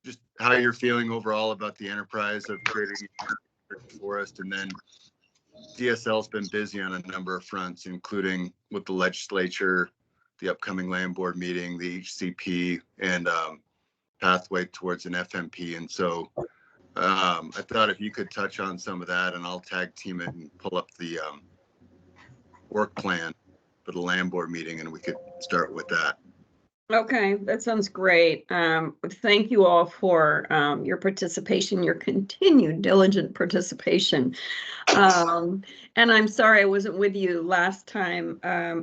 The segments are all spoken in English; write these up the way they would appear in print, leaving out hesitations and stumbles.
just how you're feeling overall about the enterprise of creating a forest. And then DSL's been busy on a number of fronts, including with the legislature, the upcoming land board meeting, the HCP, and pathway towards an FMP. And so I thought if you could touch on some of that, and I'll tag team it and pull up the work plan for the land board meeting, and we could start with that. Okay, that sounds great. Thank you all for your participation, your continued diligent participation. And I'm sorry I wasn't with you last time.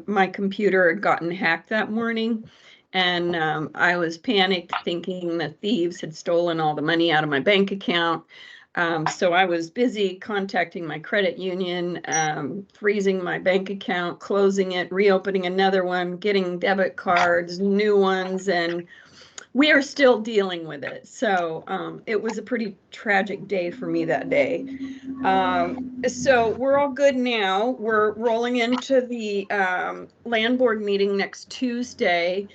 My computer had gotten hacked that morning, and I was panicked thinking the thieves had stolen all the money out of my bank account. So I was busy contacting my credit union, freezing my bank account, closing it, reopening another one, getting debit cards, new ones, and we are still dealing with it. So it was a pretty tragic day for me that day. So we're all good now. We're rolling into the land board meeting next Tuesday.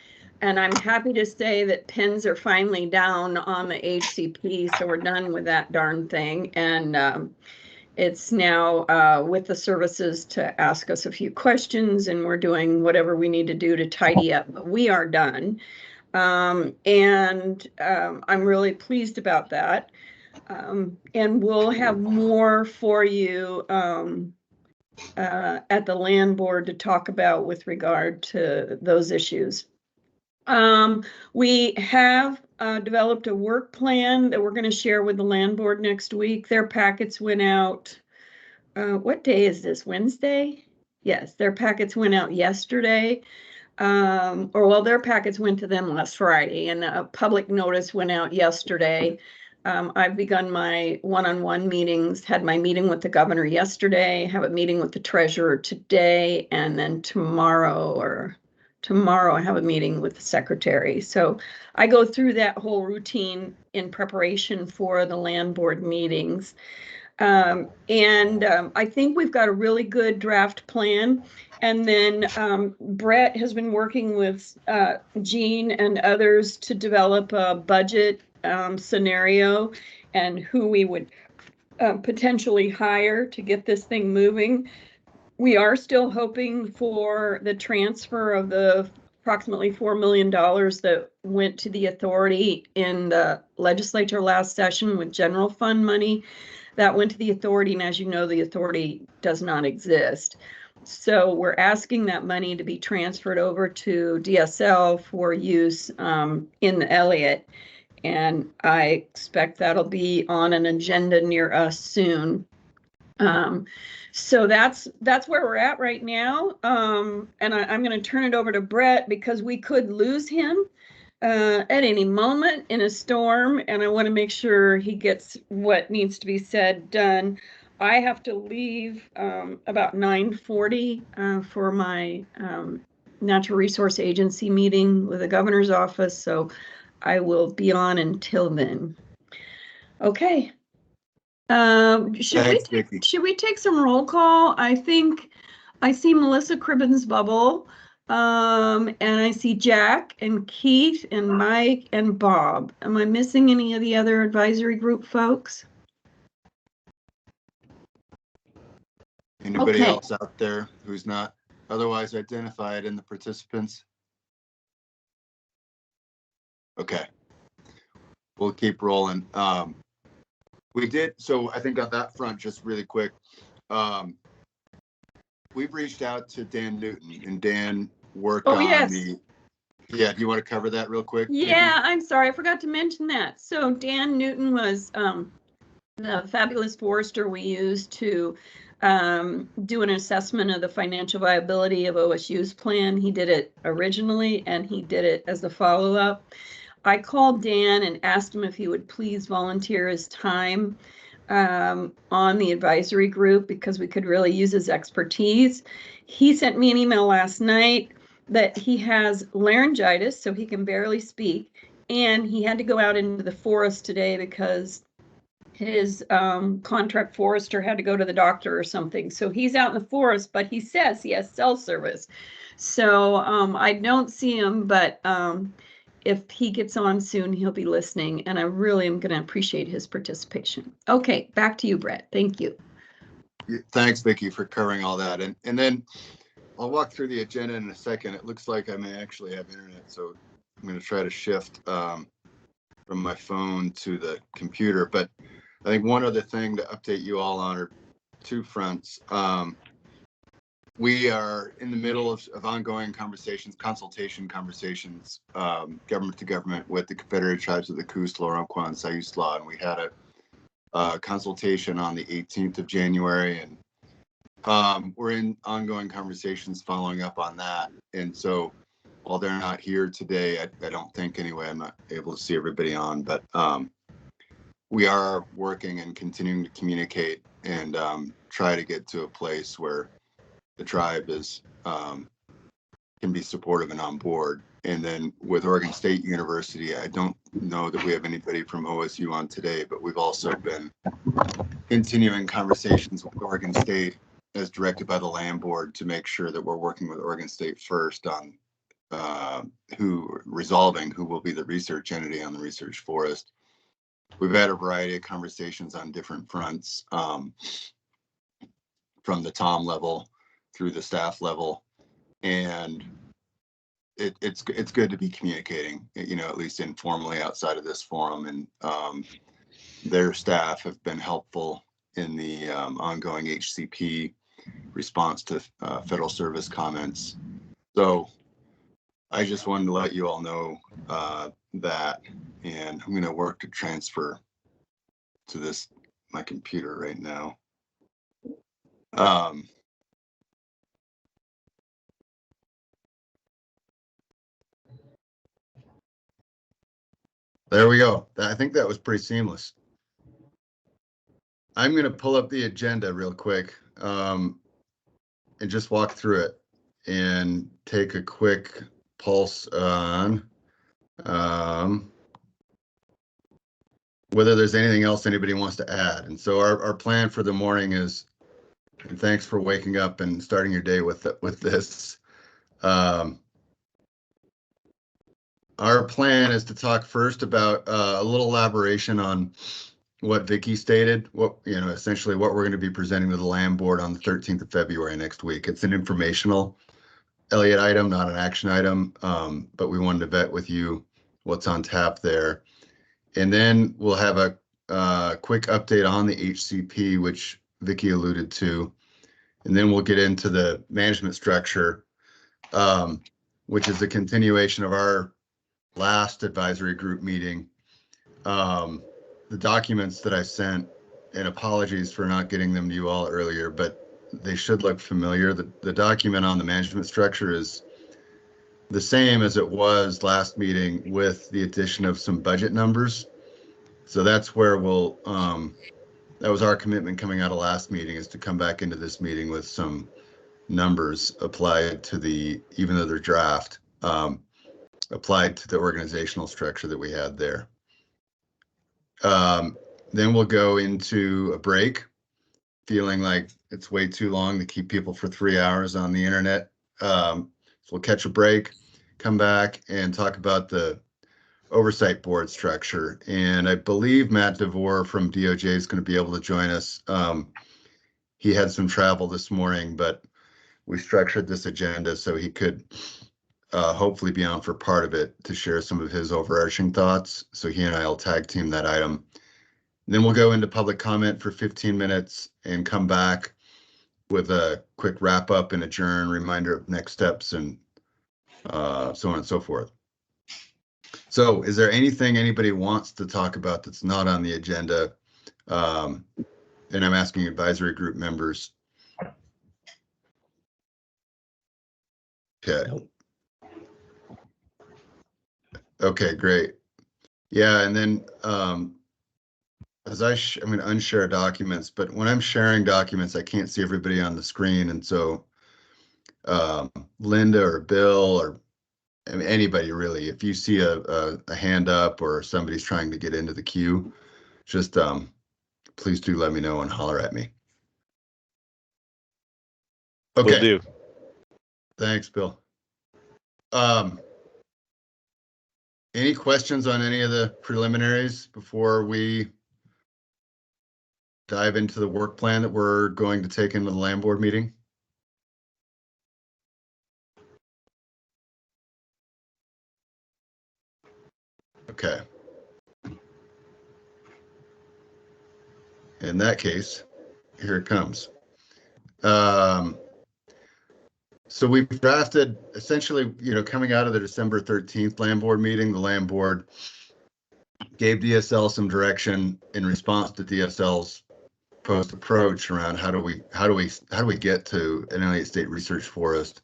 And I'm happy to say that pens are finally down on the HCP, so we're done with that darn thing. And it's now with the services to ask us a few questions, and we're doing whatever we need to do to tidy up, but we are done. I'm really pleased about that. And we'll have more for you at the land board to talk about with regard to those issues. We have developed a work plan that we're going to share with the land board next week. Their packets went out. What day is this? Wednesday? Yes, their packets went out yesterday. Their packets went to them last Friday, and a public notice went out yesterday. I've begun my one-on-one meetings, had my meeting with the governor yesterday, have a meeting with the treasurer today, and then tomorrow I have a meeting with the secretary. So I go through that whole routine in preparation for the land board meetings. I think we've got a really good draft plan. And then Brett has been working with Jean and others to develop a budget scenario and who we would potentially hire to get this thing moving. We are still hoping for the transfer of the approximately $4 million that went to the authority in the legislature last session with general fund money. That went to the authority, and as you know, the authority does not exist. So we're asking that money to be transferred over to DSL for use in the Elliott. And I expect that'll be on an agenda near us soon. So that's where we're at right now. And I'm going to turn it over to Brett because we could lose him at any moment in a storm, and I want to make sure he gets what needs to be said done. I have to leave about 9:40 for my Natural Resource Agency meeting with the governor's office, so I will be on until then. Okay. Should we take some roll call? I think I see Melissa Cribbins bubble, and I see Jack and Keith and Mike and Bob. Am I missing any of the other advisory group folks? Anybody else out there who's not otherwise identified in the participants? Okay, we'll keep rolling. We did, so I think on that front, just really quick, we've reached out to Dan Newton, and Dan worked on the, do you want to cover that real quick? Yeah, I'm sorry, I forgot to mention that. So Dan Newton was the fabulous forester we used to do an assessment of the financial viability of OSU's plan. He did it originally, and he did it as a follow-up. I called Dan and asked him if he would please volunteer his time on the advisory group because we could really use his expertise. He sent me an email last night that he has laryngitis, so he can barely speak, and he had to go out into the forest today because his contract forester had to go to the doctor or something. So he's out in the forest, but he says he has cell service. So I don't see him, but if he gets on soon, he'll be listening, and I really am going to appreciate his participation. Okay, back to you, Brett. Thank you. Thanks, Vicki, for covering all that. And then I'll walk through the agenda in a second. It looks like I may actually have internet, so I'm going to try to shift from my phone to the computer. But I think one other thing to update you all on are two fronts. We are in the middle of ongoing conversations, consultation conversations, government to government with the Confederated Tribes of the Coast, Laurentian, and Siuslaw, and we had a consultation on the 18th of January, and we're in ongoing conversations following up on that. And so while they're not here today, I don't think anyway, I'm not able to see everybody on, but we are working and continuing to communicate and try to get to a place where the tribe is can be supportive and on board. And then with Oregon State University, I don't know that we have anybody from OSU on today, but we've also been continuing conversations with Oregon State as directed by the land board to make sure that we're working with Oregon State first on resolving who will be the research entity on the research forest. We've had a variety of conversations on different fronts, from the TOM level through the staff level, and it's good to be communicating, at least informally outside of this forum. And their staff have been helpful in the ongoing HCP response to federal service comments. So I just wanted to let you all know that, and I'm going to work to transfer to my computer right now. There we go. I think that was pretty seamless. I'm going to pull up the agenda real quick and just walk through it and take a quick pulse on whether there's anything else anybody wants to add. And so our plan for the morning is, and thanks for waking up and starting your day with this. Our plan is to talk first about a little elaboration on what Vicki stated, essentially what we're going to be presenting to the land board on the 13th of February next week. It's an informational Elliott item, not an action item, but we wanted to vet with you what's on tap there. And then we'll have a quick update on the HCP, which Vicki alluded to. And then we'll get into the management structure, which is a continuation of our last advisory group meeting. The documents that I sent, and apologies for not getting them to you all earlier, but they should look familiar. The document on the management structure is the same as it was last meeting with the addition of some budget numbers. So that's where that was our commitment coming out of last meeting, is to come back into this meeting with some numbers applied to even though they're draft, applied to the organizational structure that we had there. Then we'll go into a break, feeling like it's way too long to keep people for 3 hours on the internet. So we'll catch a break, come back and talk about the oversight board structure. And I believe Matt DeVore from DOJ is going to be able to join us. He had some travel this morning, but we structured this agenda so he could hopefully be on for part of it to share some of his overarching thoughts. So he and I will tag team that item. And then we'll go into public comment for 15 minutes and come back with a quick wrap up and adjourn, reminder of next steps, and so on and so forth. So is there anything anybody wants to talk about that's not on the agenda? And I'm asking advisory group members. Okay. Okay, great. Yeah, and then as I'm going to unshare documents, but when I'm sharing documents, I can't see everybody on the screen. And so Linda or Bill or anybody really, if you see a hand up or somebody's trying to get into the queue, just please do let me know and holler at me. Okay. Will do. Thanks, Bill. Any questions on any of the preliminaries before we dive into the work plan that we're going to take into the land board meeting? Okay. In that case, here it comes. So we've drafted essentially, coming out of the December 13th land board meeting, the land board gave DSL some direction in response to DSL's post approach around how do we get to an Elliott State Research Forest,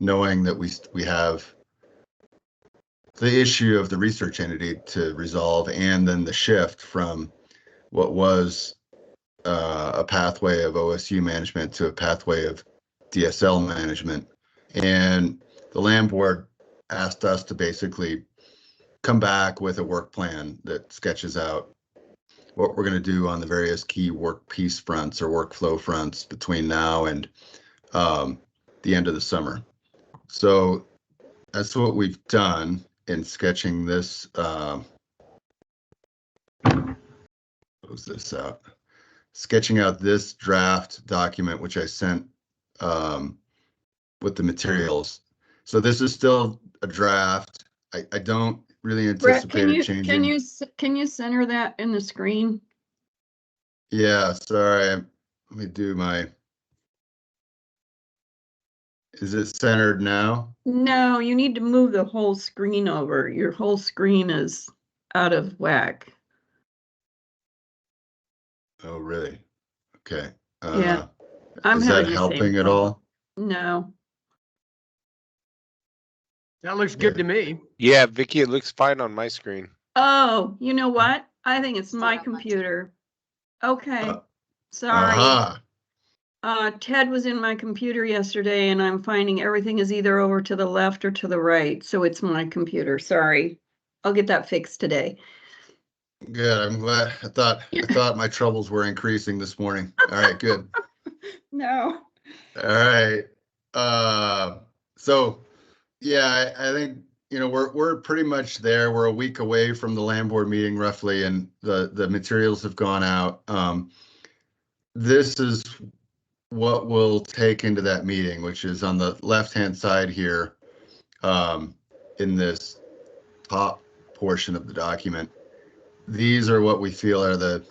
knowing that we have the issue of the research entity to resolve, and then the shift from what was a pathway of OSU management to a pathway of DSL management. And the land board asked us to basically come back with a work plan that sketches out what we're going to do on the various key work piece fronts or workflow fronts between now and the end of the summer. So that's what we've done in sketching this. Close this out. Sketching out this draft document, which I sent with the materials. So this is still a draft. I don't really Brett, anticipate it changing. can you center that in the screen? Yeah, sorry. Let me do my. Is it centered now? No, you need to move the whole screen over. Your whole screen is out of whack. Oh, really? Okay. Yeah, I'm is that having the same helping at problem. all? No. That looks good to me. Yeah, Vicky, it looks fine on my screen. Oh, you know what? I think it's my computer. Okay, sorry. Ted was in my computer yesterday and I'm finding everything is either over to the left or to the right. So it's my computer. Sorry. I'll get that fixed today. Good. I'm glad. I thought my troubles were increasing this morning. All right, good. No. All right. So yeah, I think we're pretty much there. We're a week away from the land board meeting roughly, and the materials have gone out. This is what we'll take into that meeting, which is on the left-hand side here, in this top portion of the document. These are what we feel are the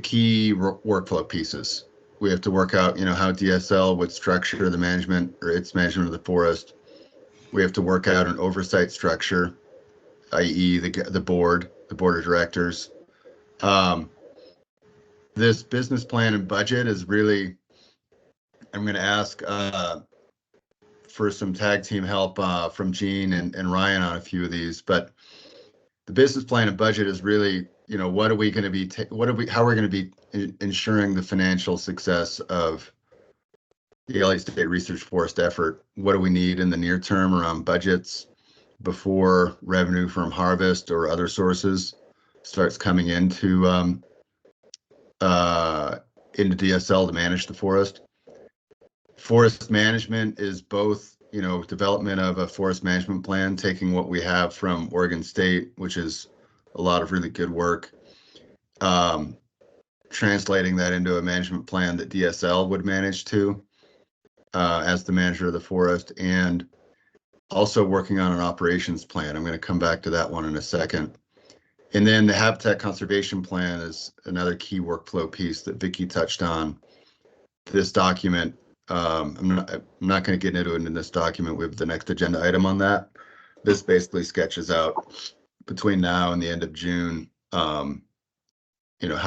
key workflow pieces. We have to work out, how DSL would structure the management or its management of the forest. We have to work out an oversight structure, i.e. the board of directors. This business plan and budget is really, I'm going to ask for some tag team help from Gene and Ryan on a few of these, but the business plan and budget is really, what are we going to be, how are we going to be ensuring the financial success of the Elliott State Research Forest effort? What do we need in the near term around budgets before revenue from harvest or other sources starts coming into DSL to manage the forest? Forest management is both, development of a forest management plan, taking what we have from Oregon State, which is a lot of really good work, translating that into a management plan that DSL would manage to as the manager of the forest, and also working on an operations plan. I'm going to come back to that one in a second. And then the habitat conservation plan is another key workflow piece that Vicky touched on. This document, I'm not going to get into it in this document. We have the next agenda item on that. This basically sketches out between now and the end of June, how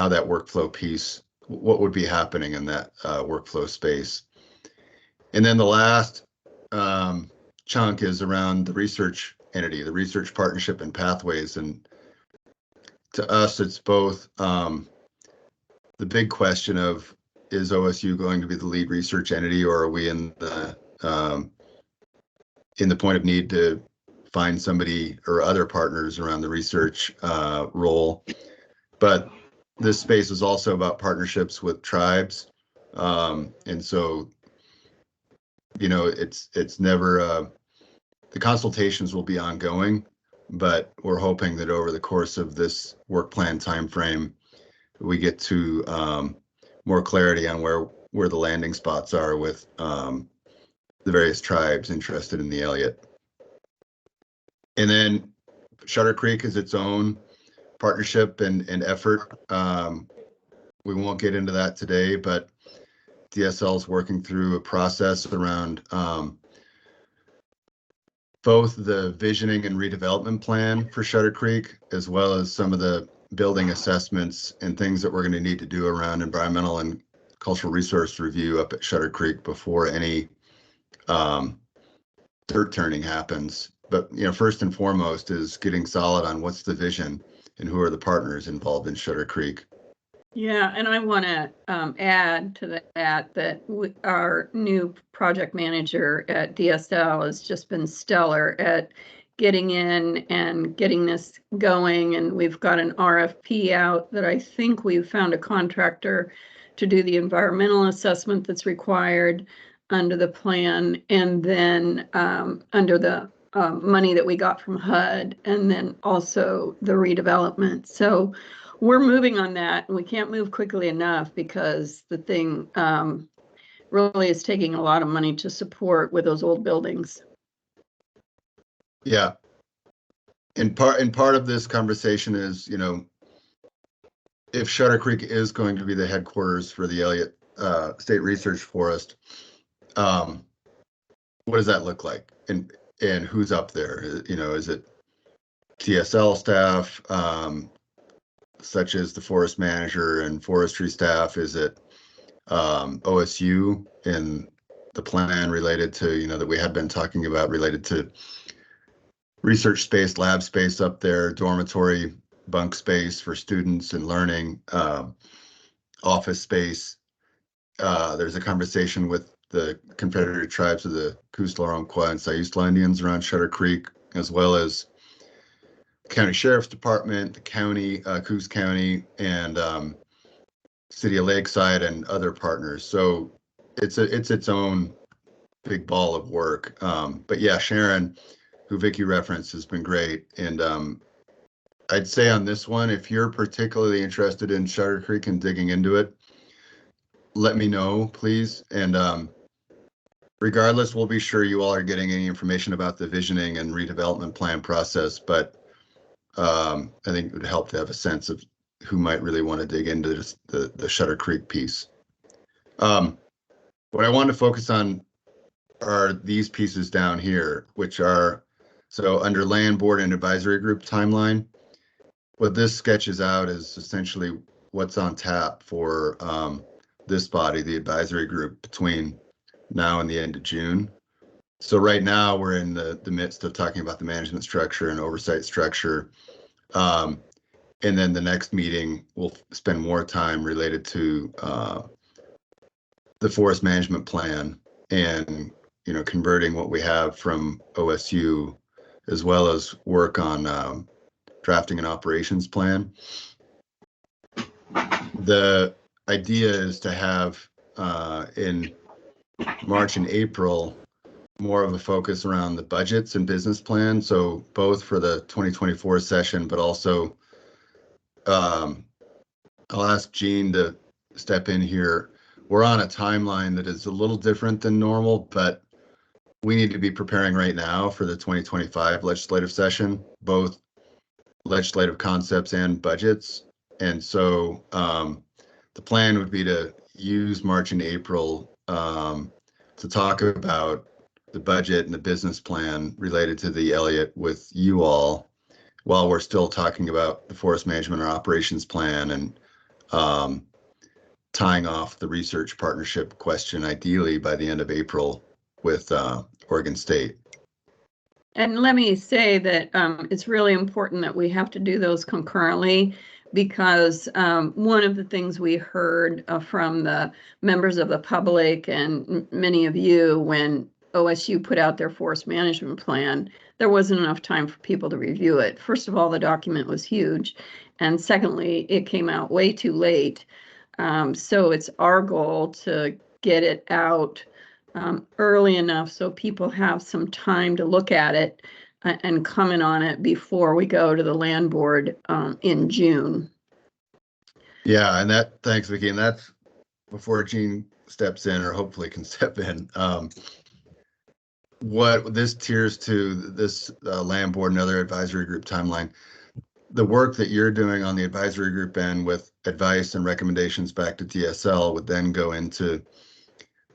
that workflow piece, what would be happening in that workflow space. And then the last chunk is around the research entity, the research partnership and pathways. And to us, it's both the big question of, is OSU going to be the lead research entity, or are we in the point of need to find somebody or other partners around the research role? But this space is also about partnerships with tribes, and so it's never the consultations will be ongoing, but we're hoping that over the course of this work plan timeframe, we get to more clarity on where the landing spots are with the various tribes interested in the Elliott. And then Shutter Creek is its own partnership and effort. We won't get into that today, but DSL is working through a process around both the visioning and redevelopment plan for Shutter Creek, as well as some of the building assessments and things that we're going to need to do around environmental and cultural resource review up at Shutter Creek before any dirt turning happens. But first and foremost is getting solid on what's the vision and who are the partners involved in Shutter Creek. Yeah, and I want to add to that our new project manager at DSL has just been stellar at getting in and getting this going. And we've got an RFP out that I think we've found a contractor to do the environmental assessment that's required under the plan, and then under the money that we got from HUD, and then also the redevelopment. So we're moving on that, and we can't move quickly enough because the thing really is taking a lot of money to support with those old buildings. Yeah. And part of this conversation is, if Shutter Creek is going to be the headquarters for the Elliott State Research Forest, what does that look like? And who's up there? Is it TSL staff, such as the forest manager and forestry staff? Is it OSU in the plan related to, that we had been talking about related to research space, lab space up there, dormitory bunk space for students and learning, office space? There's a conversation with the Confederated Tribes of the Coos-Laronquois and Siuslaw Indians around Shutter Creek, as well as County Sheriff's Department, the county, Coos County, and City of Lakeside, and other partners. So it's its own big ball of work. But yeah, Sharon, who Vicky referenced, has been great. And I'd say on this one, if you're particularly interested in Shutter Creek and digging into it, let me know, please. And regardless, we'll be sure you all are getting any information about the visioning and redevelopment plan process. But I think it would help to have a sense of who might really want to dig into the Shutter Creek piece. What I want to focus on are these pieces down here, which are, so under Land Board and Advisory Group timeline, what this sketches out is essentially what's on tap for this body, the advisory group, between now and the end of June. So right now we're in the midst of talking about the management structure and oversight structure. And then the next meeting, we'll spend more time related to the forest management plan and, converting what we have from OSU, as well as work on drafting an operations plan. The idea is to have in March and April more of a focus around the budgets and business plan. So both for the 2024 session, but also I'll ask Jean to step in here. We're on a timeline that is a little different than normal, but we need to be preparing right now for the 2025 legislative session, both legislative concepts and budgets. And so the plan would be to use March and April to talk about the budget and the business plan related to the Elliott with you all, while we're still talking about the forest management and operations plan, and tying off the research partnership question, ideally by the end of April, with Oregon State. And let me say that it's really important that we have to do those concurrently, because one of the things we heard from the members of the public and many of you, when OSU put out their forest management plan, there wasn't enough time for people to review it. First of all, the document was huge. And secondly, it came out way too late. So it's our goal to get it out early enough so people have some time to look at it and comment on it before we go to the land board in June. Yeah, and thanks, Vicki. And that's before Gene steps in, or hopefully can step in. What this tiers to this land board and other advisory group timeline, the work that you're doing on the advisory group end with advice and recommendations back to DSL would then go into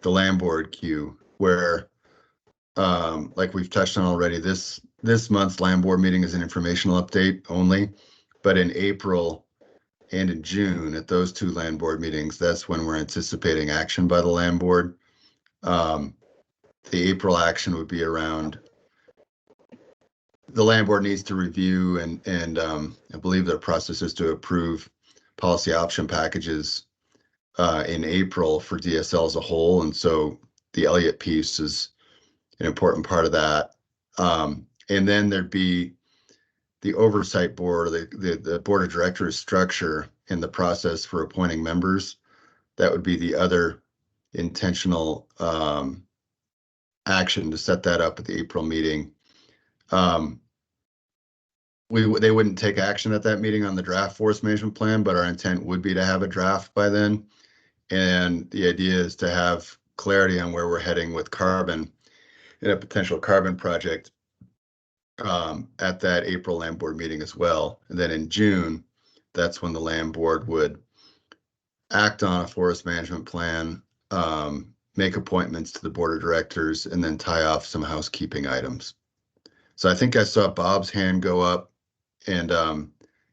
the land board queue, where like we've touched on already, this month's land board meeting is an informational update only, but in April and in June at those two land board meetings, that's when we're anticipating action by the land board. The April action would be around, the land board needs to review and I believe their process is to approve policy option packages in April for DSL as a whole. And so the Elliott piece is an important part of that. And then there'd be the oversight board, the board of directors structure in the process for appointing members. That would be the other intentional action to set that up at the April meeting. They wouldn't take action at that meeting on the draft forest management plan, but our intent would be to have a draft by then. And the idea is to have clarity on where we're heading with carbon in a potential carbon project at that April land board meeting as well. And then in June, that's when the land board would act on a forest management plan, make appointments to the board of directors, and then tie off some housekeeping items. So I think I saw Bob's hand go up, and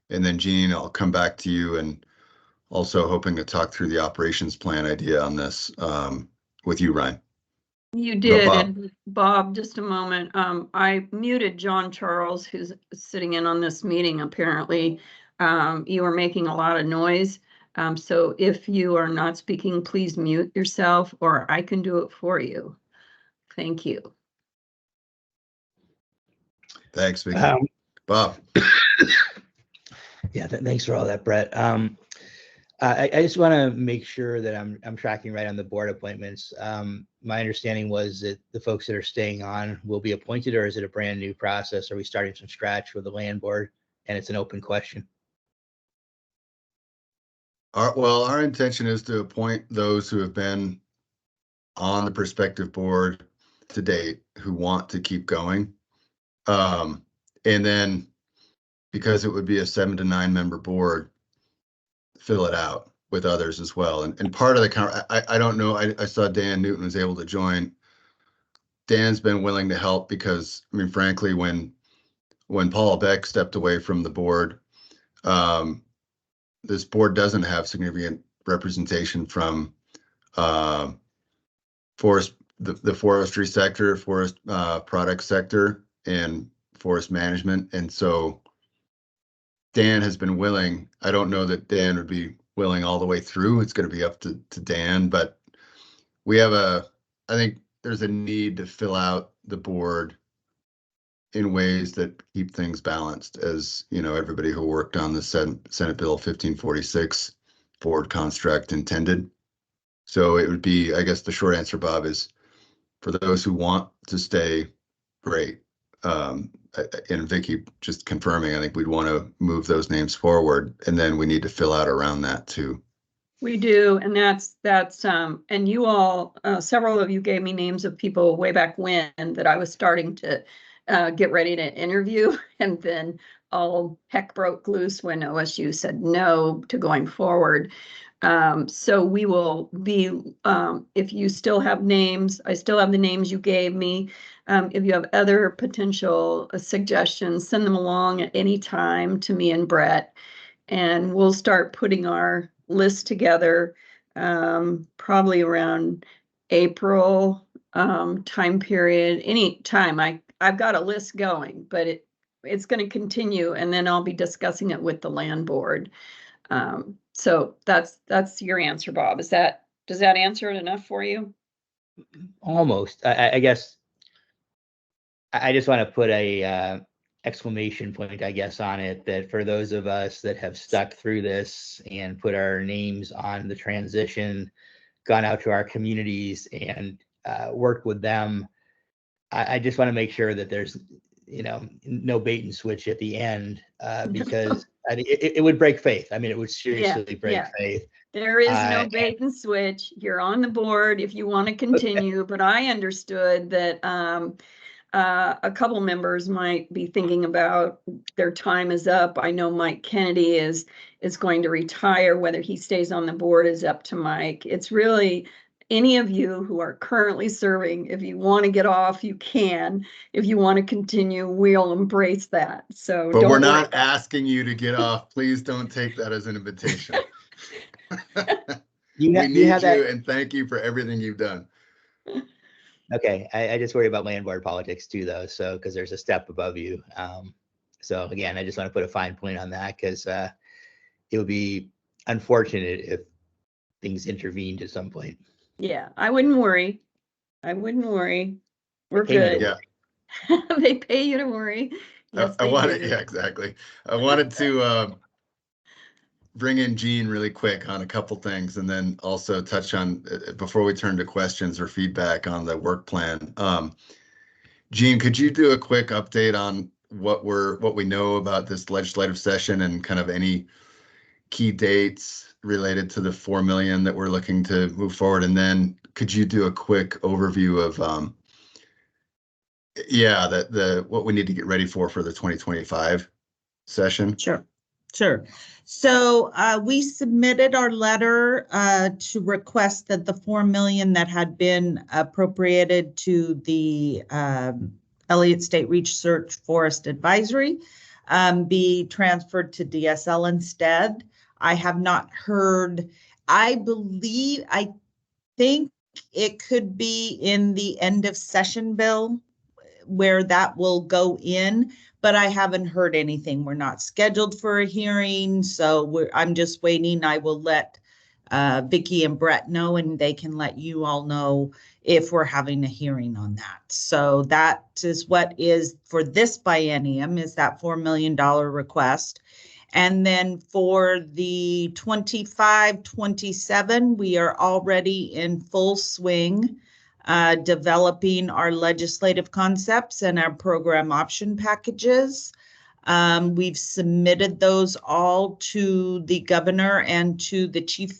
then Jean, I'll come back to you, and also hoping to talk through the operations plan idea on this with you, Ryan. You did, Bob. and Bob, just a moment. I muted John Charles, who's sitting in on this meeting, apparently. You are making a lot of noise. So if you are not speaking, please mute yourself, or I can do it for you. Thank you. Thanks, Vicki. Bob. Yeah, thanks for all that, Brett. I just want to make sure that I'm tracking right on the board appointments. My understanding was that the folks that are staying on will be appointed, or is it a brand new process? Are we starting from scratch with the land board, and it's an open question? Our intention is to appoint those who have been on the prospective board to date who want to keep going. And then, because it would be a 7 to 9 member board, fill it out with others as well. And part of the, I don't know, I saw Dan Newton was able to join. Dan's been willing to help because, I mean, frankly, when Paula Beck stepped away from the board, this board doesn't have significant representation from the forestry sector, forest product sector, and forest management. And so Dan has been willing. I don't know that Dan would be willing all the way through. It's going to be up to Dan, but we have I think there's a need to fill out the board in ways that keep things balanced, as you know, everybody who worked on the Senate Bill 1546 board construct intended. So it would be, I guess the short answer, Bob, is for those who want to stay, great. And Vicki just confirming, I think we'd want to move those names forward, and then we need to fill out around that too. We do, and that's and you all, several of you gave me names of people way back when that I was starting to get ready to interview, and then all heck broke loose when OSU said no to going forward. So we will be, if you still have names, I still have the names you gave me. If you have other potential suggestions, send them along at any time to me and Brett, and we'll start putting our list together probably around April time period. Any time. I've got a list going, but it's going to continue, and then I'll be discussing it with the land board. So that's your answer, Bob. Does that answer it enough for you? Almost. I guess I just want to put a exclamation point, I guess, on it, that for those of us that have stuck through this and put our names on the transition, gone out to our communities and worked with them. I just want to make sure that there's, no bait and switch at the end, because it would break faith. I mean, it would seriously break faith. There is no bait and switch. You're on the board if you want to continue, but I understood that a couple members might be thinking about their time is up. I know Mike Kennedy is going to retire. Whether he stays on the board is up to Mike. It's really any of you who are currently serving. If you want to get off, you can. If you want to continue, we'll embrace that. So, but we're not asking you to get off. Please don't take that as an invitation. We need you, and thank you for everything you've done. Okay, I just worry about land board politics too, though. So, because there's a step above you. So again, I just want to put a fine point on that, because it would be unfortunate if things intervened at some point. Yeah, I wouldn't worry. We're good. Yeah. They pay you to worry. Yes, I wanted, yeah, exactly. I wanted to bring in Jean really quick on a couple things, and then also touch on, before we turn to questions or feedback on the work plan. Jean, could you do a quick update on what we know about this legislative session and kind of any key dates related to the 4 million that we're looking to move forward? And then could you do a quick overview of what we need to get ready for the 2025 session? Sure. So we submitted our letter to request that the 4 million that had been appropriated to the Elliott State Research Forest Advisory be transferred to DSL instead. I have not heard. I think it could be in the end of session bill where that will go in, but I haven't heard anything. We're not scheduled for a hearing, so I'm just waiting. I will let Vicki and Brett know, and they can let you all know if we're having a hearing on that. So that is what is for this biennium, is that $4 million request. And then for the 25-27, we are already in full swing developing our legislative concepts and our program option packages. We've submitted those all to the governor and to the chief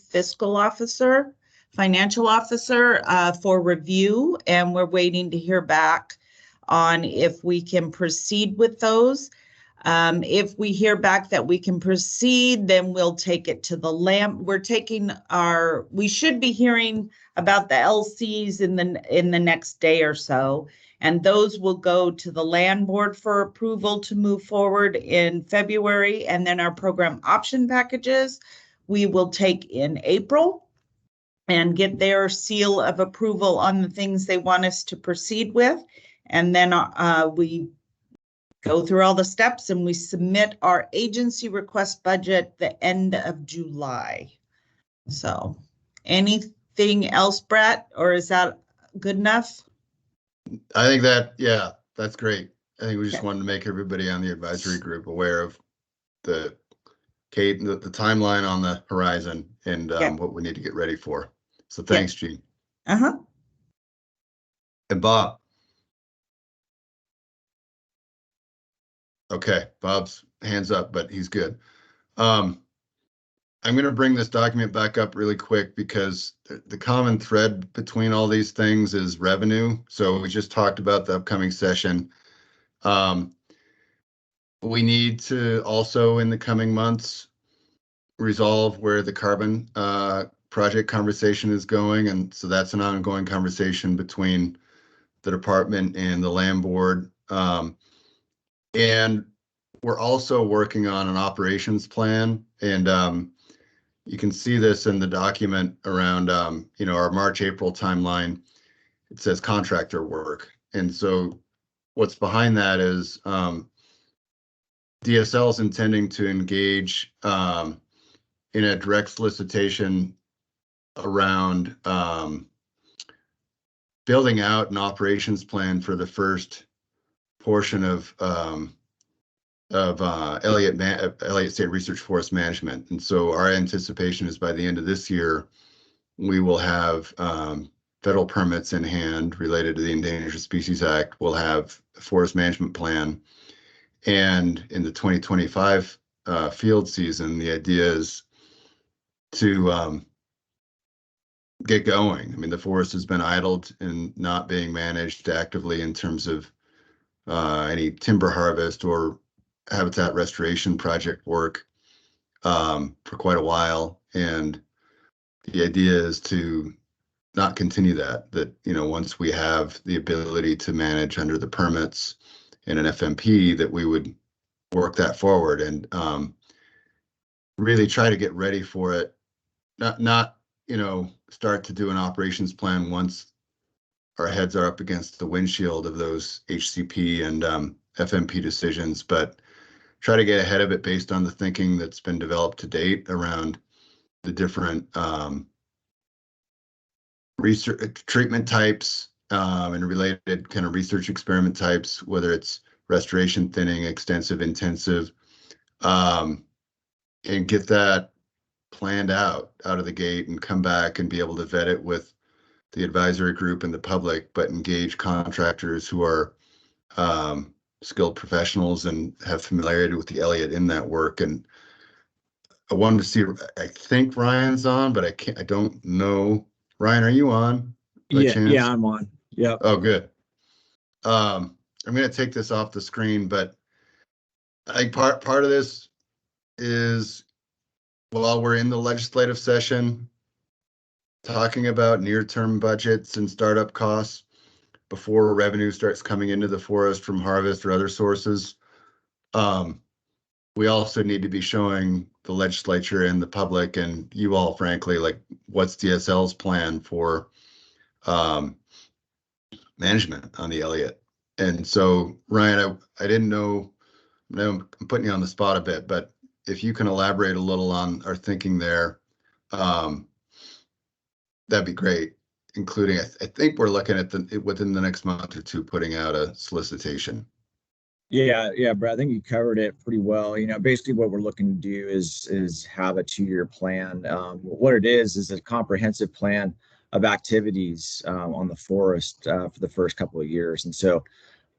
financial officer for review, and we're waiting to hear back on if we can proceed with those. If we hear back that we can proceed, then we'll take it to the we should be hearing about the LCs in the next day or so, and those will go to the land board for approval to move forward in February. And then our program option packages, we will take in April and get their seal of approval on the things they want us to proceed with. And then we go through all the steps and we submit our agency request budget the end of July. So anything else, Brett, or is that good enough? I think that's great. I think we just wanted to make everybody on the advisory group aware of the timeline on the horizon and what we need to get ready for. So thanks, Jean. And Bob. Okay, Bob's hands up, but he's good. I'm going to bring this document back up really quick because the common thread between all these things is revenue. So we just talked about the upcoming session. We need to also in the coming months resolve where the carbon project conversation is going. And so that's an ongoing conversation between the department and the land board. And we're also working on an operations plan, and you can see this in the document around our March-April timeline. It says contractor work, and so what's behind that is DSL is intending to engage in a direct solicitation around building out an operations plan for the first portion of Elliott State Research Forest Management. And so our anticipation is by the end of this year, we will have federal permits in hand related to the Endangered Species Act, we'll have a forest management plan. And in the 2025 field season, the idea is to get going. I mean, the forest has been idled and not being managed actively in terms of any timber harvest or habitat restoration project work for quite a while. And the idea is to not continue that, once we have the ability to manage under the permits in an FMP, that we would work that forward and really try to get ready for it. Not start to do an operations plan once our heads are up against the windshield of those HCP and FMP decisions, but try to get ahead of it based on the thinking that's been developed to date around the different research treatment types and related kind of research experiment types, whether it's restoration, thinning, extensive, intensive, and get that planned out of the gate and come back and be able to vet it with the advisory group and the public, but engage contractors who are skilled professionals and have familiarity with the Elliott in that work. And I wanted to see, I think Ryan's on, but I don't know. Ryan, are you on? Yeah, I'm on. Yeah. Oh, good. I'm going to take this off the screen, but I think part of this is, while we're in the legislative session, talking about near-term budgets and startup costs before revenue starts coming into the forest from harvest or other sources. We also need to be showing the legislature and the public and you all, frankly, like, what's DSL's plan for management on the Elliott. And so, Ryan, I didn't know, I'm putting you on the spot a bit, but if you can elaborate a little on our thinking there, that'd be great. Including, I think we're looking at within the next month or two, putting out a solicitation. Yeah, Brad, I think you covered it pretty well. Basically what we're looking to do is have a 2-year plan. What it is a comprehensive plan of activities on the forest for the first couple of years. And so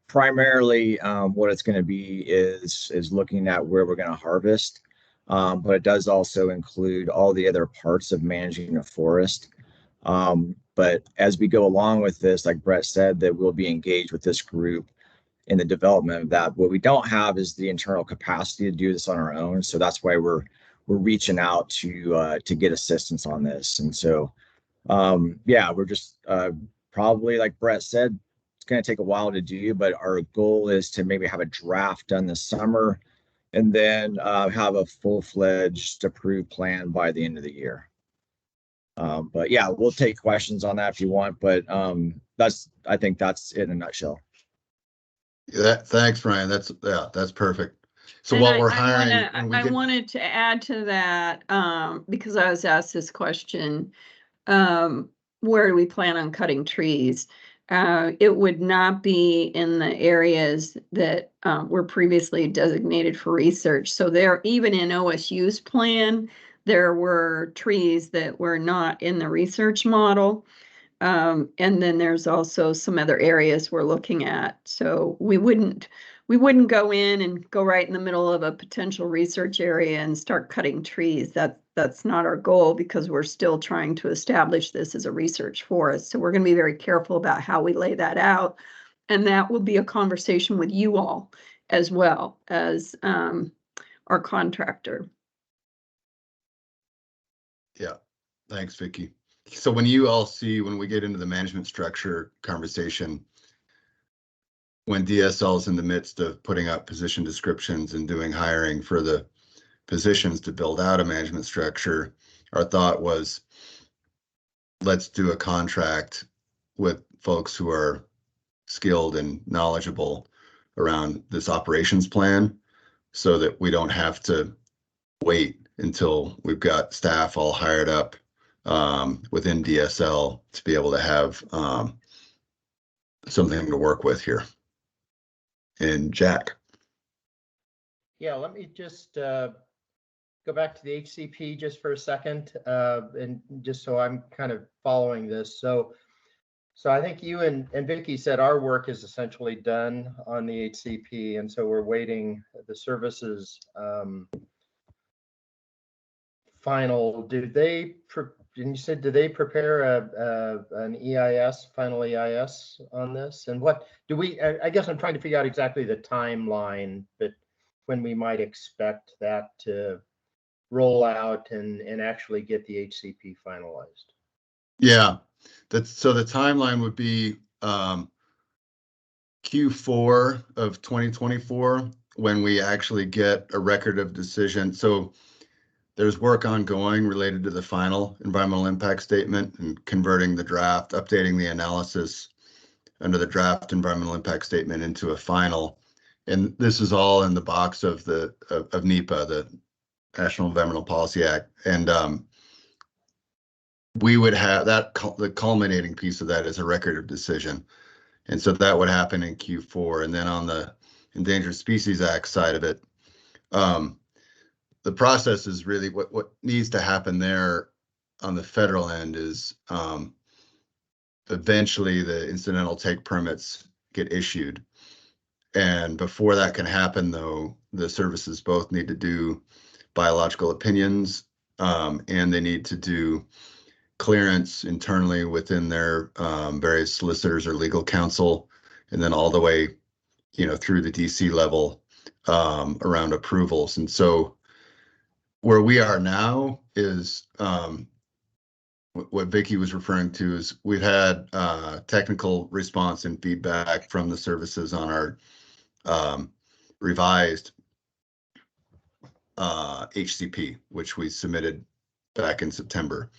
primarily what it's going to be is looking at where we're going to harvest, but it does also include all the other parts of managing a forest. But as we go along with this, like Brett said, that we'll be engaged with this group in the development of that. What we don't have is the internal capacity to do this on our own. So that's why we're reaching out to get assistance on this. And so, we're just probably, like Brett said, it's going to take a while to do, but our goal is to maybe have a draft done this summer and then have a full-fledged approved plan by the end of the year. But yeah, we'll take questions on that if you want, but I think that's it in a nutshell. Thanks, Ryan. That's perfect. So And while we're hiring, I wanted to add to that, because I was asked this question, where do we plan on cutting trees? It would not be in the areas that were previously designated for research. So there, even in OSU's plan, there were trees that were not in the research model. And then there's also some other areas we're looking at. So we wouldn't go in and go right in the middle of a potential research area and start cutting trees. That's not our goal, because we're still trying to establish this as a research forest. So we're going to be very careful about how we lay that out. And that will be a conversation with you all as well as our contractor. Yeah, thanks, Vicki. So when we get into the management structure conversation, when DSL is in the midst of putting out position descriptions and doing hiring for the positions to build out a management structure, our thought was, let's do a contract with folks who are skilled and knowledgeable around this operations plan, so that we don't have to wait until we've got staff all hired up within DSL to be able to have something to work with here. And Jack. Yeah, let me just go back to the HCP just for a second, and just so I'm kind of following this. So So I think you and Vicky said our work is essentially done on the HCP, and so we're waiting the services final. Didn't you say, did they prepare an EIS, final EIS on this? And what do we, I guess I'm trying to figure out exactly the timeline, but when we might expect that to roll out and actually get the HCP finalized. Yeah, so the timeline would be Q4 of 2024 when we actually get a record of decision. So there's work ongoing related to the final environmental impact statement and converting the draft, updating the analysis under the draft environmental impact statement into a final. And this is all in the box of the of NEPA, the National Environmental Policy Act. And we would have that, the culminating piece of that is a record of decision. And so that would happen in Q4. And then on the Endangered Species Act side of it, the process is really what needs to happen there on the federal end is eventually the incidental take permits get issued. And before that can happen, though, the services both need to do biological opinions and they need to do clearance internally within their various solicitors or legal counsel, and then all the way, through the DC level around approvals. And so where we are now is what Vicky was referring to is we've had technical response and feedback from the services on our revised HCP, which we submitted back in September.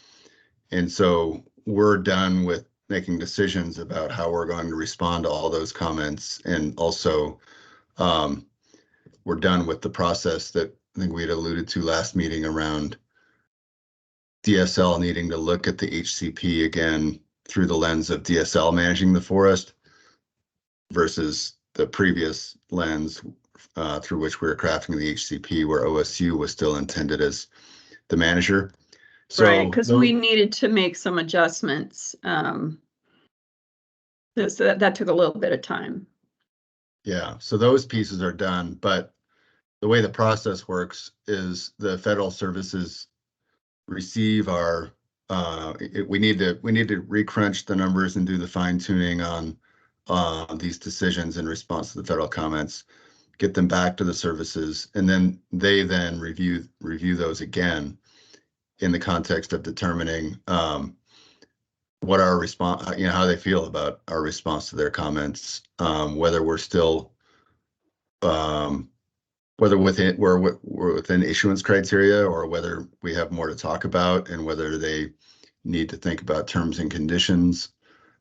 And so we're done with making decisions about how we're going to respond to all those comments. And also we're done with the process that I think we had alluded to last meeting around DSL needing to look at the HCP again through the lens of DSL managing the forest versus the previous lens through which we were crafting the HCP, where OSU was still intended as the manager. So, right, because we needed to make some adjustments. So that took a little bit of time. Yeah, so those pieces are done, but the way the process works is the federal services receive our we need to recrunch the numbers and do the fine tuning on these decisions in response to the federal comments, get them back to the services, and then they review those again in the context of determining what our response, how they feel about our response to their comments, whether we're still whether we're within issuance criteria or whether we have more to talk about, and whether they need to think about terms and conditions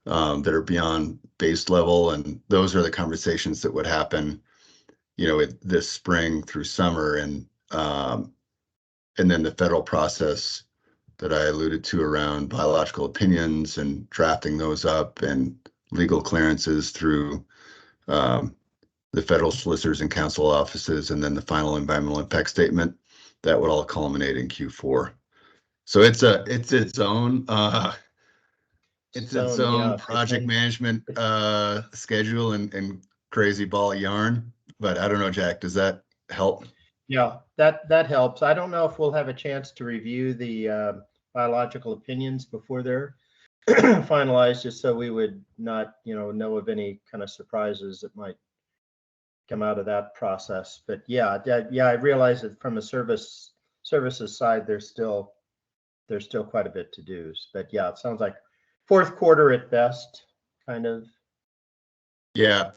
that are beyond base level. And those are the conversations that would happen, this spring through summer, and then the federal process that I alluded to around biological opinions and drafting those up, and legal clearances through the federal solicitors and counsel offices, and then the final environmental impact statement. That would all culminate in Q4. So it's its own project management schedule and crazy ball of yarn. But I don't know, Jack, does that help? Yeah, that helps. I don't know if we'll have a chance to review the biological opinions before they're finalized, just so we would not, know of any kind of surprises that might come out of that process. But yeah, I realize that from a services side, there's still quite a bit to do. But yeah, it sounds like fourth quarter at best, kind of. Yeah.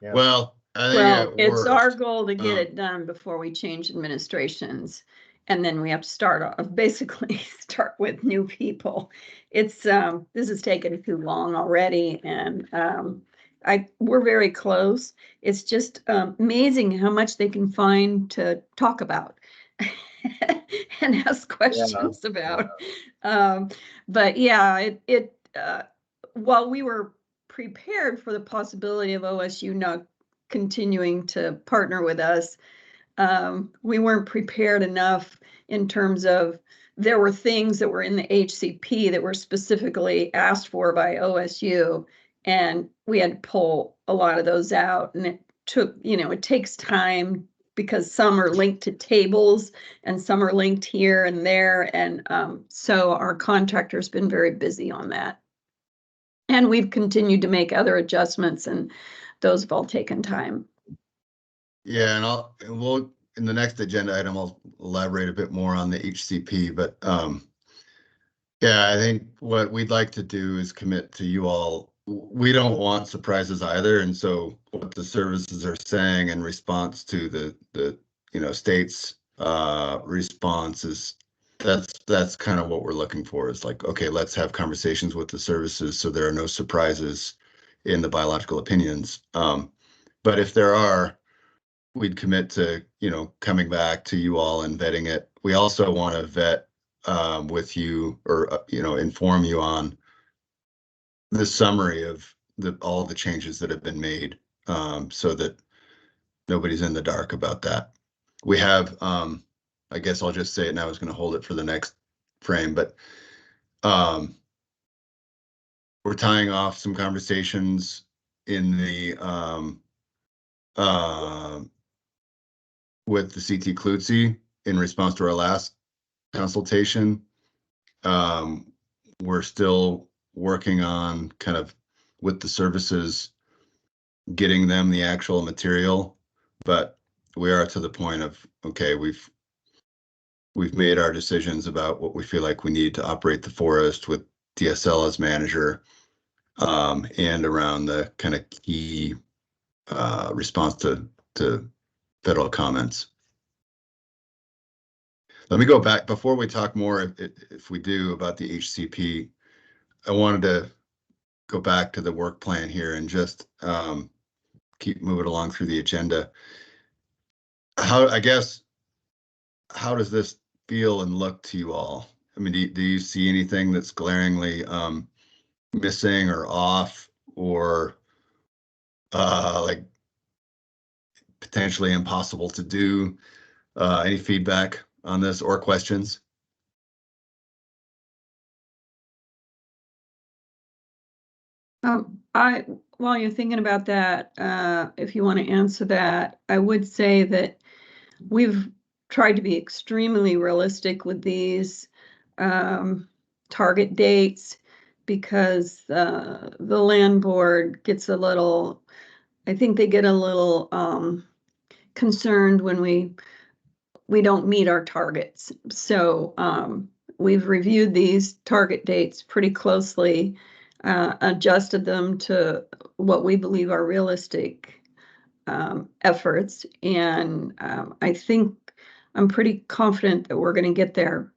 Well, I think it's our goal to get it done before we change administrations, and then we have to start with new people. It's this is taking too long already, and we're very close. It's just amazing how much they can find to talk about and ask questions about. But yeah, while we were prepared for the possibility of OSU not continuing to partner with us, we weren't prepared enough in terms of there were things that were in the HCP that were specifically asked for by OSU, and we had to pull a lot of those out. And it took, it takes time because some are linked to tables and some are linked here and there. And so our contractor's been very busy on that. And we've continued to make other adjustments, and those have all taken time. Yeah, and we'll, in the next agenda item, I'll elaborate a bit more on the HCP, but yeah, I think what we'd like to do is commit to you all. We don't want surprises either, and so what the services are saying in response to the state's response is that's kind of what we're looking for. Is like, okay, let's have conversations with the services so there are no surprises in the biological opinions. But if there are, we'd commit to, coming back to you all and vetting it. We also want to vet with you, or, inform you on the summary of all the changes that have been made, so that nobody's in the dark about that. We have, I guess I'll just say it now, I was going to hold it for the next frame, but we're tying off some conversations in the with the CT Klutzy in response to our last consultation. We're still working on kind of with the services, getting them the actual material, but we are to the point of, okay, we've made our decisions about what we feel like we need to operate the forest with DSL as manager, and around the kind of key response to federal comments. Let me go back before we talk more, if we do, about the HCP. I wanted to go back to the work plan here and just keep moving along through the agenda. How does this feel and look to you all? I mean, do you see anything that's glaringly missing or off, or like potentially impossible to do? Any feedback on this or questions? While you're thinking about that, if you want to answer that, I would say that we've tried to be extremely realistic with these target dates, because the land board gets a little, I think they get a little concerned when we don't meet our targets. So we've reviewed these target dates pretty closely, adjusted them to what we believe are realistic efforts. And I think I'm pretty confident that we're going to get there.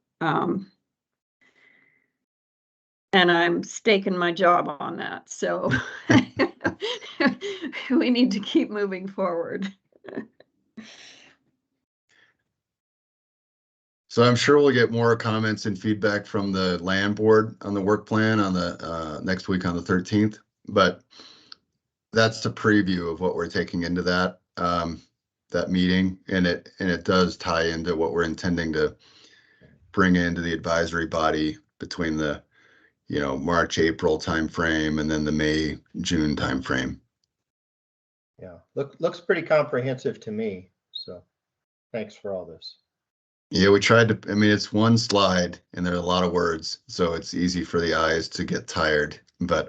And I'm staking my job on that. So we need to keep moving forward. So I'm sure we'll get more comments and feedback from the land board on the work plan on the next week on the 13th, but that's a preview of what we're taking into that meeting, and it does tie into what we're intending to bring into the advisory body between the March, April timeframe and then the May, June timeframe. Yeah, looks pretty comprehensive to me. So thanks for all this. Yeah, we tried to, I mean, it's one slide and there are a lot of words, so it's easy for the eyes to get tired, but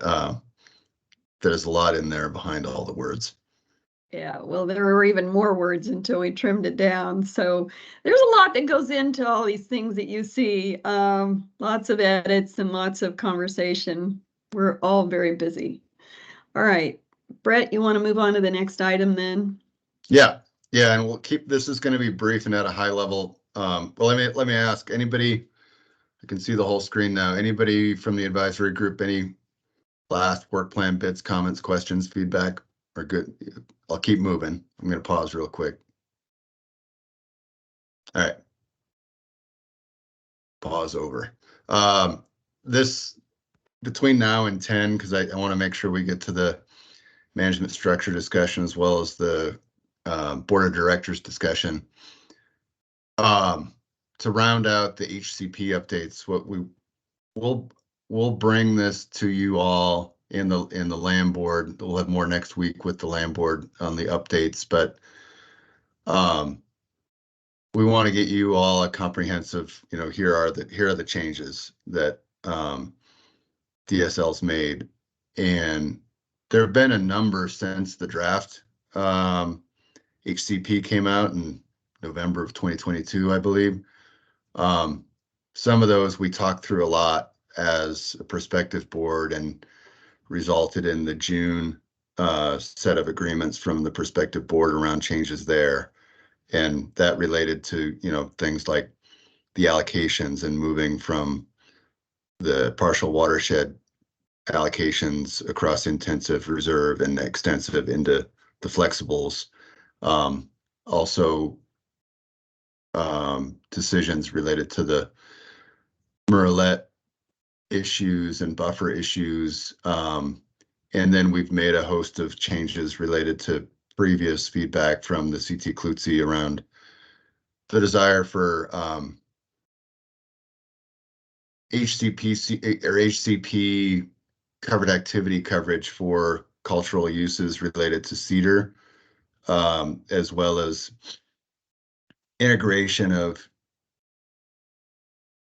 there's a lot in there behind all the words. Yeah, well, there were even more words until we trimmed it down. So there's a lot that goes into all these things that you see. Lots of edits and lots of conversation. We're all very busy. All right, Brett, you want to move on to the next item then? Yeah, and we'll keep, this is going to be brief and at a high level. Well, let me ask anybody, I can see the whole screen now. Anybody from the advisory group, any last work plan bits, comments, questions, feedback, or good? I'll keep moving. I'm going to pause real quick. All right. Pause over. This between now and 10, because I want to make sure we get to the management structure discussion as well as the board of directors discussion. to round out the HCP updates, we'll bring this to you all in the land board. We'll have more next week with the land board on the updates, but we want to get you all a comprehensive, here are the changes that DSL's made. And there have been a number since the draft. HCP came out in November of 2022, I believe. Some of those we talked through a lot as a prospective board and resulted in the June set of agreements from the prospective board around changes there. And that related to, things like the allocations and moving from the partial watershed allocations across intensive, reserve, and extensive into the flexibles. Also, decisions related to the Murrelet issues and buffer issues. And then we've made a host of changes related to previous feedback from the CT Klutzy around the desire for HCP covered activity coverage for cultural uses related to cedar, as well as integration of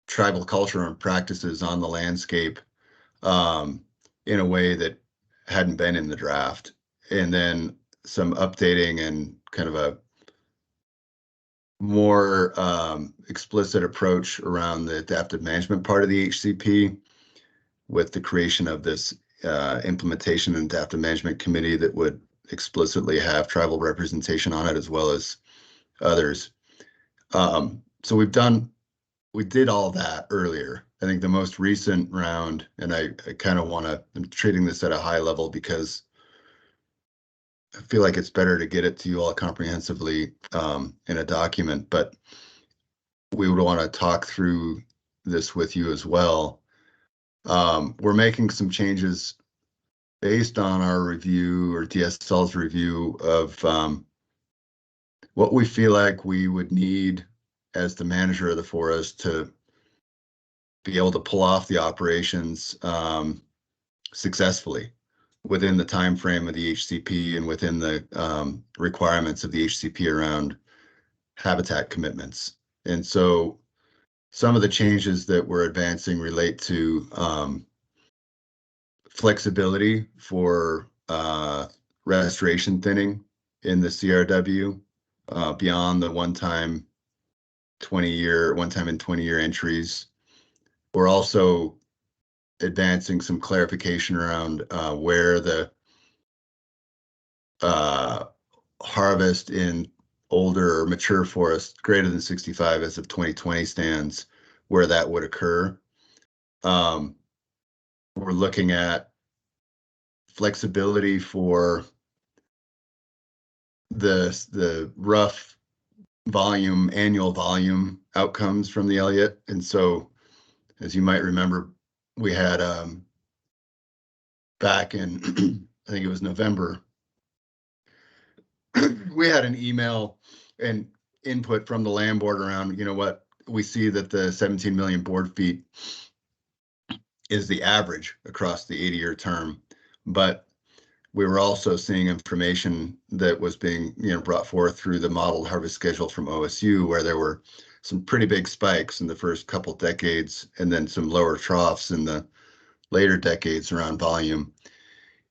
tribal culture and practices on the landscape in a way that hadn't been in the draft. And then some updating and kind of a more explicit approach around the adaptive management part of the HCP with the creation of this implementation and adaptive management committee that would explicitly have tribal representation on it as well as others. So we did all that earlier. I think the most recent round, and I kind of I'm treating this at a high level because I feel like it's better to get it to you all comprehensively in a document, but we would want to talk through this with you as well. We're making some changes based on our review or DSL's review of what we feel like we would need as the manager of the forest to be able to pull off the operations successfully within the time frame of the HCP and within the requirements of the HCP around habitat commitments. And so some of the changes that we're advancing relate to flexibility for restoration thinning in the CRW beyond the one-time and 20-year entries. We're also advancing some clarification around where the harvest in older or mature forests greater than 65 as of 2020 stands, where that would occur. We're looking at flexibility for the rough annual volume outcomes from the Elliott. And so, as you might remember, we had back in, I think it was November, we had an email and input from the land board around, what we see that the 17 million board feet is the average across the 80-year term. But we were also seeing information that was being brought forth through the modeled harvest schedule from OSU, where there were some pretty big spikes in the first couple decades and then some lower troughs in the later decades around volume,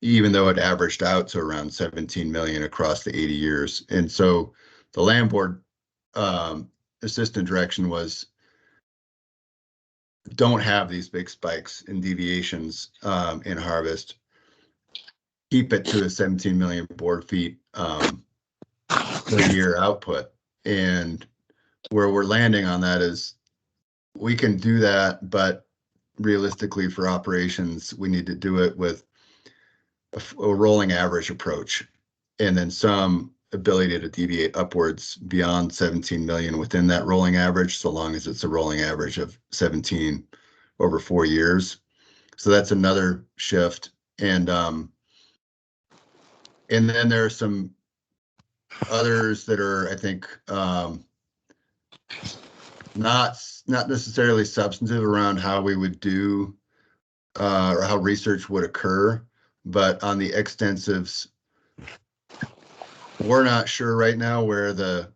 even though it averaged out to around 17 million across the 80 years. And so the land board assistant direction was, don't have these big spikes and deviations in harvest. Keep it to a 17 million board feet per year output. And where we're landing on that is we can do that, but realistically for operations, we need to do it with a rolling average approach, and then some ability to deviate upwards beyond 17 million within that rolling average, so long as it's a rolling average of 17 over 4 years. So that's another shift. And then there are some others that are, I think, not necessarily substantive around how we would do or how research would occur, but on the extensives, we're not sure right now where the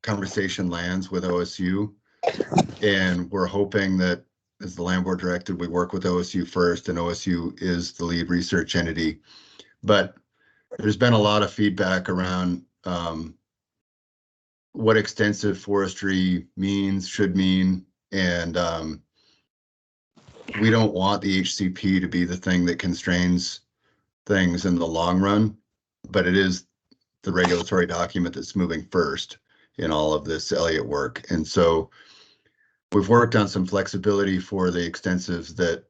conversation lands with OSU, and we're hoping that, as the land board directed, we work with OSU first, and OSU is the lead research entity. But there's been a lot of feedback around what extensive forestry means, should mean, and we don't want the HCP to be the thing that constrains things in the long run, but it is the regulatory document that's moving first in all of this Elliott work. And so we've worked on some flexibility for the extensives that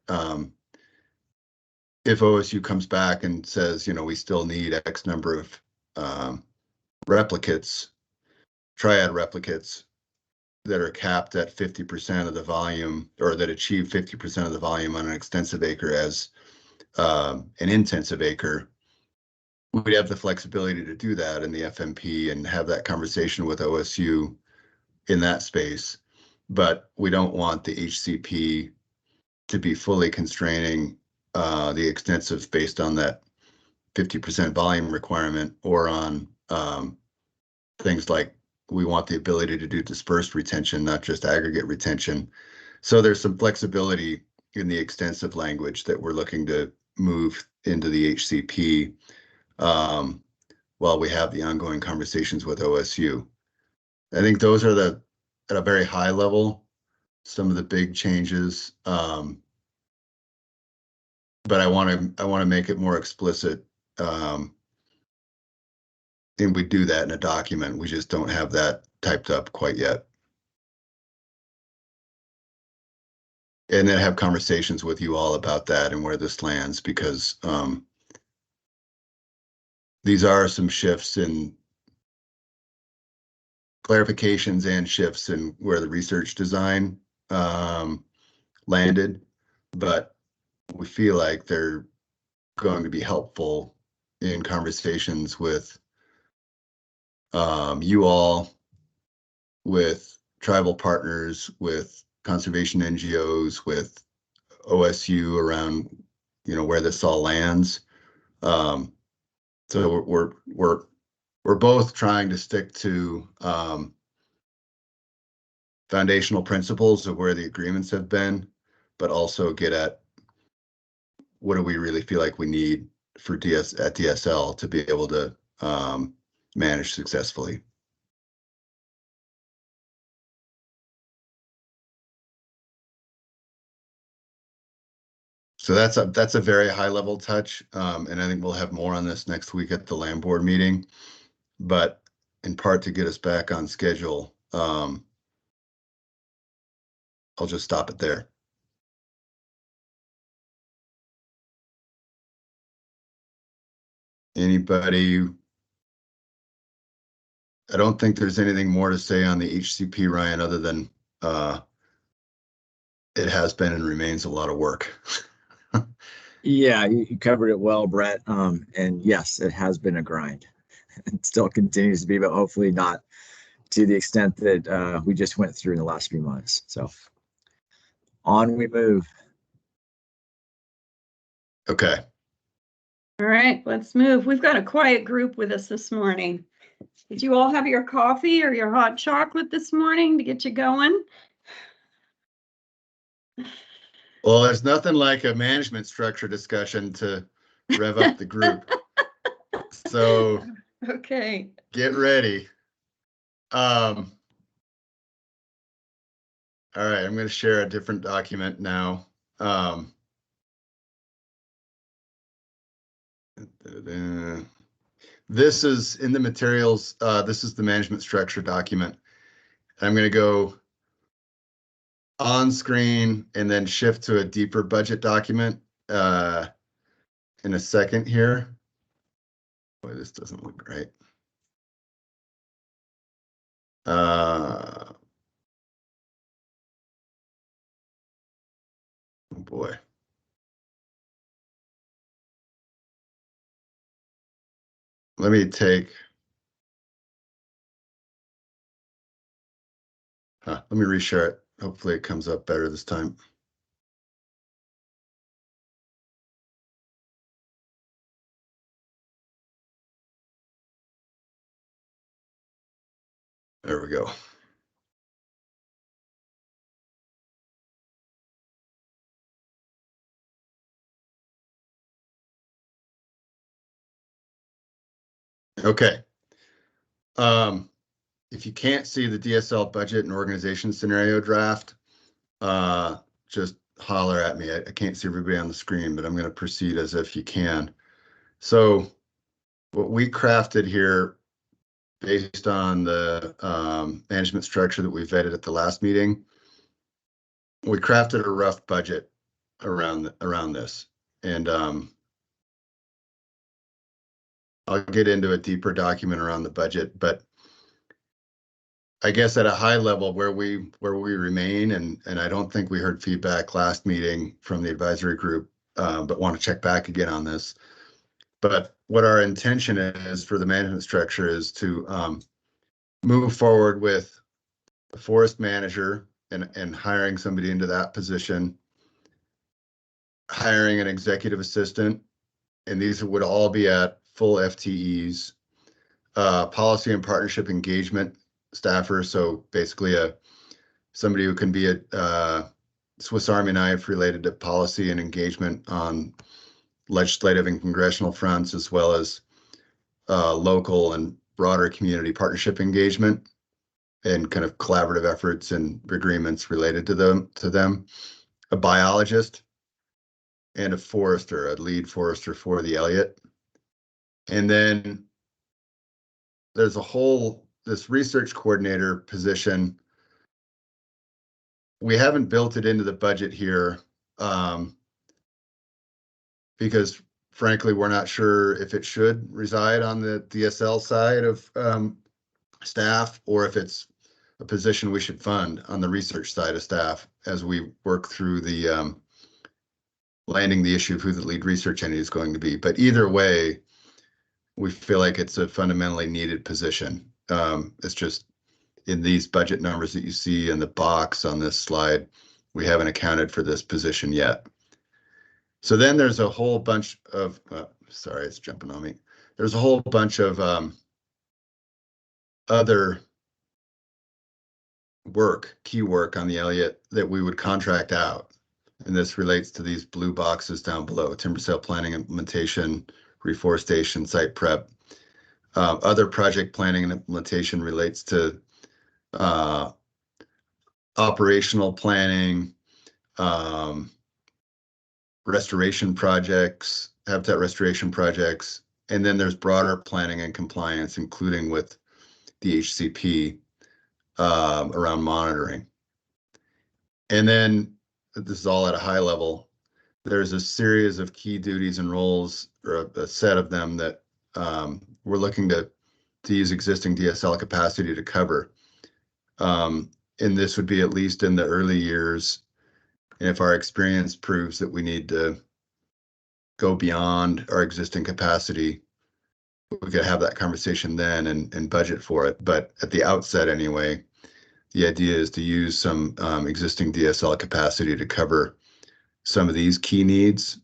if OSU comes back and says, we still need X number of replicates, triad replicates that are capped at 50% of the volume, or that achieve 50% of the volume on an extensive acre as an intensive acre, we'd have the flexibility to do that in the FMP and have that conversation with OSU in that space. But we don't want the HCP to be fully constraining the extensive based on that 50% volume requirement, or on things like we want the ability to do dispersed retention, not just aggregate retention. So there's some flexibility in the extensive language that we're looking to move into the HCP while we have the ongoing conversations with OSU. I think those are at a very high level, some of the big changes. But I want to make it more explicit. And we do that in a document. We just don't have that typed up quite yet. And then have conversations with you all about that and where this lands, because these are some shifts in clarifications and shifts in where the research design landed, but we feel like they're going to be helpful in conversations with you all, with tribal partners, with conservation NGOs, with OSU around, where this all lands. So we're both trying to stick to foundational principles of where the agreements have been, but also get at what do we really feel like we need for at DSL to be able to manage successfully. So that's a very high level touch, and I think we'll have more on this next week at the land board meeting. But in part to get us back on schedule, I'll just stop it there. Anybody? I don't think there's anything more to say on the HCP, Ryan, other than it has been and remains a lot of work. Yeah, you covered it well, Brett. And yes, it has been a grind. It still continues to be, but hopefully not to the extent that we just went through in the last few months. So on we move. Okay. All right, let's move. We've got a quiet group with us this morning. Did you all have your coffee or your hot chocolate this morning to get you going? Well, there's nothing like a management structure discussion to rev up the group. So Okay. get ready. All right, I'm going to share a different document now. This is in the materials. This is the management structure document. I'm going to go on screen and then shift to a deeper budget document in a second here. Boy, this doesn't look right. Oh boy. Let me take. Let me reshare it. Hopefully it comes up better this time. There we go. Okay. If you can't see the DSL budget and organization scenario draft, just holler at me. I can't see everybody on the screen, but I'm going to proceed as if you can. So what we crafted here, based on the management structure that we vetted at the last meeting, we crafted a rough budget around this. And I'll get into a deeper document around the budget, but I guess at a high level where we remain, and I don't think we heard feedback last meeting from the advisory group, but want to check back again on this. But what our intention is for the management structure is to move forward with the forest manager and hiring somebody into that position, hiring an executive assistant, and these would all be at full FTEs, policy and partnership engagement staffer. So basically somebody who can be a Swiss Army knife related to policy and engagement on legislative and congressional fronts, as well as local and broader community partnership engagement and kind of collaborative efforts and agreements related to them, a biologist, and a forester, a lead forester for the Elliott. And then there's this research coordinator position. We haven't built it into the budget here because frankly, we're not sure if it should reside on the DSL side of staff or if it's a position we should fund on the research side of staff as we work through the landing the issue of who the lead research entity is going to be. But either way, we feel like it's a fundamentally needed position. It's just in these budget numbers that you see in the box on this slide, we haven't accounted for this position yet. So then there's a whole bunch of, sorry, it's jumping on me. There's a whole bunch of other key work on the Elliott that we would contract out. And this relates to these blue boxes down below: timber sale planning, implementation, reforestation, site prep. Other project planning and implementation relates to operational planning, restoration projects, habitat restoration projects, and then there's broader planning and compliance, including with the HCP around monitoring. And then this is all at a high level. There's a series of key duties and roles, or a set of them, that we're looking to use existing DSL capacity to cover. And this would be at least in the early years. And if our experience proves that we need to go beyond our existing capacity, we could have that conversation then and budget for it. But at the outset anyway, the idea is to use some existing DSL capacity to cover some of these key needs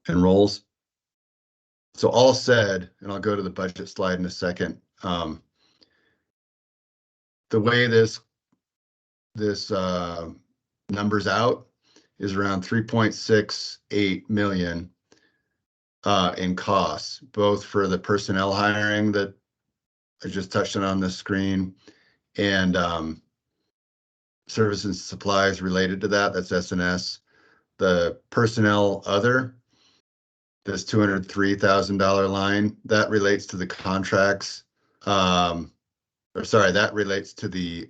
and roles. So all said, and I'll go to the budget slide in a second, the way this numbers out is around 3.68 million in costs, both for the personnel hiring that I just touched on this screen, and services and supplies related to that. That's S&S. The personnel other, this $203,000 line, that relates to the contracts. That relates to the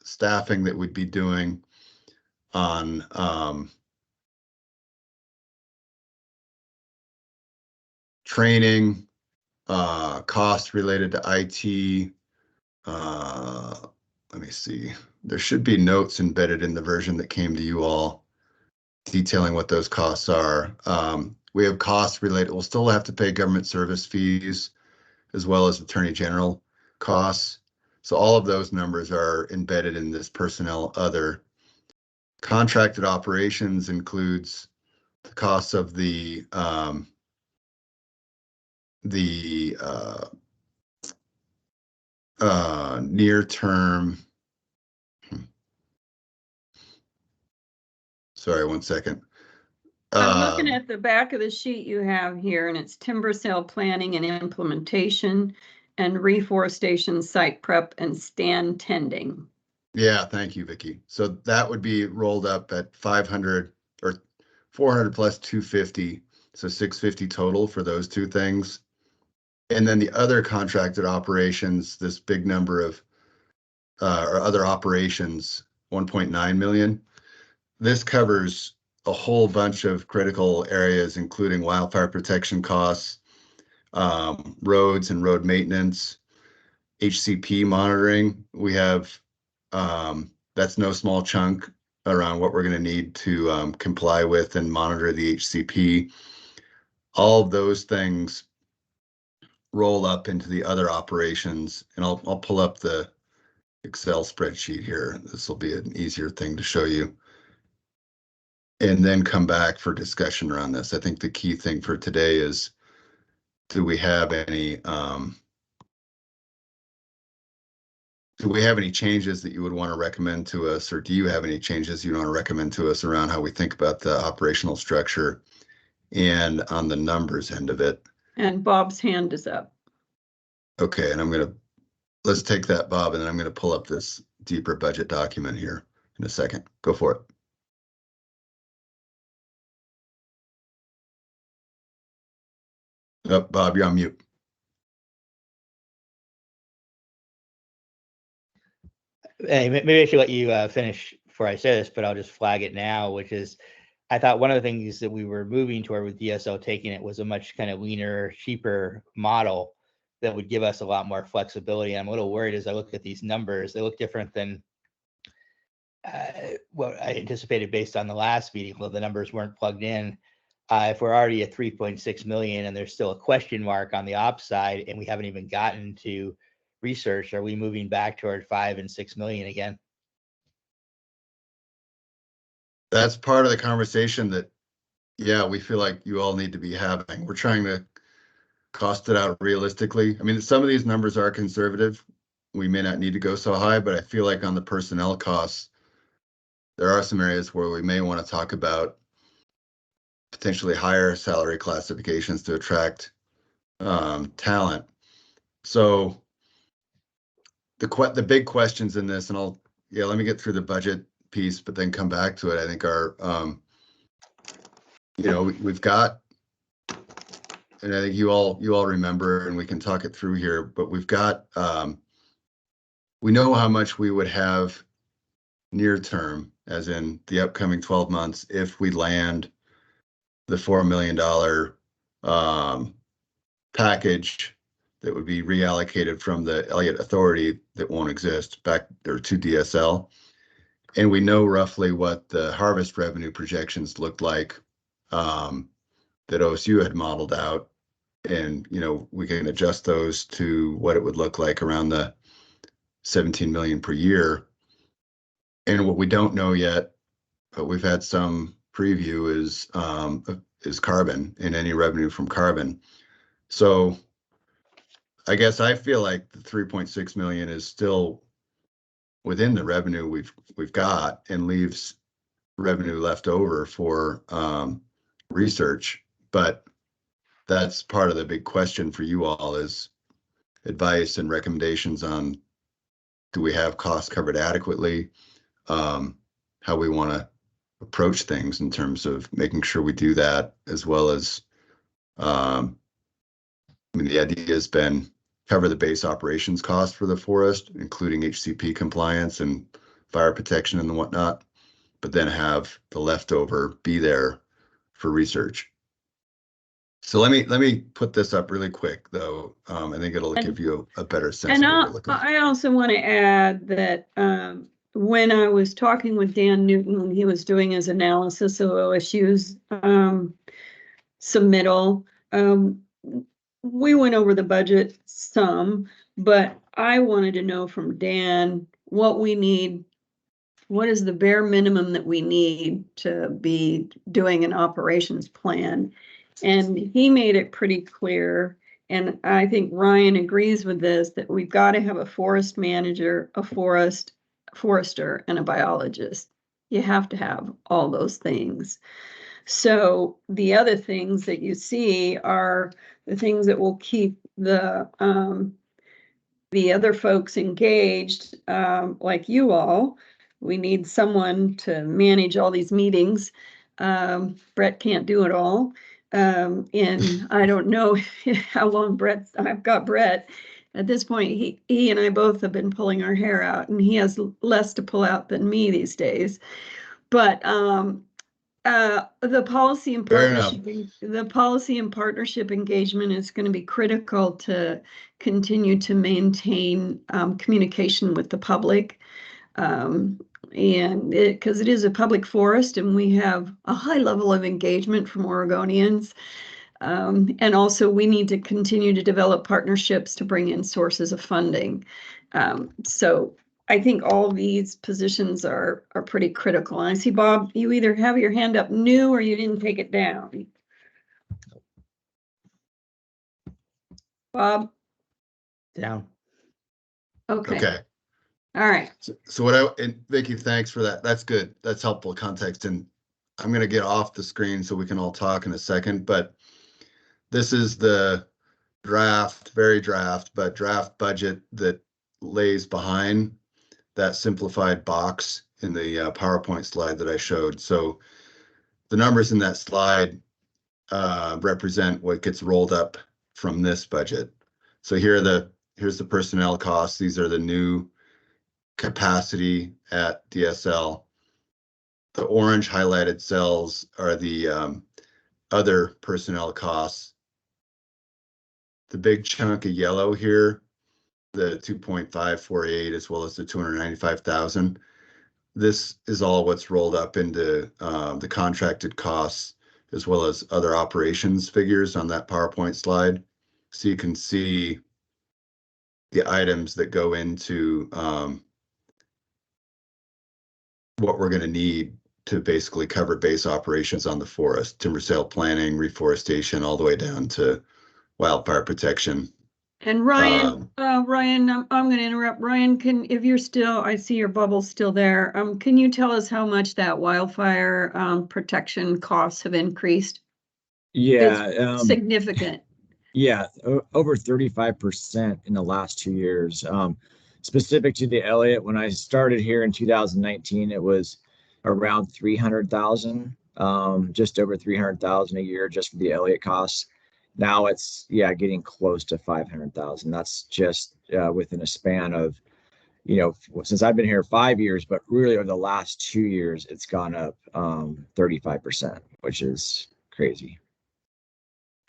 staffing that we'd be doing on training, costs related to IT. Let me see. There should be notes embedded in the version that came to you all detailing what those costs are. We have costs related. We'll still have to pay government service fees as well as attorney general costs. So all of those numbers are embedded in this personnel other. Contracted operations includes the costs of the near term. Sorry, 1 second. I'm looking at the back of the sheet you have here, and it's timber sale planning and implementation and reforestation site prep and stand tending. Yeah, thank you, Vicky. So that would be rolled up at 500 or 400 plus 250. So 650 total for those two things. And then the other contracted operations, this big number of or other operations, 1.9 million. This covers a whole bunch of critical areas, including wildfire protection costs, roads and road maintenance, HCP monitoring. We have, that's no small chunk around what we're going to need to comply with and monitor the HCP. All of those things roll up into the other operations, and I'll pull up the Excel spreadsheet here. This will be an easier thing to show you. And then come back for discussion around this. I think the key thing for today is, do we have any changes that you would want to recommend to us, or do you have any changes you want to recommend to us around how we think about the operational structure and on the numbers end of it? And Bob's hand is up. Okay, and let's take that, Bob, and then I'm going to pull up this deeper budget document here in a second. Go for it. Oh, Bob, you're on mute. Hey, maybe I should let you finish before I say this, but I'll just flag it now, which is, I thought one of the things that we were moving toward with DSL taking it was a much kind of leaner, cheaper model that would give us a lot more flexibility. I'm a little worried as I look at these numbers. They look different than what I anticipated based on the last meeting, although the numbers weren't plugged in. If we're already at 3.6 million and there's still a question mark on the ops side and we haven't even gotten to research, are we moving back toward 5 and 6 million again? That's part of the conversation that, yeah, we feel like you all need to be having. We're trying to cost it out realistically. I mean, some of these numbers are conservative. We may not need to go so high, but I feel like on the personnel costs, there are some areas where we may want to talk about potentially higher salary classifications to attract talent. So the big questions in this, and let me get through the budget piece, but then come back to it. I think are, we've got, and I think you all remember, and we can talk it through here, but we've got, we know how much we would have near term, as in the upcoming 12 months, if we land the $4 million package that would be reallocated from the Elliott Authority that won't exist back there to DSL. And we know roughly what the harvest revenue projections looked like that OSU had modeled out. And, we can adjust those to what it would look like around the 17 million per year. And what we don't know yet, but we've had some preview, is carbon and any revenue from carbon. So I guess I feel like the 3.6 million is still within the revenue we've got and leaves revenue left over for research. But that's part of the big question for you all, is advice and recommendations on, do we have costs covered adequately? How we want to approach things in terms of making sure we do that, as well as, the idea has been cover the base operations cost for the forest, including HCP compliance and fire protection and whatnot, but then have the leftover be there for research. So let me put this up really quick, though. I think it'll give you a better sense of what we're looking for. I also want to add that when I was talking with Dan Newton, when he was doing his analysis of OSU's submittal, we went over the budget some, but I wanted to know from Dan what we need. What is the bare minimum that we need to be doing an operations plan? And he made it pretty clear, and I think Ryan agrees with this, that we've got to have a forest manager, a forester, and a biologist. You have to have all those things. So the other things that you see are the things that will keep the other folks engaged, like you all. We need someone to manage all these meetings. Brett can't do it all. And I don't know how long I've got Brett. At this point, he and I both have been pulling our hair out, and he has less to pull out than me these days. But the policy and Fair enough. partnership engagement is going to be critical to continue to maintain communication with the public. And because it is a public forest and we have a high level of engagement from Oregonians. And also we need to continue to develop partnerships to bring in sources of funding. So I think all these positions are pretty critical. And I see, Bob, you either have your hand up new or you didn't take it down. Bob? Down. Okay. Okay. All right. So and Vicky, thanks for that. That's good. That's helpful context. And I'm going to get off the screen so we can all talk in a second, but this is the draft, very draft, but draft budget that lays behind that simplified box in the PowerPoint slide that I showed. So the numbers in that slide represent what gets rolled up from this budget. So here's the personnel costs. These are the new capacity at DSL. The orange highlighted cells are the other personnel costs. The big chunk of yellow here, the 2.548 as well as the 295,000. This is all what's rolled up into the contracted costs as well as other operations figures on that PowerPoint slide. So you can see the items that go into what we're going to need to basically cover base operations on the forest, timber sale planning, reforestation, all the way down to wildfire protection. And Ryan, Ryan, I'm going to interrupt. Ryan, if you're still, I see your bubble still there. Can you tell us how much that wildfire protection costs have increased? Yeah. It's significant. Yeah, over 35% in the last 2 years. Specific to the Elliott, when I started here in 2019, it was around 300,000, just over 300,000 a year just for the Elliott costs. Now it's getting close to 500,000. That's just within a span of, since I've been here 5 years, but really over the last 2 years, it's gone up 35%, which is crazy.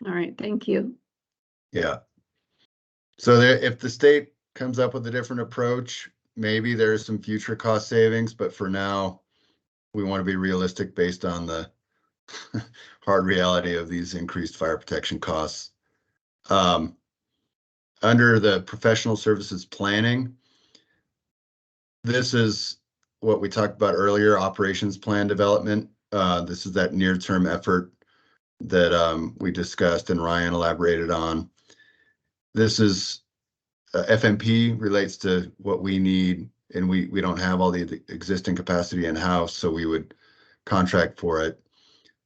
All right, thank you. Yeah. So if the state comes up with a different approach, maybe there's some future cost savings, but for now, we want to be realistic based on the hard reality of these increased fire protection costs. Under the professional services planning, this is what we talked about earlier, operations plan development. This is that near-term effort that we discussed and Ryan elaborated on. This is FMP relates to what we need, and we don't have all the existing capacity in-house, so we would contract for it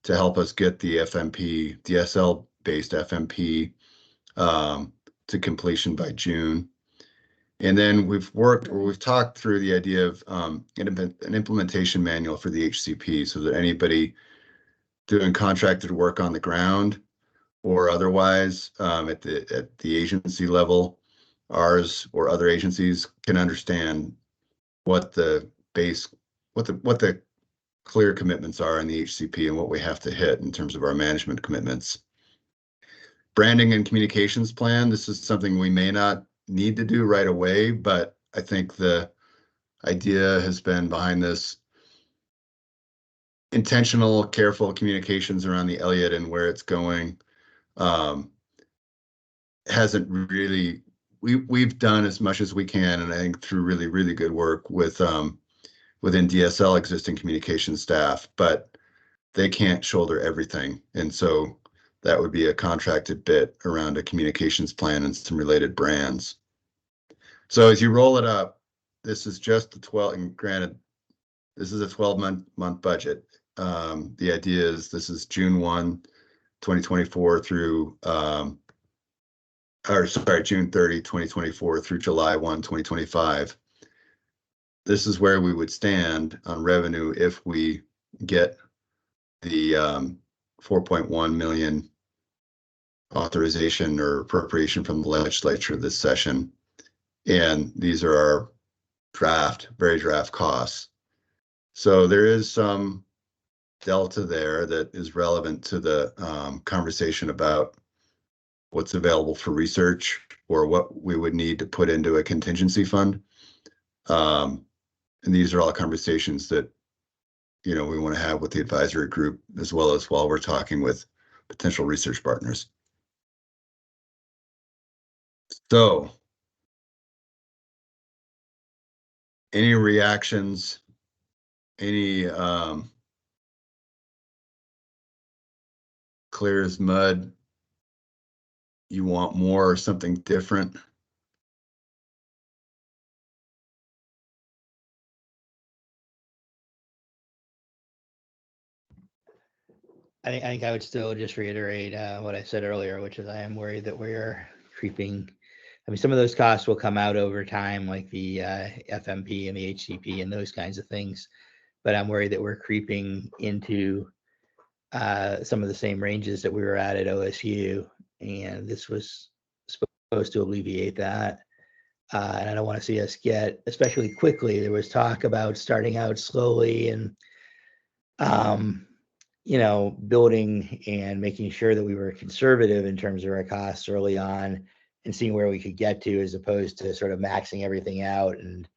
to help us get the FMP, DSL-based FMP to completion by June. And then we've talked through the idea of an implementation manual for the HCP so that anybody doing contracted work on the ground or otherwise at the agency level, ours or other agencies can understand what the clear commitments are in the HCP and what we have to hit in terms of our management commitments. Branding and communications plan. This is something we may not need to do right away, but I think the idea has been behind this intentional, careful communications around the Elliott and where it's going. We we've done as much as we can, and I think through really, really good work with within DSL existing communication staff, but they can't shoulder everything. And so that would be a contracted bit around a communications plan and some related brands. So as you roll it up, this is just the 12, and granted, this is a 12-month budget. The idea is this is June 1, 2024 through, June 30, 2024 through July 1, 2025. This is where we would stand on revenue if we get the 4.1 million authorization or appropriation from the legislature this session. And these are our very draft costs. So there is some delta there that is relevant to the conversation about what's available for research or what we would need to put into a contingency fund. And these are all conversations that, we want to have with the advisory group, as well as while we're talking with potential research partners. So, any reactions, any clear as mud, you want more or something different? I think I would still just reiterate what I said earlier, which is I am worried that we are creeping. I mean, some of those costs will come out over time, like the FMP and the HCP and those kinds of things. But I'm worried that we're creeping into some of the same ranges that we were at OSU. And this was supposed to alleviate that. And I don't want to see us get, especially quickly, there was talk about starting out slowly and building and making sure that we were conservative in terms of our costs early on and seeing where we could get to, as opposed to sort of maxing everything out and,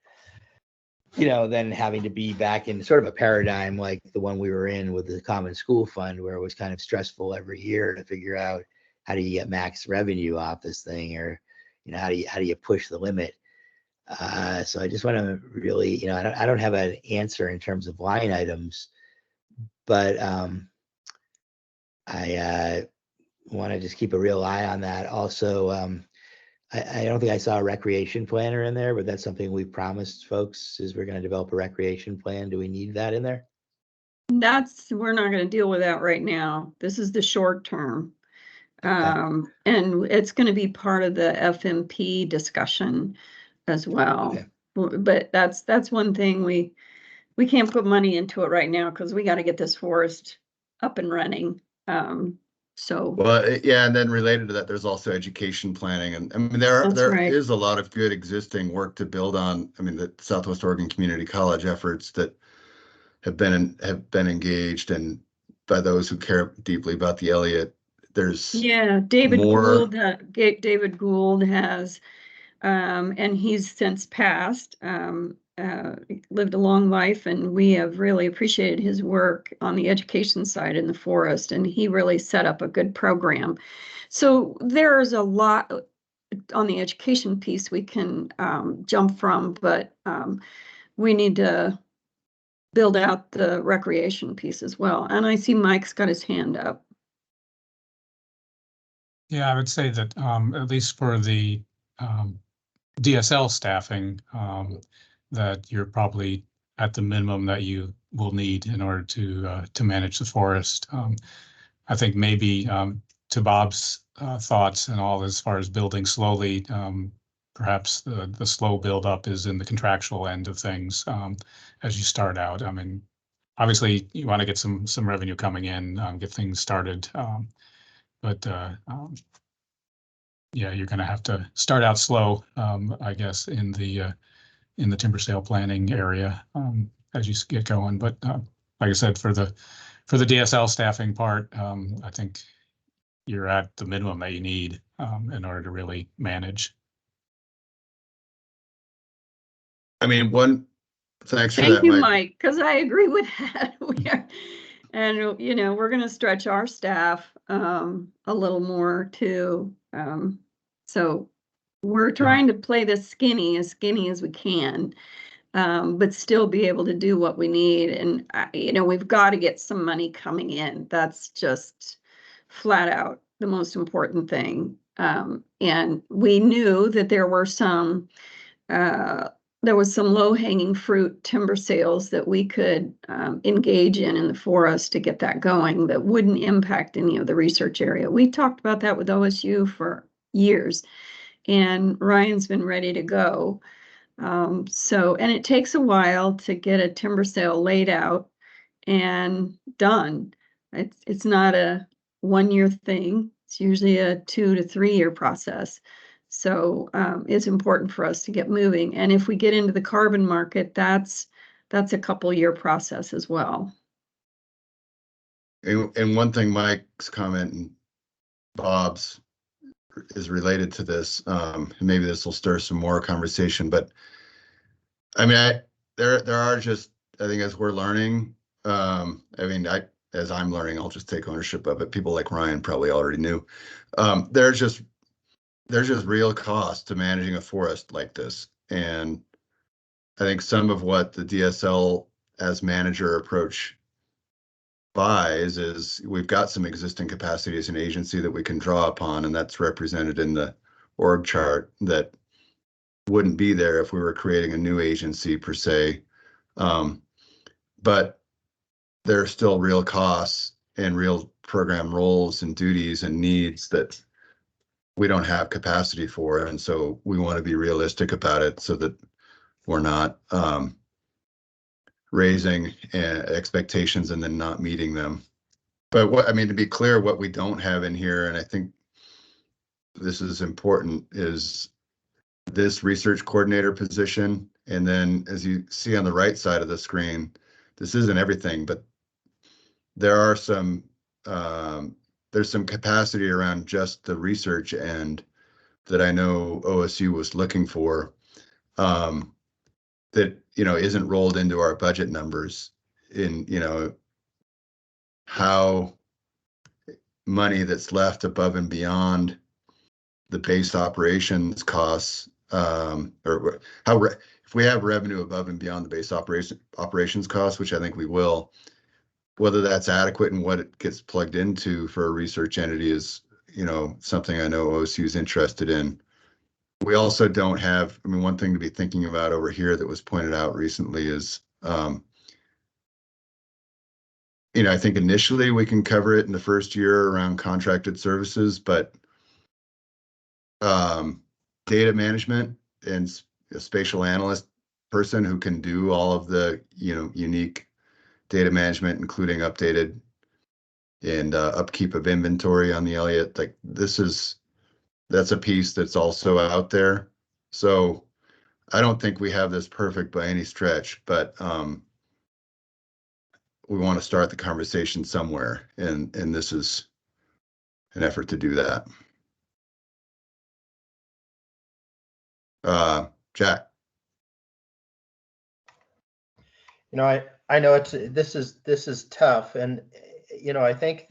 then having to be back in sort of a paradigm like the one we were in with the Common School Fund, where it was kind of stressful every year to figure out how do you get max revenue off this thing, or, how do you push the limit? So I just want to really, I don't have an answer in terms of line items, but I want to just keep a real eye on that. Also, I don't think I saw a recreation planner in there, but that's something we promised folks, is we're going to develop a recreation plan. Do we need that in there? We're not going to deal with that right now. This is the short term. And it's going to be part of the FMP discussion as well. Okay. But that's one thing we can't put money into it right now because we got to get this forest up and running. Well, yeah, and then related to that, there's also education planning, and I mean there is a lot of good existing work to build on. I mean, the Southwest Oregon Community College efforts that have been engaged, and by those who care deeply about the Elliott. There's David Gould has, and he's since passed. Lived a long life, and we have really appreciated his work on the education side in the forest, and he really set up a good program. So there's a lot on the education piece we can jump from, but we need to build out the recreation piece as well. And I see Mike's got his hand up. Yeah, I would say that at least for the DSL staffing, that you're probably at the minimum that you will need in order to manage the forest. I think maybe to Bob's thoughts and all, as far as building slowly, perhaps the slow build up is in the contractual end of things as you start out. I mean, obviously you want to get some revenue coming in, get things started, but yeah, you're going to have to start out slow, I guess, in the timber sale planning area as you get going. But like I said, for the DSL staffing part, I think you're at the minimum that you need in order to really manage. I mean, thanks for that, Thank you, Mike, because I agree with that. And we're going to stretch our staff a little more too. So we're trying to play this skinny as we can, but still be able to do what we need. And, we've got to get some money coming in. That's just flat out the most important thing. And we knew that there was some low-hanging fruit timber sales that we could engage in the forest to get that going that wouldn't impact any of the research area. We talked about that with OSU for years, and Ryan's been ready to go. And it takes a while to get a timber sale laid out and done. It's not a 1-year thing. It's usually a 2 to 3 year process. So it's important for us to get moving. And if we get into the carbon market, that's a couple-year process as well. And one thing Mike's comment and Bob's is related to this. And maybe this will stir some more conversation, but I mean, there are just, I think as we're learning, as I'm learning, I'll just take ownership of it. People like Ryan probably already knew. There's just real cost to managing a forest like this. And I think some of what the DSL as manager approach buys is we've got some existing capacity as an agency that we can draw upon, and that's represented in the org chart that wouldn't be there if we were creating a new agency per se. But there are still real costs and real program roles and duties and needs that we don't have capacity for. And so we want to be realistic about it so that we're not raising expectations and then not meeting them. But to be clear, what we don't have in here, and I think this is important, is this research coordinator position. And then as you see on the right side of the screen, this isn't everything, but there are some, there's some capacity around just the research end that I know OSU was looking for, that, isn't rolled into our budget numbers in, how money that's left above and beyond the base operations costs, or how if we have revenue above and beyond the base operations costs, which I think we will, whether that's adequate and what it gets plugged into for a research entity is, something I know OSU is interested in. We also don't have, one thing to be thinking about over here that was pointed out recently is, I think initially we can cover it in the first year around contracted services, but data management and a spatial analyst person who can do all of the, unique data management, including updated and upkeep of inventory on the Elliott, like that's a piece that's also out there. So I don't think we have this perfect by any stretch, but we want to start the conversation somewhere, and this is an effort to do that. Jack. I know this is tough, and I think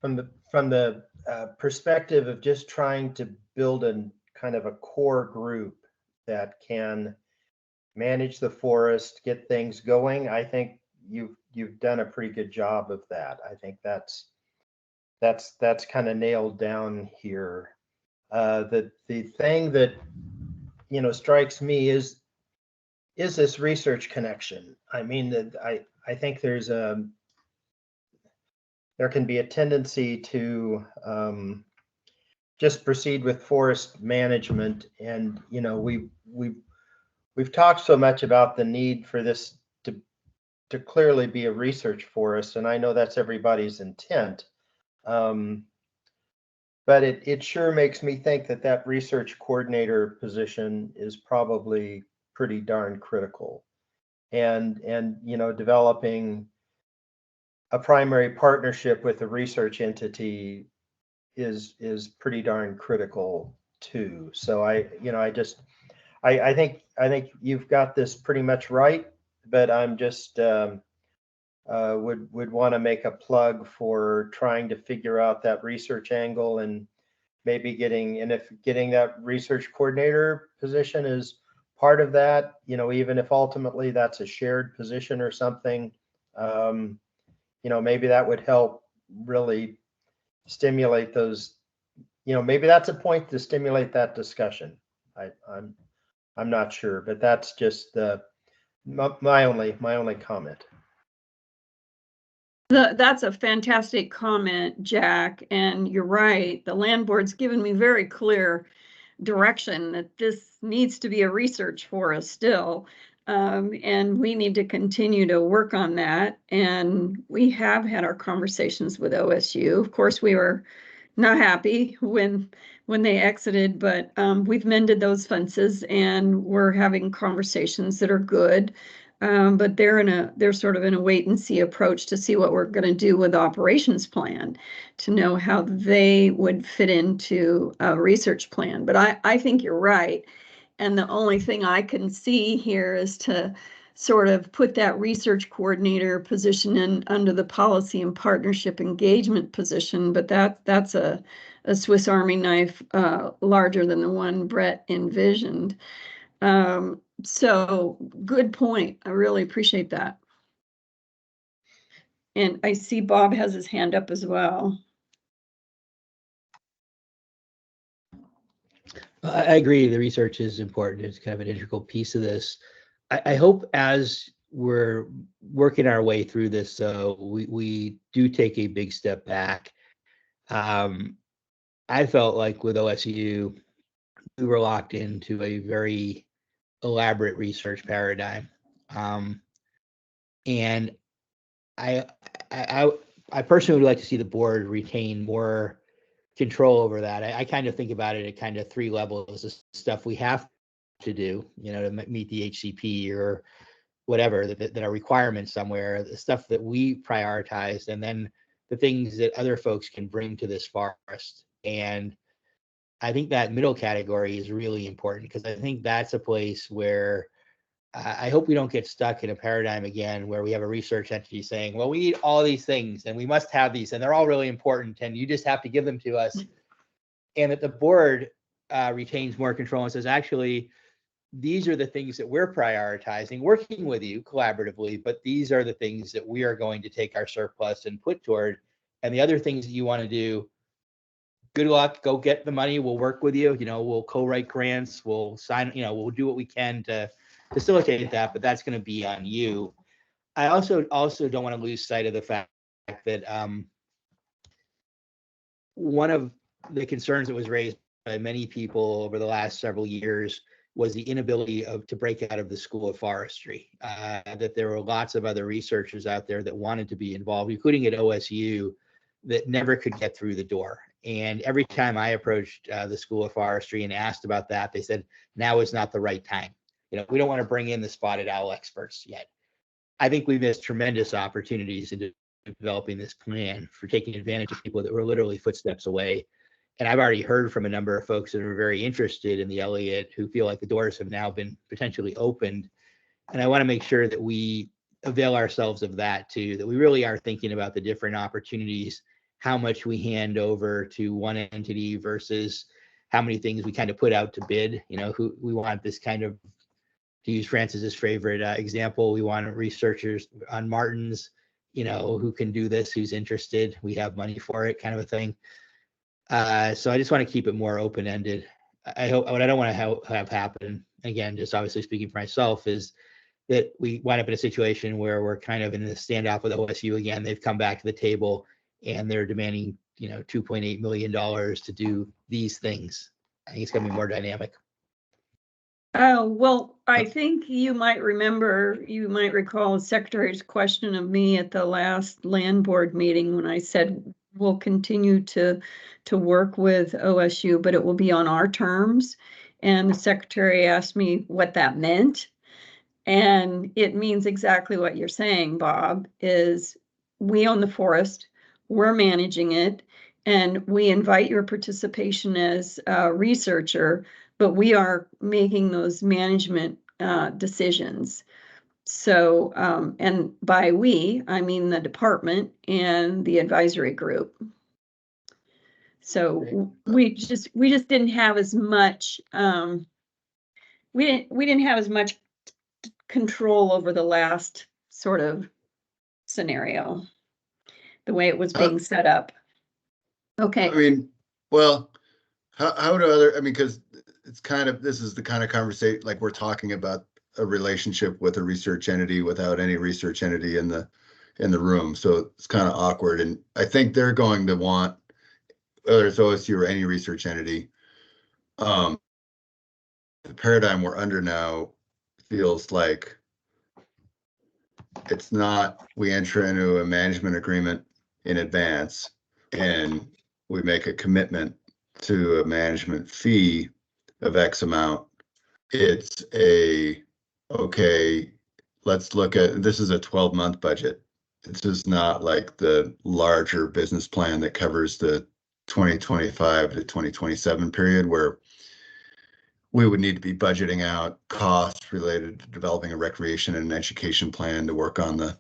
from the perspective of just trying to build a kind of a core group that can manage the forest, get things going, I think you've done a pretty good job of that. I think that's kind of nailed down here. The thing that strikes me is this research connection. I think there can be a tendency to just proceed with forest management, and we've talked so much about the need for this to clearly be a research forest, and I know that's everybody's intent. But it sure makes me think that research coordinator position is probably pretty darn critical, and developing a primary partnership with a research entity is pretty darn critical too. So I think you've got this pretty much right, but I'm just would want to make a plug for trying to figure out that research angle and maybe getting that research coordinator position is part of that, even if ultimately that's a shared position or something, maybe that would help really stimulate those, maybe that's a point to stimulate that discussion. I'm not sure, but that's just my only comment. That's a fantastic comment, Jack, and you're right. The land board's given me very clear direction that this needs to be a research forest still. And we need to continue to work on that. And we have had our conversations with OSU. Of course, we were not happy when they exited, but we've mended those fences and we're having conversations that are good. But they're sort of in a wait and see approach to see what we're going to do with the operations plan, to know how they would fit into a research plan. But I think you're right. And the only thing I can see here is to sort of put that research coordinator position in under the policy and partnership engagement position. But that's a Swiss Army knife larger than the one Brett envisioned. So good point. I really appreciate that. And I see Bob has his hand up as well. I agree. The research is important. It's kind of an integral piece of this. I hope as we're working our way through this, we do take a big step back. I felt like with OSU, we were locked into a very elaborate research paradigm. And I personally would like to see the board retain more control over that. I kind of think about it at kind of three levels. The stuff we have to do, to meet the HCP or whatever that are requirements somewhere, the stuff that we prioritize, and then the things that other folks can bring to this forest. And I think that middle category is really important, because I think that's a place where I hope we don't get stuck in a paradigm again where we have a research entity saying, well, we need all these things and we must have these and they're all really important and you just have to give them to us. And that the board retains more control and says, actually, these are the things that we're prioritizing, working with you collaboratively, but these are the things that we are going to take our surplus and put toward. And the other things that you want to do, good luck, go get the money. We'll work with you. We'll co-write grants. We'll sign, we'll do what we can to facilitate that, but that's going to be on you. I also don't want to lose sight of the fact that one of the concerns that was raised by many people over the last several years was the inability to break out of the School of Forestry, that there were lots of other researchers out there that wanted to be involved, including at OSU, that never could get through the door. And every time I approached the School of Forestry and asked about that, they said, now is not the right time. We don't want to bring in the spotted owl experts yet. I think we missed tremendous opportunities in developing this plan for taking advantage of people that were literally footsteps away. And I've already heard from a number of folks that are very interested in the Elliott who feel like the doors have now been potentially opened. And I want to make sure that we avail ourselves of that too, that we really are thinking about the different opportunities, how much we hand over to one entity versus how many things we kind of put out to bid. Who we want this kind of, to use Francis's favorite example, we want researchers on Martins, who can do this, who's interested, we have money for it, kind of a thing. So I just want to keep it more open-ended. I hope what I don't want to have happen, again, just obviously speaking for myself, is that we wind up in a situation where we're kind of in a standoff with OSU again. They've come back to the table and they're demanding, $2.8 million to do these things. I think it's going to be more dynamic. Oh, well, I think you might recall the Secretary's question of me at the last land board meeting when I said we'll continue to work with OSU, but it will be on our terms. And the Secretary asked me what that meant. And it means exactly what you're saying, Bob, is we own the forest, we're managing it, and we invite your participation as a researcher, but we are making those management decisions. So, and by we, I mean the department and the advisory group. So we just didn't have as much, we didn't have as much control over the last sort of scenario, the way it was being set up. Okay. I mean, well, how do other, I mean, because it's kind of, this is the kind of conversation, like we're talking about a relationship with a research entity without any research entity in the room. So it's kind of awkward. And I think they're going to want, whether it's OSU or any research entity, the paradigm we're under now feels like it's not, we enter into a management agreement in advance and we make a commitment to a management fee of X amount. It's okay, let's look at, this is a 12-month budget. It's just not like the larger business plan that covers the 2025 to 2027 period where we would need to be budgeting out costs related to developing a recreation and an education plan to work on the,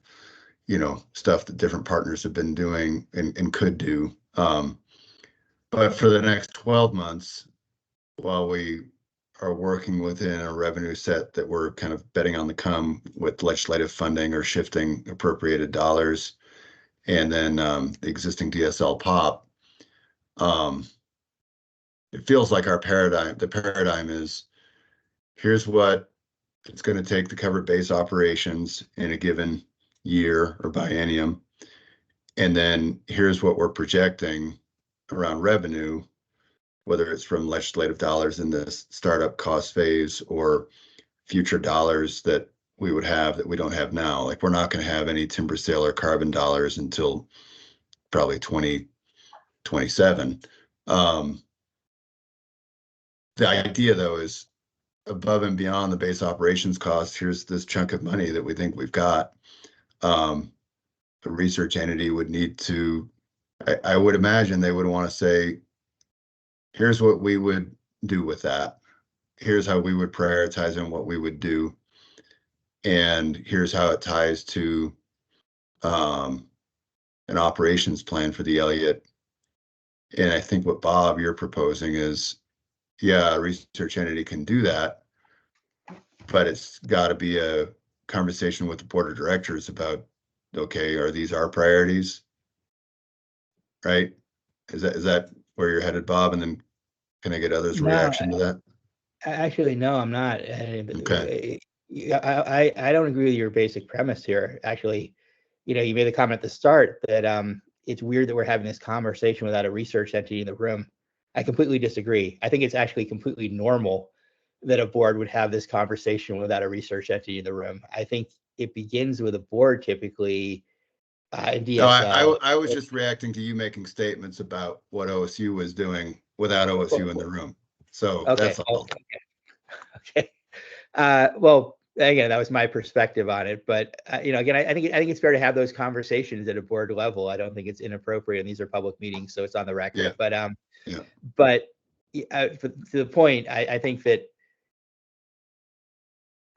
stuff that different partners have been doing and could do. But for the next 12 months, while we are working within a revenue set that we're kind of betting on the come with legislative funding or shifting appropriated dollars, and then the existing DSL POP, it feels like the paradigm is, here's what it's going to take to cover base operations in a given year or biennium. And then here's what we're projecting around revenue, whether it's from legislative dollars in the startup cost phase or future dollars that we would have that we don't have now. Like we're not going to have any timber sale or carbon dollars until probably 2027. The idea though is above and beyond the base operations costs, here's this chunk of money that we think we've got. A research entity would need to, I would imagine they would want to say, here's what we would do with that. Here's how we would prioritize and what we would do. And here's how it ties to an operations plan for the Elliott. And I think what Bob, you're proposing is, yeah, a research entity can do that, but it's got to be a conversation with the board of directors about, okay, are these our priorities? Right? Is that where you're headed, Bob? And then can I get others' reaction to that? Actually, no, I'm not. Okay. I don't agree with your basic premise here. Actually, you made the comment at the start that it's weird that we're having this conversation without a research entity in the room. I completely disagree. I think it's actually completely normal that a board would have this conversation without a research entity in the room. I think it begins with a board typically in DSL. No, I was just reacting to you making statements about what OSU was doing without OSU in the room. So okay. That's all. Okay. Well, again, that was my perspective on it. But again, I think it's fair to have those conversations at a board level. I don't think it's inappropriate, and these are public meetings, so it's on the record. Yeah. But Yeah. But to the point, I think that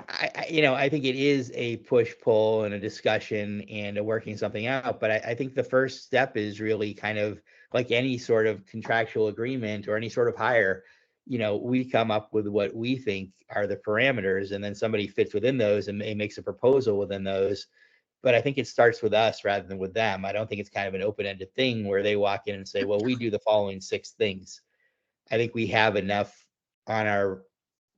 I think it is a push-pull and a discussion and a working something out. But I think the first step is really kind of like any sort of contractual agreement or any sort of hire. We come up with what we think are the parameters, and then somebody fits within those and makes a proposal within those. But I think it starts with us rather than with them. I don't think it's kind of an open-ended thing where they walk in and say, well, we do the following 6 things. I think we have enough on our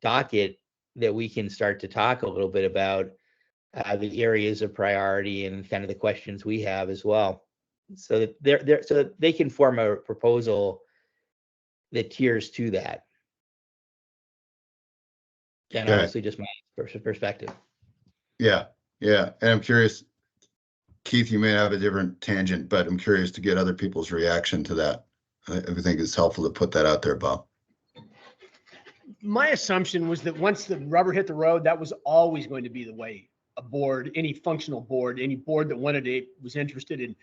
docket that we can start to talk a little bit about the areas of priority and kind of the questions we have as well. So that so that they can form a proposal that tiers to that. And Okay. obviously just my perspective. Yeah. And I'm curious, Keith, you may have a different tangent, but I'm curious to get other people's reaction to that. I think it's helpful to put that out there, Bob. My assumption was that once the rubber hit the road, that was always going to be the way a board, any functional board, any board that was interested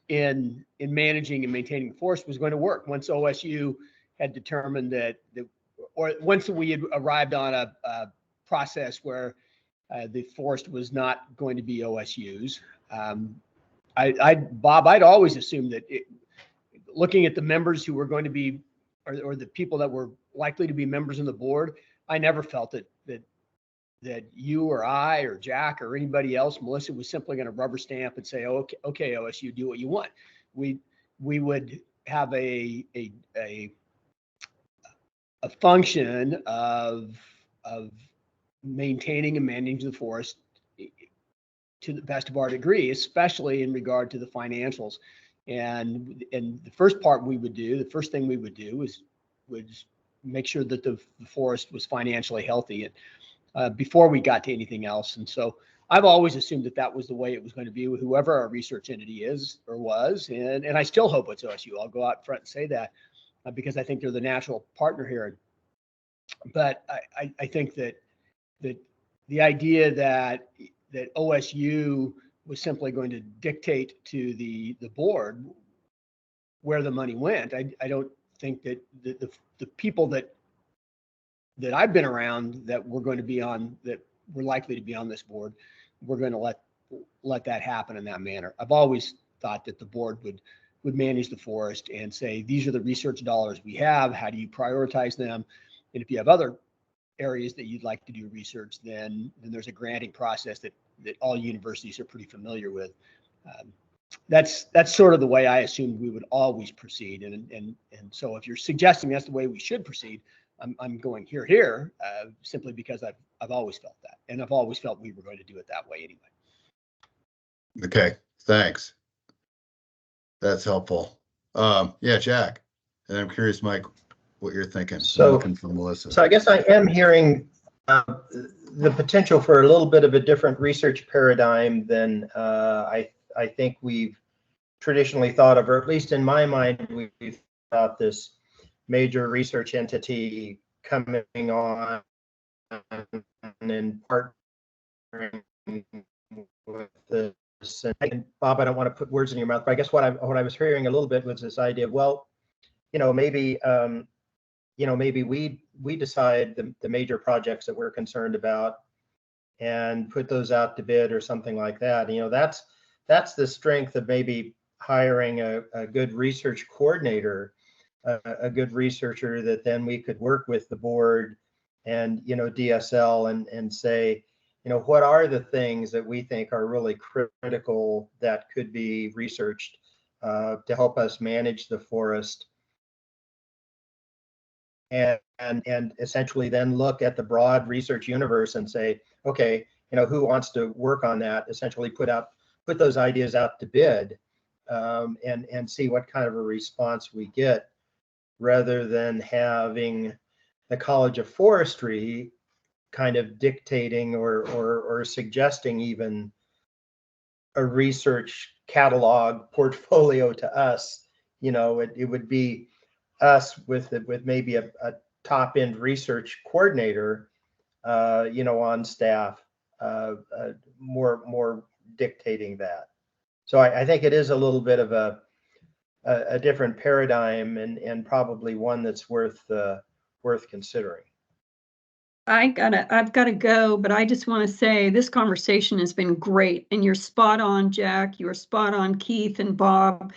in managing and maintaining the forest was going to work. Once OSU had determined or once we had arrived on a process where the forest was not going to be OSU's, Bob, I'd always assumed that looking at the members who were going to be, or the people that were likely to be members of the board, I never felt that you or I or Jack or anybody else, Melissa, was simply going to rubber stamp and say, oh, okay, OSU, do what you want. We would have a function of maintaining and managing the forest to the best of our degree, especially in regard to the financials. And the first thing we would do was make sure that the forest was financially healthy, and before we got to anything else. And so I've always assumed that was the way it was going to be with whoever our research entity is or was, and I still hope it's OSU. I'll go out front and say that because I think they're the natural partner here. But I think that the idea that OSU was simply going to dictate to the board where the money went, I don't think that the people that I've been around that were going to be on, that were likely to be on this board, we're going to let that happen in that manner. I've always thought that the board would manage the forest and say, these are the research dollars we have. How do you prioritize them? And if you have other areas that you'd like to do research, then there's a granting process that all universities are pretty familiar with. That's sort of the way I assumed we would always proceed. And so if you're suggesting that's the way we should proceed, I'm going here, simply because I've always felt that, and I've always felt we were going to do it that way anyway. Okay, thanks. That's helpful. Yeah, Jack, and I'm curious, Mike, what you're thinking. So, I'm looking for Melissa. So I guess I am hearing the potential for a little bit of a different research paradigm than I think we've traditionally thought of, or at least in my mind, we've thought this major research entity coming on and partnering with this. And Bob, I don't want to put words in your mouth, but I guess what I was hearing a little bit was this idea of, well, maybe we decide the major projects that we're concerned about and put those out to bid or something like that. That's the strength of maybe hiring a good research coordinator, a good researcher that then we could work with the board and DSL and say, what are the things that we think are really critical that could be researched to help us manage the forest, and essentially then look at the broad research universe and say, okay, who wants to work on that? Essentially put those ideas out to bid, and see what kind of a response we get, rather than having the College of Forestry kind of dictating or suggesting even a research catalog portfolio to us. It would be us with maybe a top end research coordinator, on staff, more dictating that. So I think it is a little bit of a different paradigm, and probably one that's worth considering. I've got to go, but I just want to say this conversation has been great, and you're spot on, Jack. You're spot on, Keith and Bob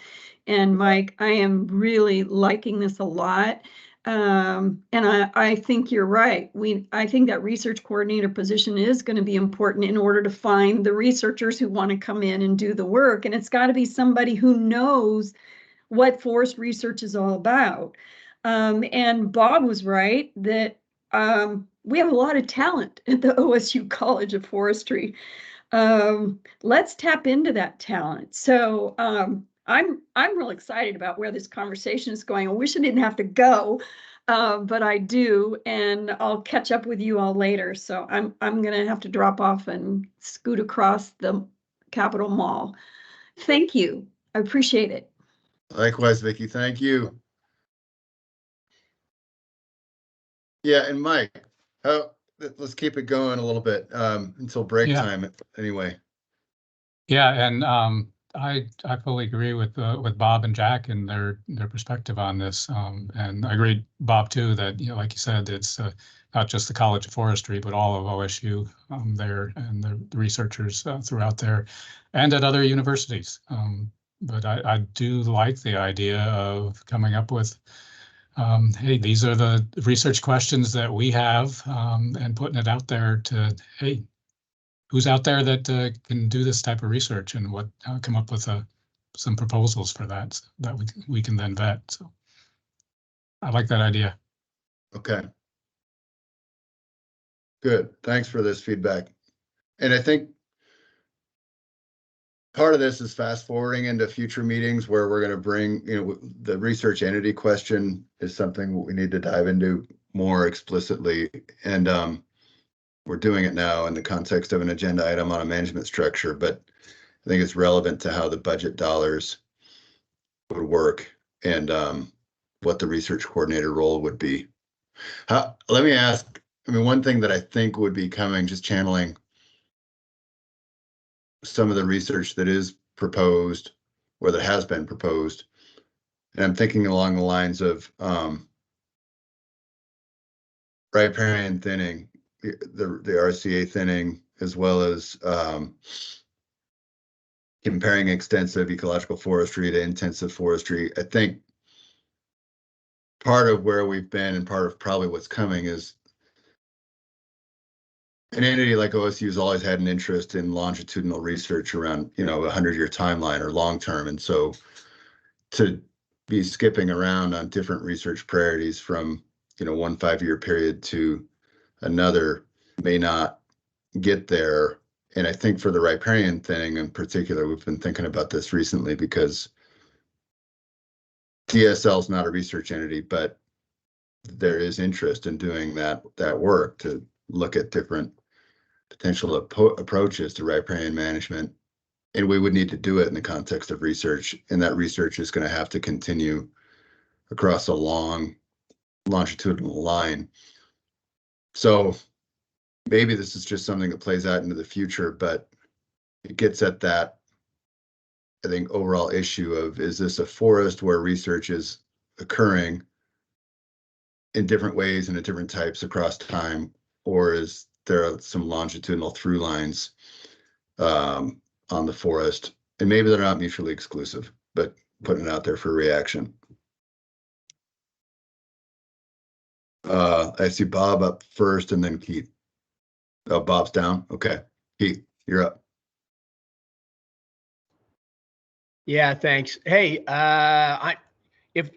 and Mike. I am really liking this a lot. And I think you're right. I think that research coordinator position is going to be important in order to find the researchers who want to come in and do the work. And it's got to be somebody who knows what forest research is all about. And Bob was right that we have a lot of talent at the OSU College of Forestry. Let's tap into that talent. So I'm real excited about where this conversation is going. I wish I didn't have to go, but I do, and I'll catch up with you all later. So I'm gonna have to drop off and scoot across the Capitol Mall. Thank you. I appreciate it. Likewise, Vicki. Thank you. Yeah, and Mike, let's keep it going a little bit until break time. Anyway. Yeah, and I fully agree with Bob and Jack and their perspective on this, and I agree, Bob, too, that like you said, it's not just the College of Forestry, but all of OSU there and the researchers throughout there, and at other universities. but I do like the idea of coming up with, hey, these are the research questions that we have, and putting it out there to, hey, who's out there that can do this type of research, and what come up with some proposals for that that we can then vet. So I like that idea. Okay. Good. Thanks for this feedback. And I think part of this is fast forwarding into future meetings where we're going to bring, the research entity question is something we need to dive into more explicitly. And we're doing it now in the context of an agenda item on a management structure, but I think it's relevant to how the budget dollars would work and what the research coordinator role would be. Let me ask, one thing that I think would be coming, just channeling some of the research that is proposed or that has been proposed, and I'm thinking along the lines of riparian thinning, the RCA thinning, as well as comparing extensive ecological forestry to intensive forestry. I think part of where we've been and part of probably what's coming is an entity like OSU has always had an interest in longitudinal research around, a 100-year timeline or long term. And so to be skipping around on different research priorities from, 1 5-year period to another may not get there. And I think for the riparian thing in particular, we've been thinking about this recently because DSL is not a research entity, but there is interest in doing that work to look at different potential approaches to riparian management. And we would need to do it in the context of research. And that research is going to have to continue across a long longitudinal line. So maybe this is just something that plays out into the future, but it gets at that, I think, overall issue of, is this a forest where research is occurring in different ways and at different types across time, or is there some longitudinal through lines on the forest? And maybe they're not mutually exclusive, but putting it out there for reaction. I see Bob up first and then Keith. Oh, Bob's down. Okay. Keith, you're up. Yeah, thanks. Hey, if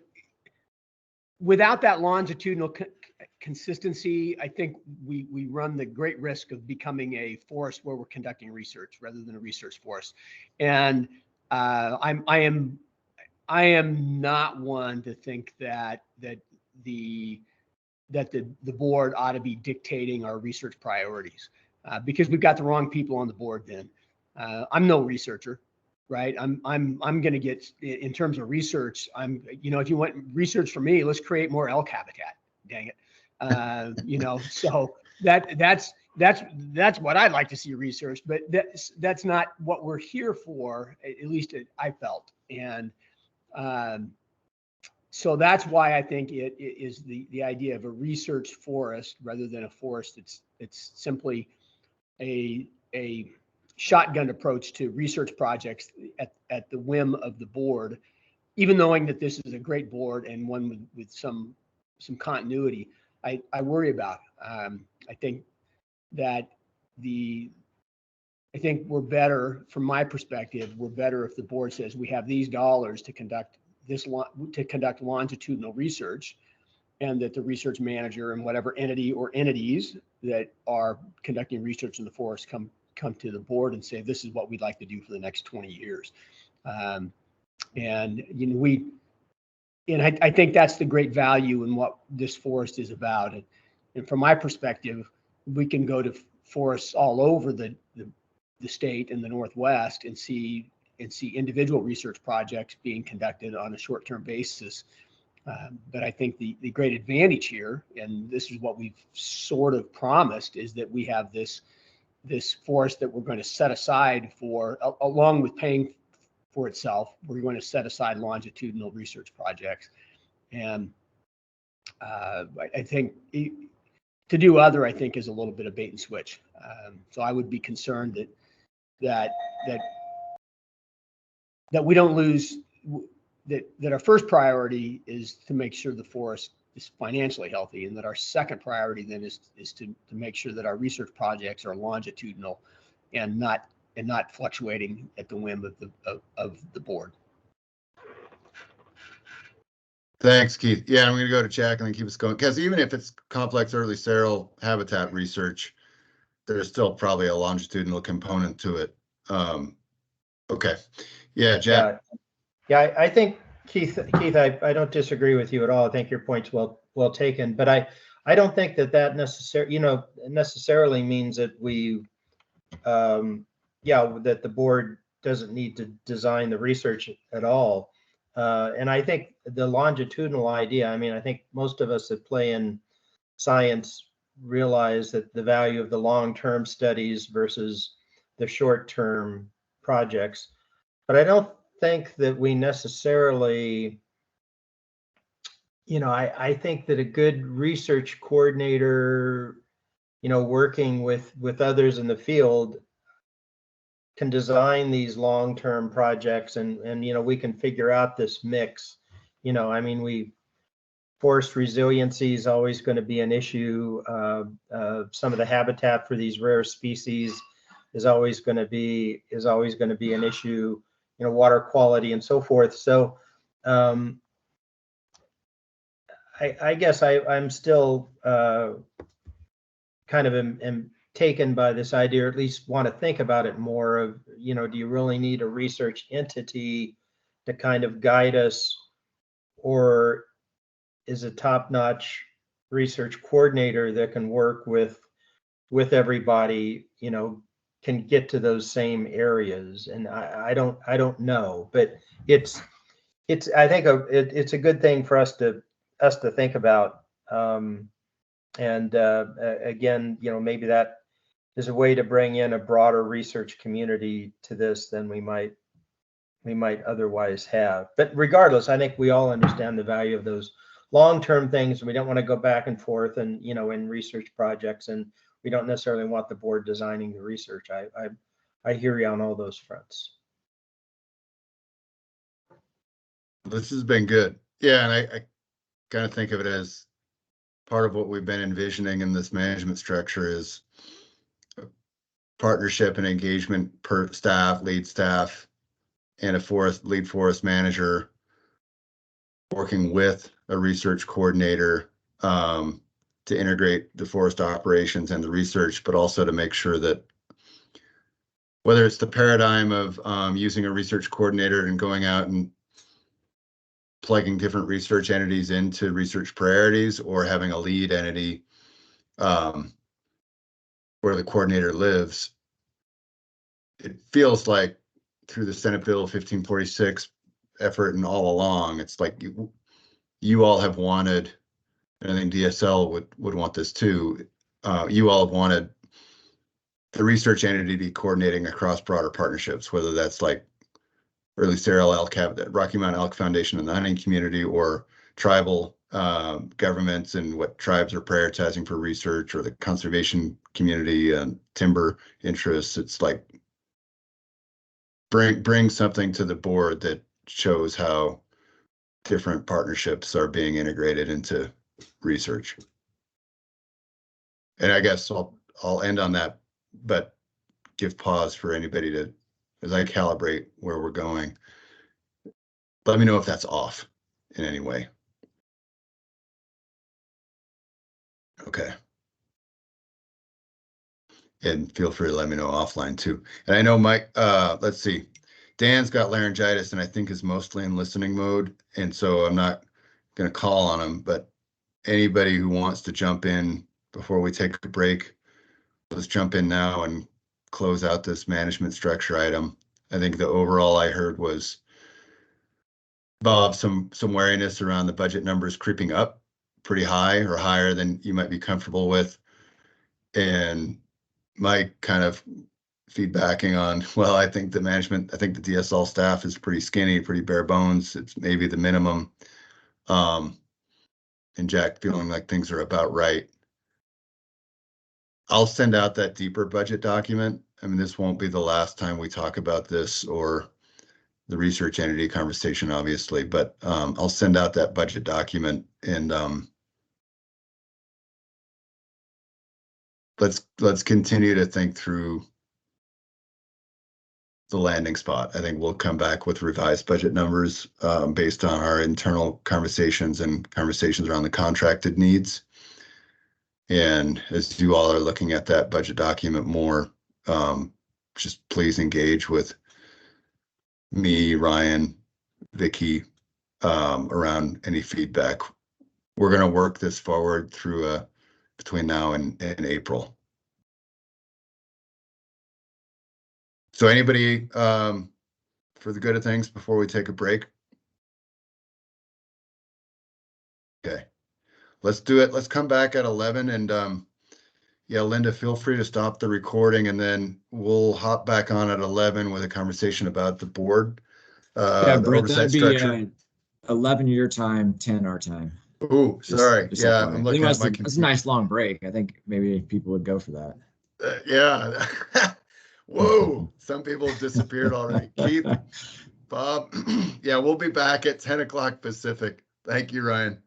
without that longitudinal consistency, I think we run the great risk of becoming a forest where we're conducting research rather than a research forest. And I am not one to think that the board ought to be dictating our research priorities, because we've got the wrong people on the board. Then I'm no researcher, right? I'm going to get, in terms of research, if you want research for me, let's create more elk habitat. Dang it. So that's what I'd like to see researched, but that's not what we're here for. At least I felt. And so that's why I think it is the idea of a research forest rather than a forest. It's simply a shotgun approach to research projects at the whim of the board, even knowing that this is a great board and one with some continuity. I worry about. I think we're better, from my perspective, we're better if the board says we have these dollars to conduct longitudinal research, and that the research manager and whatever entity or entities that are conducting research in the forest come to the board and say, this is what we'd like to do for the next 20 years. I think that's the great value in what this forest is about. And from my perspective, we can go to forests all over the state and the Northwest and see individual research projects being conducted on a short-term basis. But I think the great advantage here, and this is what we've sort of promised, is that we have this forest that we're going to set aside for, along with paying for itself, we're going to set aside longitudinal research projects. And I think to do other, I think, is a little bit of bait and switch. So I would be concerned that that we don't lose, that our first priority is to make sure the forest is financially healthy, and that our second priority then is to make sure that our research projects are longitudinal and not fluctuating at the whim of the board. Thanks, Keith. Yeah, I'm going to go to Jack and then keep us going, because even if it's complex early sterile habitat research, there's still probably a longitudinal component to it. Okay. Yeah, Jack. Yeah, I think Keith, I don't disagree with you at all. I think your point's well taken, but I don't think that necessarily means that we, that the board doesn't need to design the research at all. And I think the longitudinal idea, I mean, I think most of us that play in science realize that the value of the long-term studies versus the short-term projects. But I don't think that we necessarily, I think that a good research coordinator, working with others in the field can design these long-term projects, and we can figure out this mix. I mean, forest resiliency is always going to be an issue. Some of the habitat for these rare species is always going to be an issue. Water quality and so forth. So I guess I'm still kind of am taken by this idea, or at least want to think about it more of, do you really need a research entity to kind of guide us, or is a top-notch research coordinator that can work with everybody, can get to those same areas? And I don't know, but it's I think it's a good thing for us to think about. And again, maybe that is a way to bring in a broader research community to this than we might otherwise have. But regardless, I think we all understand the value of those long-term things, and we don't want to go back and forth and in research projects, and we don't necessarily want the board designing the research. I hear you on all those fronts. This has been good. Yeah, and I kind of think of it as part of what we've been envisioning in this management structure is partnership and engagement per staff, lead staff, and a lead forest manager working with a research coordinator to integrate the forest operations and the research, but also to make sure that whether it's the paradigm of using a research coordinator and going out and plugging different research entities into research priorities, or having a lead entity where the coordinator lives, it feels like through the Senate Bill 1546 effort and all along, it's like you all have wanted, and I think DSL would want this too, you all have wanted the research entity to be coordinating across broader partnerships, whether that's like early sterile elk habitat, Rocky Mountain Elk Foundation and the hunting community, or tribal governments and what tribes are prioritizing for research, or the conservation community and timber interests. It's like bring something to the board that shows how different partnerships are being integrated into research. And I guess I'll end on that, but give pause for anybody to, as I calibrate where we're going, let me know if that's off in any way. Okay. And feel free to let me know offline too. And I know Mike, let's see, Dan's got laryngitis and I think is mostly in listening mode. And so I'm not going to call on him, but anybody who wants to jump in before we take a break, let's jump in now and close out this management structure item. I think the overall I heard was, Bob, some wariness around the budget numbers creeping up pretty high, or higher than you might be comfortable with. And Mike kind of feedbacking on, well, I think the DSL staff is pretty skinny, pretty bare bones. It's maybe the minimum. And Jack feeling like things are about right. I'll send out that deeper budget document. I mean, this won't be the last time we talk about this, or the research entity conversation, obviously, but I'll send out that budget document and let's continue to think through the landing spot. I think we'll come back with revised budget numbers based on our internal conversations and conversations around the contracted needs. And as you all are looking at that budget document more, just please engage with me, Ryan, Vicky, around any feedback. We're going to work this forward through between now and April. So anybody, for the good of things before we take a break? Okay, let's do it. Let's come back at 11 and yeah, Linda, feel free to stop the recording and then we'll hop back on at 11 with a conversation about the board, Yeah, the Brent, oversight that'd be structure. 11 your time, 10 our time. Oh, sorry. Just Yeah, FYI. I'm I think looking at my that's a nice long break. I think maybe people would go for that. yeah. Whoa, some people have disappeared already. Keith, Bob, yeah, we'll be back at 10 o'clock Pacific. Thank you, Ryan.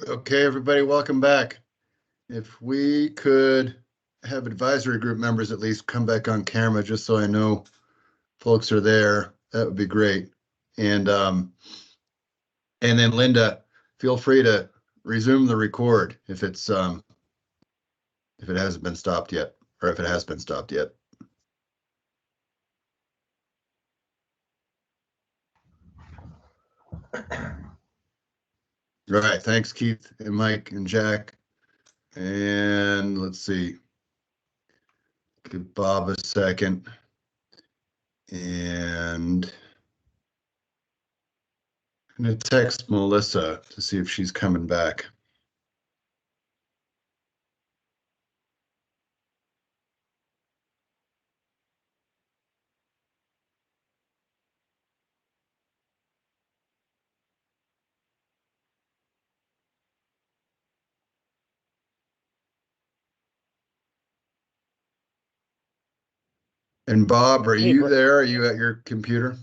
Okay, everybody, welcome back. If we could have advisory group members at least come back on camera, just so I know folks are there, that would be great. And then Linda, feel free to resume the record if it hasn't been stopped yet, or if it has been stopped yet. All right, thanks, Keith and Mike and Jack. And let's see. Give Bob a second. And I'm gonna text Melissa to see if she's coming back. And Bob, are you there? Are you at your computer?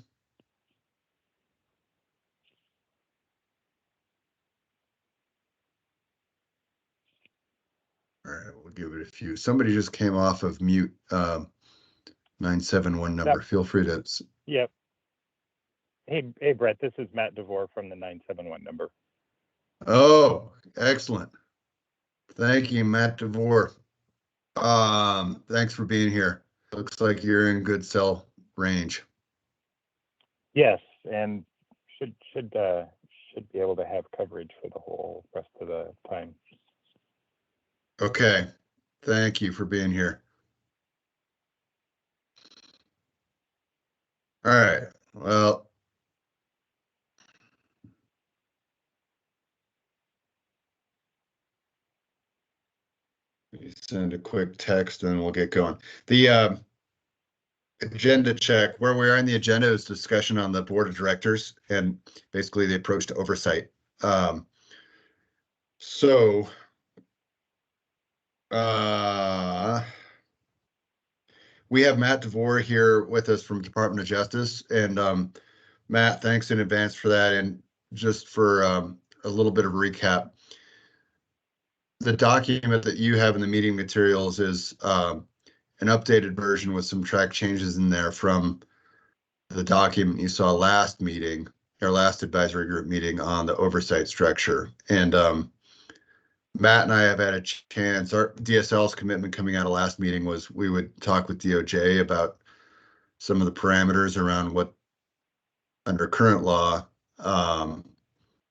All right, we'll give it a few. Somebody just came off of mute, 971 number. Feel free to. Yep. Hey, Brett, this is Matt DeVore from the 971 number. Oh, excellent. Thank you, Matt DeVore. Thanks for being here. Looks like you're in good cell range. Yes, and should be able to have coverage for the whole rest of the time. Okay, thank you for being here. All right, well. Let me send a quick text and we'll get going. The agenda check, where we are in the agenda is discussion on the board of directors and basically the approach to oversight. So we have Matt DeVore here with us from Department of Justice, and Matt, thanks in advance for that. And just for a little bit of recap, the document that you have in the meeting materials is an updated version with some track changes in there from the document you saw last meeting, our last advisory group meeting on the oversight structure. And Matt and I have had a chance, our DSL's commitment coming out of last meeting was we would talk with DOJ about some of the parameters around what under current law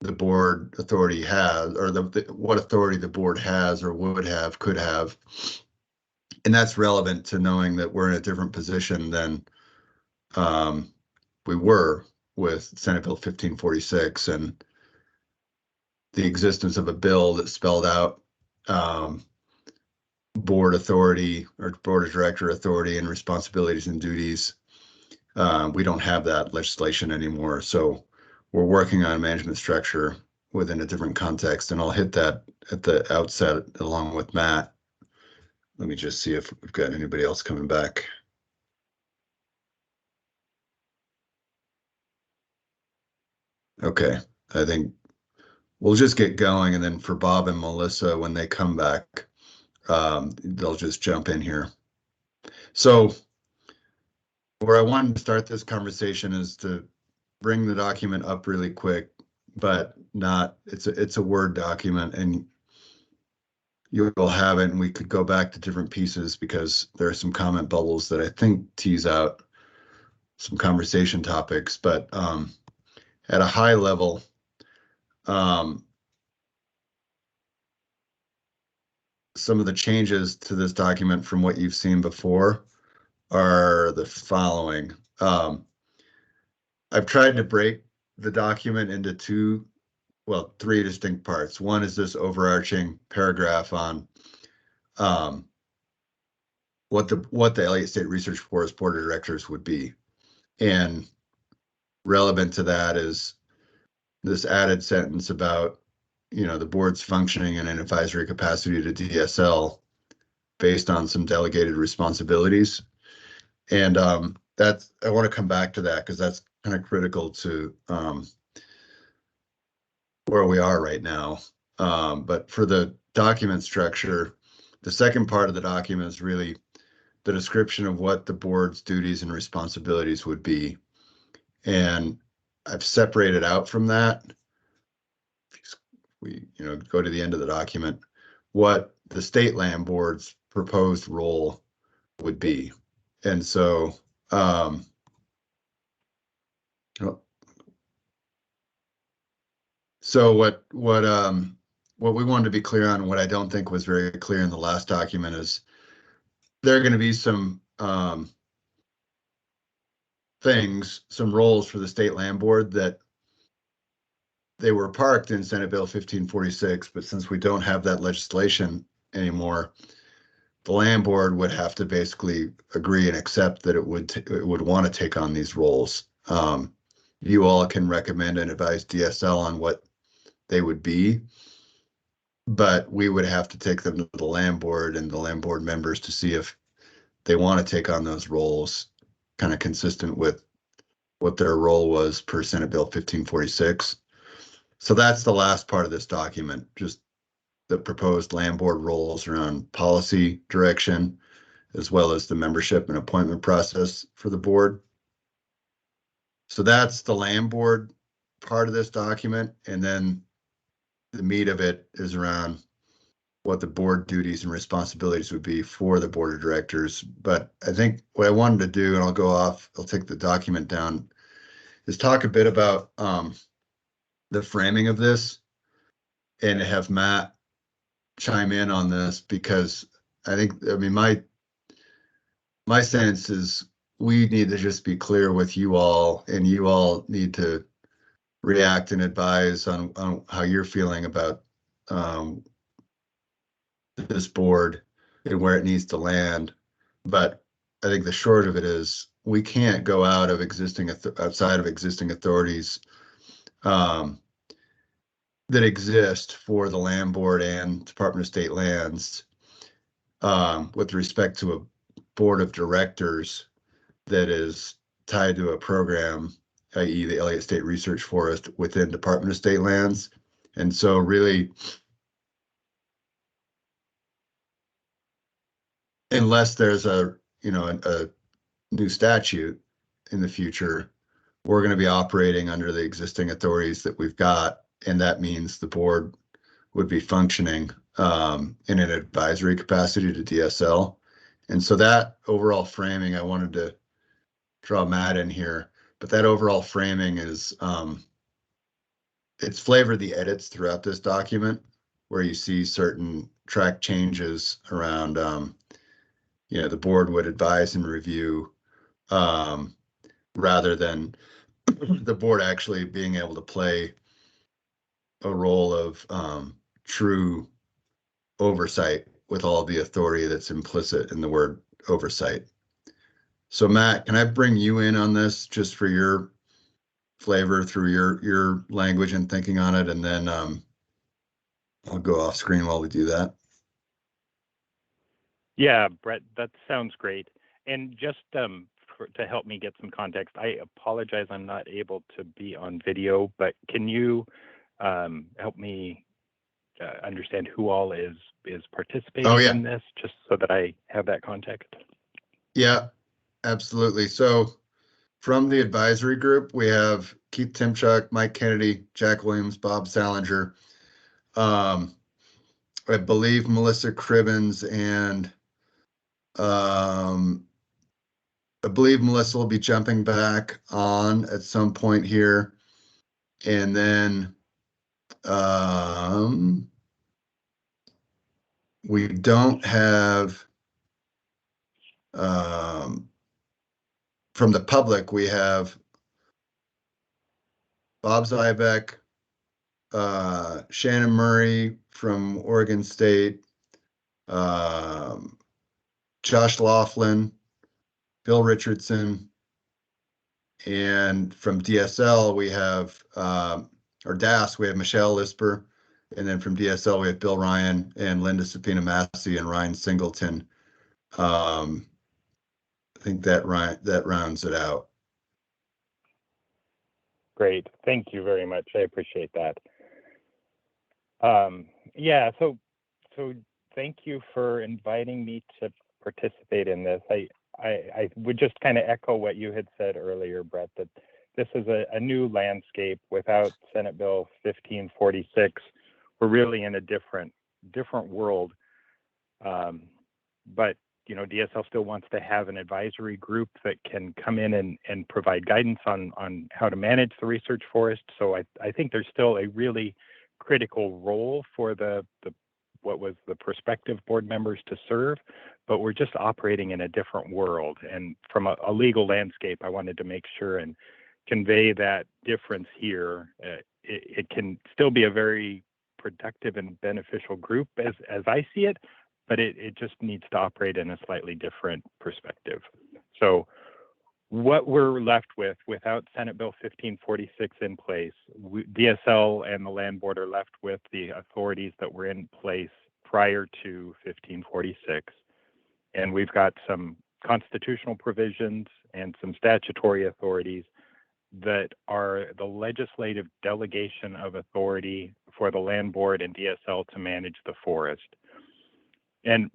the board authority has, or what authority the board has or would have, could have. And that's relevant to knowing that we're in a different position than we were with Senate Bill 1546 and the existence of a bill that spelled out board authority or board of director authority and responsibilities and duties. We don't have that legislation anymore. So we're working on a management structure within a different context, and I'll hit that at the outset along with Matt. Let me just see if we've got anybody else coming back. Okay, I think we'll just get going, and then for Bob and Melissa, when they come back, they'll just jump in here. So where I wanted to start this conversation is to bring the document up really quick, but not, it's a Word document, and you'll have it, and we could go back to different pieces because there are some comment bubbles that I think tease out some conversation topics. But at a high level, some of the changes to this document from what you've seen before are the following. I've tried to break the document into three distinct parts. One is this overarching paragraph on what the Elliott State Research Forest Board of Directors would be. And relevant to that is this added sentence about, the board's functioning in an advisory capacity to DSL based on some delegated responsibilities. And I want to come back to that because that's kind of critical to where we are right now. But for the document structure, the second part of the document is really the description of what the board's duties and responsibilities would be. And I've separated out from that. We, go to the end of the document, what the state land board's proposed role would be. And so, what we wanted to be clear on, what I don't think was very clear in the last document, is there are going to be some some roles for the state land board that they were parked in Senate Bill 1546, but since we don't have that legislation anymore, the land board would have to basically agree and accept that it would want to take on these roles. You all can recommend and advise DSL on what they would be, but we would have to take them to the land board and the land board members to see if they want to take on those roles, kind of consistent with what their role was per Senate Bill 1546. So that's the last part of this document, just the proposed land board roles around policy direction, as well as the membership and appointment process for the board. So that's the land board part of this document. And then the meat of it is around what the board duties and responsibilities would be for the board of directors. But I think what I wanted to do, and I'll take the document down, is talk a bit about the framing of this and have Matt chime in on this, because my sense is we need to just be clear with you all, and you all need to react and advise on how you're feeling about this board and where it needs to land. But I think the short of it is we can't go outside of existing authorities that exist for the land board and Department of State lands with respect to a board of directors that is tied to a program, i.e. the Elliott State Research Forest within Department of State lands. And so really, unless there's a new statute in the future, we're going to be operating under the existing authorities that we've got. And that means the board would be functioning in an advisory capacity to DSL. And so that overall framing, I wanted to draw Matt in here, but that overall framing is, it's flavored the edits throughout this document, where you see certain track changes around, the board would advise and review rather than the board actually being able to play a role of true oversight with all the authority that's implicit in the word oversight. So Matt, can I bring you in on this just for your flavor through your language and thinking on it, and then I'll go off screen while we do that. Yeah, Brett, that sounds great. And just to help me get some context, I apologize I'm not able to be on video, but can you help me understand who all is participating in this, just so that I have that context? Yeah, absolutely. So from the advisory group, we have Keith Timchuk, Mike Kennedy, Jack Williams, Bob Salinger, I believe Melissa Cribbins, and I believe Melissa will be jumping back on at some point here. And then we don't have, from the public, we have Bob Zybeck, Shannon Murray from Oregon State, Josh Laughlin, Bill Richardson, and from DSL we have, or DAS, we have Michelle Lisper, and then from DSL we have Bill Ryan and Linda Sapina Massey and Ryan Singleton. I think that rounds it out. Great, thank you very much. I appreciate that. Yeah, so thank you for inviting me to participate in this. I would just kind of echo what you had said earlier, Brett, that this is a new landscape without Senate Bill 1546. We're really in a different world. But DSL still wants to have an advisory group that can come in and provide guidance on how to manage the research forest. So I think there's still a really critical role for what was the prospective board members to serve, but we're just operating in a different world. And from a legal landscape, I wanted to make sure and convey that difference here. It can still be a very productive and beneficial group as I see it, but it just needs to operate in a slightly different perspective. So what we're left with without Senate Bill 1546 in place, DSL and the Land Board are left with the authorities that were in place prior to 1546. And we've got some constitutional provisions and some statutory authorities that are the legislative delegation of authority for the Land Board and DSL to manage the forest. And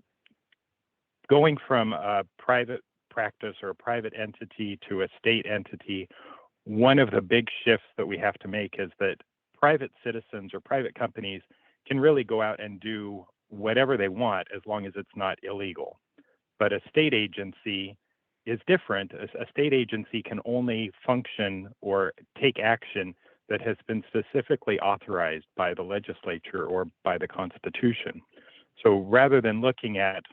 going from a private practice or a private entity to a state entity, one of the big shifts that we have to make is that private citizens or private companies can really go out and do whatever they want as long as it's not illegal. But a state agency is different. A state agency can only function or take action that has been specifically authorized by the legislature or by the Constitution. So rather than looking at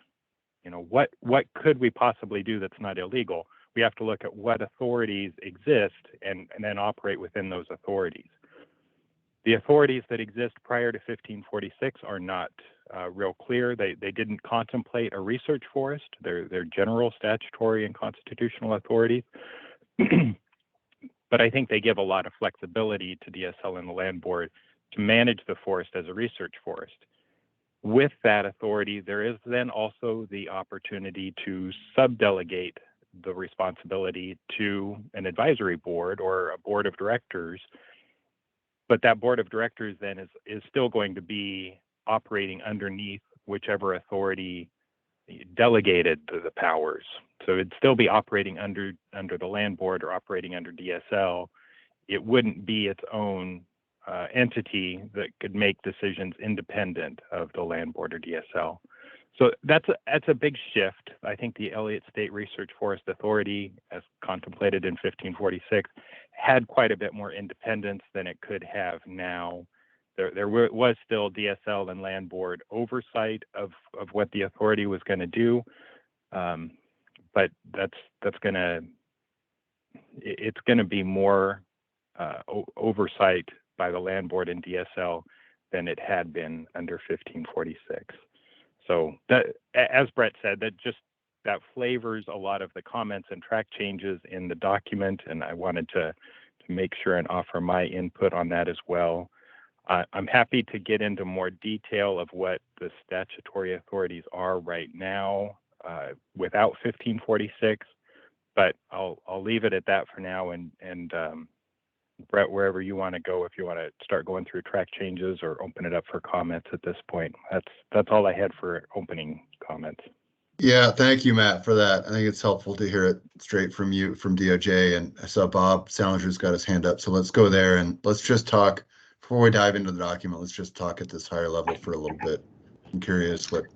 what could we possibly do that's not illegal, we have to look at what authorities exist and then operate within those authorities. The authorities that exist prior to 1546 are not real clear. They didn't contemplate a research forest. They're general statutory and constitutional authorities. But I think they give a lot of flexibility to DSL and the Land Board to manage the forest as a research forest. With that authority, there is then also the opportunity to subdelegate the responsibility to an advisory board or a board of directors. But that board of directors then is still going to be operating underneath whichever authority delegated the powers. So it'd still be operating under the Land Board or operating under DSL. It wouldn't be its own entity that could make decisions independent of the Land Board or DSL. So that's a big shift. I think the Elliott State Research Forest Authority, as contemplated in 1546, had quite a bit more independence than it could have now. There was still DSL and Land Board oversight of what the authority was going to do, but it's going to be more oversight by the Land Board and DSL than it had been under 1546. So that, as Brett said, that flavors a lot of the comments and track changes in the document, and I wanted to make sure and offer my input on that as well. I'm happy to get into more detail of what the statutory authorities are right now without 1546, but I'll leave it at that for now. And Brett, wherever you want to go, if you want to start going through track changes or open it up for comments at this point, that's all I had for opening comments. Yeah, thank you, Matt, for that. I think it's helpful to hear it straight from you, from DOJ. And I saw Bob Salinger's got his hand up, so let's go there and let's just talk, before we dive into the document, let's just talk at this higher level for a little bit. I'm curious what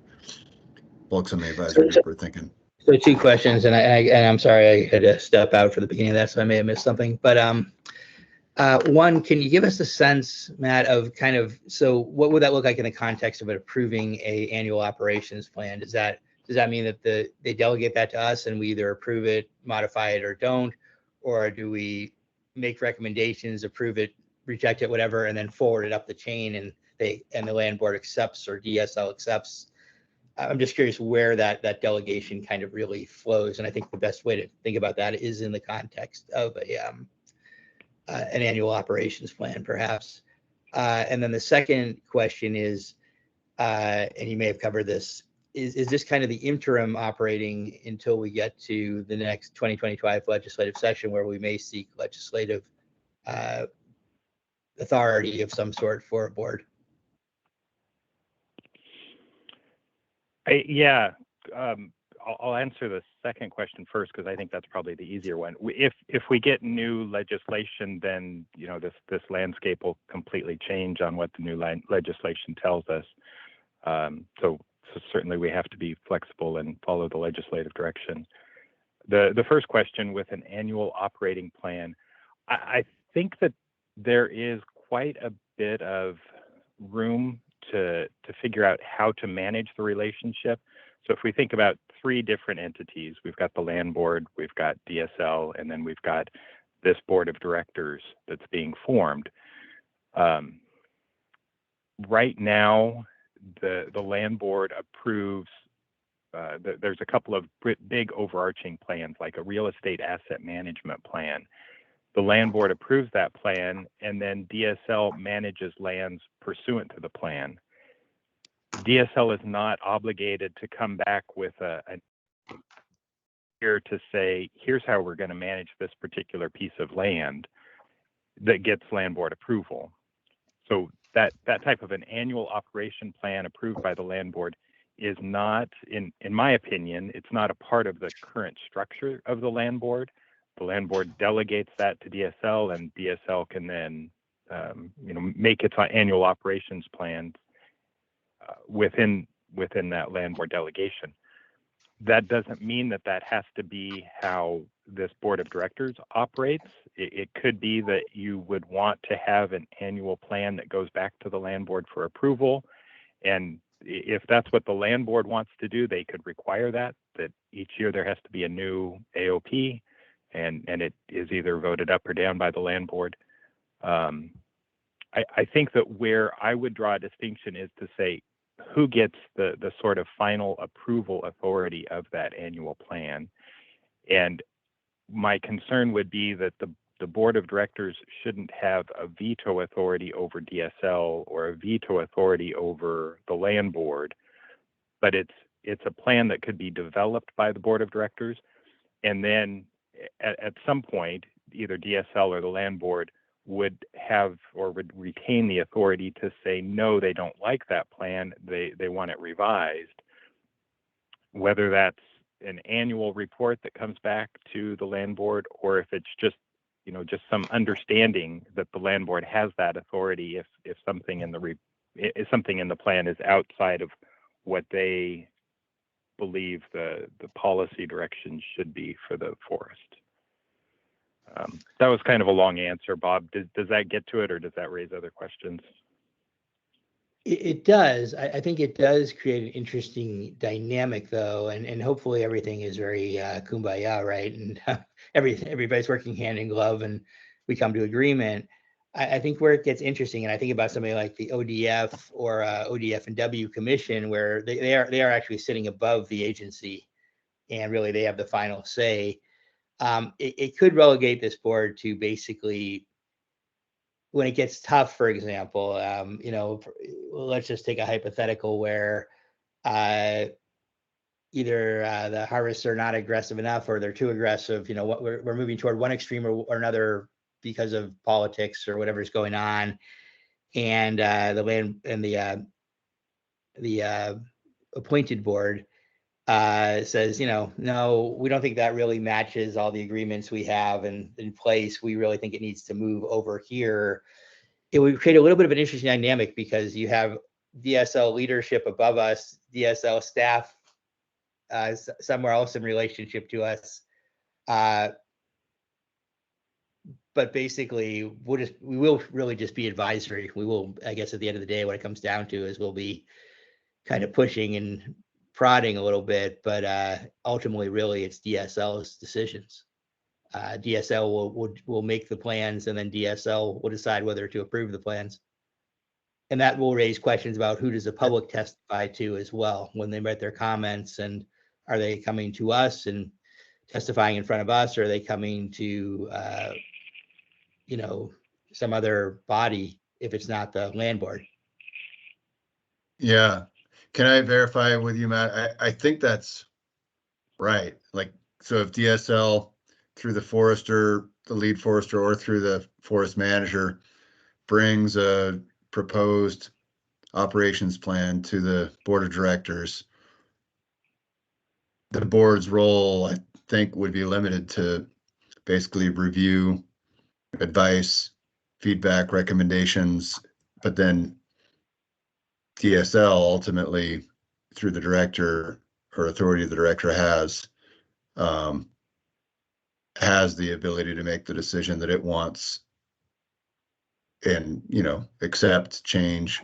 folks on the advisory group are thinking. So two questions, and I'm sorry I had to step out for the beginning of that, so I may have missed something. But one, can you give us a sense, Matt, of kind of, so what would that look like in the context of approving a annual operations plan? Does that mean that they delegate that to us and we either approve it, modify it, or don't? Or do we make recommendations, approve it, reject it, whatever, and then forward it up the chain and the Land Board accepts or DSL accepts? I'm just curious where that delegation kind of really flows. And I think the best way to think about that is in the context of an annual operations plan, perhaps. And then the second question is, and you may have covered this, is this kind of the interim operating until we get to the next 2025 legislative session where we may seek legislative authority of some sort for a board? Yeah, I'll answer the second question first because I think that's probably the easier one. If we get new legislation, then this landscape will completely change on what the new legislation tells us. So certainly we have to be flexible and follow the legislative direction. The first question with an annual operating plan, I think that there is quite a bit of room to figure out how to manage the relationship. So if we think about three different entities, we've got the land board, we've got DSL, and then we've got this board of directors that's being formed. Right now, the land board approves, there's a couple of big overarching plans, like a real estate asset management plan. The land board approves that plan, and then DSL manages lands pursuant to the plan. DSL is not obligated to come back with a here to say, here's how we're going to manage this particular piece of land that gets land board approval. So that type of an annual operation plan approved by the land board is not, in my opinion, it's not a part of the current structure of the land board. The land board delegates that to DSL, and DSL can then make its annual operations plan within that land board delegation. That doesn't mean that has to be how this board of directors operates. It could be that you would want to have an annual plan that goes back to the land board for approval. And if that's what the land board wants to do, they could require that each year there has to be a new AOP, and it is either voted up or down by the land board. I think that where I would draw a distinction is to say, who gets the sort of final approval authority of that annual plan. And my concern would be that the board of directors shouldn't have a veto authority over DSL or a veto authority over the land board, but it's a plan that could be developed by the board of directors. And then at some point, either DSL or the land board would have or would retain the authority to say, no, they don't like that plan, they want it revised. Whether that's an annual report that comes back to the land board, or if it's just some understanding that the land board has that authority if something in the plan is outside of what they believe the policy direction should be for the forest. That was kind of a long answer, Bob. Does that get to it, or does that raise other questions? It does. I think it does create an interesting dynamic, though, and hopefully everything is very kumbaya, right? And everybody's working hand in glove, and we come to agreement. I think where it gets interesting, and I think about somebody like the ODF or ODF and W Commission, where they are actually sitting above the agency, and really they have the final say. It could relegate this board to basically, when it gets tough, for example, let's just take a hypothetical where either the harvests are not aggressive enough or they're too aggressive. We're moving toward one extreme or another because of politics or whatever's going on, and the land and the appointed board says, no, we don't think that really matches all the agreements we have in place. We really think it needs to move over here. It would create a little bit of an interesting dynamic because you have DSL leadership above us, DSL staff somewhere else in relationship to us. But basically, we will really just be advisory. We will, I guess, at the end of the day, what it comes down to is we'll be kind of pushing and prodding a little bit, but ultimately, really, it's DSL's decisions. DSL will make the plans, and then DSL will decide whether to approve the plans. And that will raise questions about who does the public testify to as well when they write their comments, and are they coming to us and testifying in front of us, or are they coming to some other body if it's not the land board? Yeah. Can I verify with you, Matt? I think that's right. So if DSL through the forester, the lead forester, or through the forest manager brings a proposed operations plan to the board of directors, the board's role, I think, would be limited to basically review, advice, feedback, recommendations, but then DSL ultimately, through the director or authority the director has the ability to make the decision that it wants and, accept, change,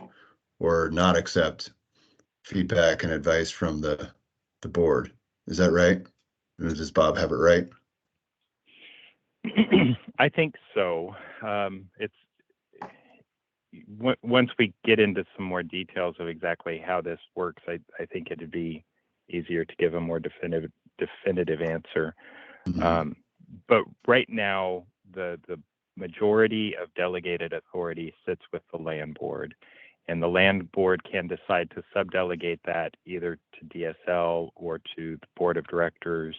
or not accept feedback and advice from the board. Is that right? Does Bob have it right? I think so. It's once we get into some more details of exactly how this works, I think it'd be easier to give a more definitive answer. Mhm. But right now, the majority of delegated authority sits with the land board, and the land board can decide to subdelegate that either to DSL or to the board of directors.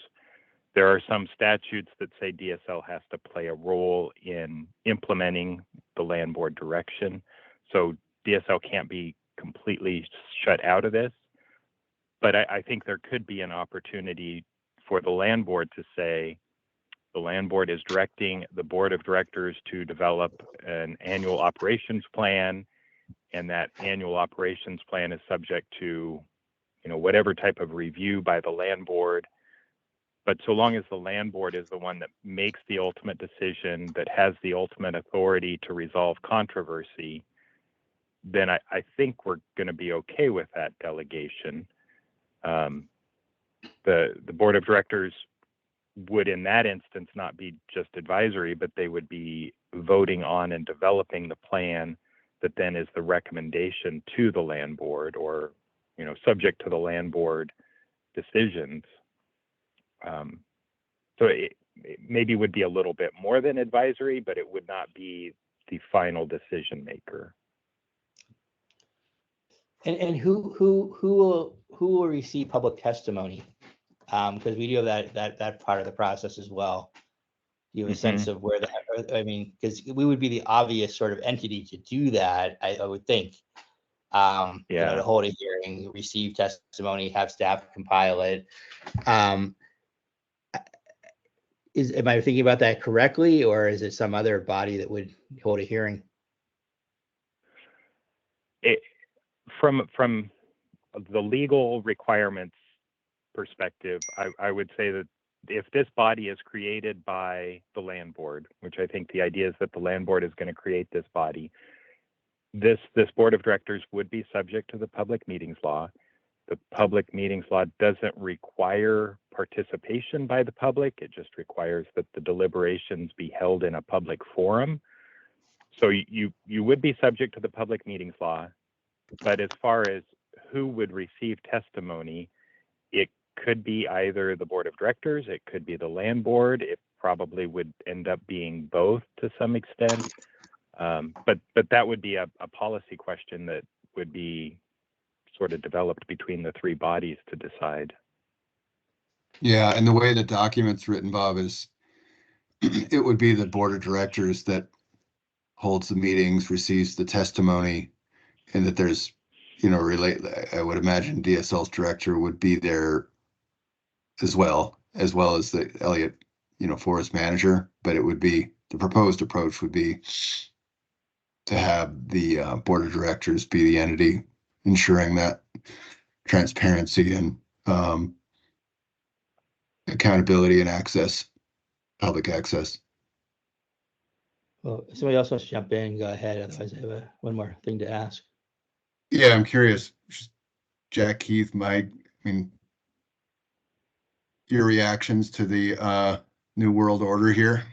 There are some statutes that say DSL has to play a role in implementing the land board direction. So DSL can't be completely shut out of this. But I think there could be an opportunity for the land board to say, the land board is directing the board of directors to develop an annual operations plan, and that annual operations plan is subject to, whatever type of review by the land board. But so long as the land board is the one that makes the ultimate decision, that has the ultimate authority to resolve controversy, then I think we're going to be okay with that delegation. The board of directors would in that instance not be just advisory, but they would be voting on and developing the plan that then is the recommendation to the land board, or, subject to the land board decisions. So it maybe would be a little bit more than advisory, but it would not be the final decision maker. And who will receive public testimony? Because we do have that part of the process as well. Do you have a sense of where that? I mean, because we would be the obvious sort of entity to do that, I would think. To hold a hearing, receive testimony, have staff compile it. Am I thinking about that correctly, or is it some other body that would hold a hearing? From the legal requirements perspective, I would say that if this body is created by the land board, which I think the idea is that the land board is going to create this body, this board of directors would be subject to the public meetings law. The public meetings law doesn't require participation by the public. It just requires that the deliberations be held in a public forum. So you would be subject to the public meetings law. But as far as who would receive testimony, it could be either the board of directors, it could be the land board. It probably would end up being both to some extent. But that would be a policy question that would be sort of developed between the three bodies to decide. Yeah, and the way the document's written, Bob, is it would be the board of directors that holds the meetings, receives the testimony, and that there's, I would imagine DSL's director would be there as well as the Elliott, forest manager. But it would be, the proposed approach would be to have the board of directors be the entity ensuring that transparency and accountability and access, public access. Well, if somebody else wants to jump in, go ahead. Otherwise, I have one more thing to ask. Yeah, I'm curious, Jack, Keith, Mike, your reactions to the New World Order here.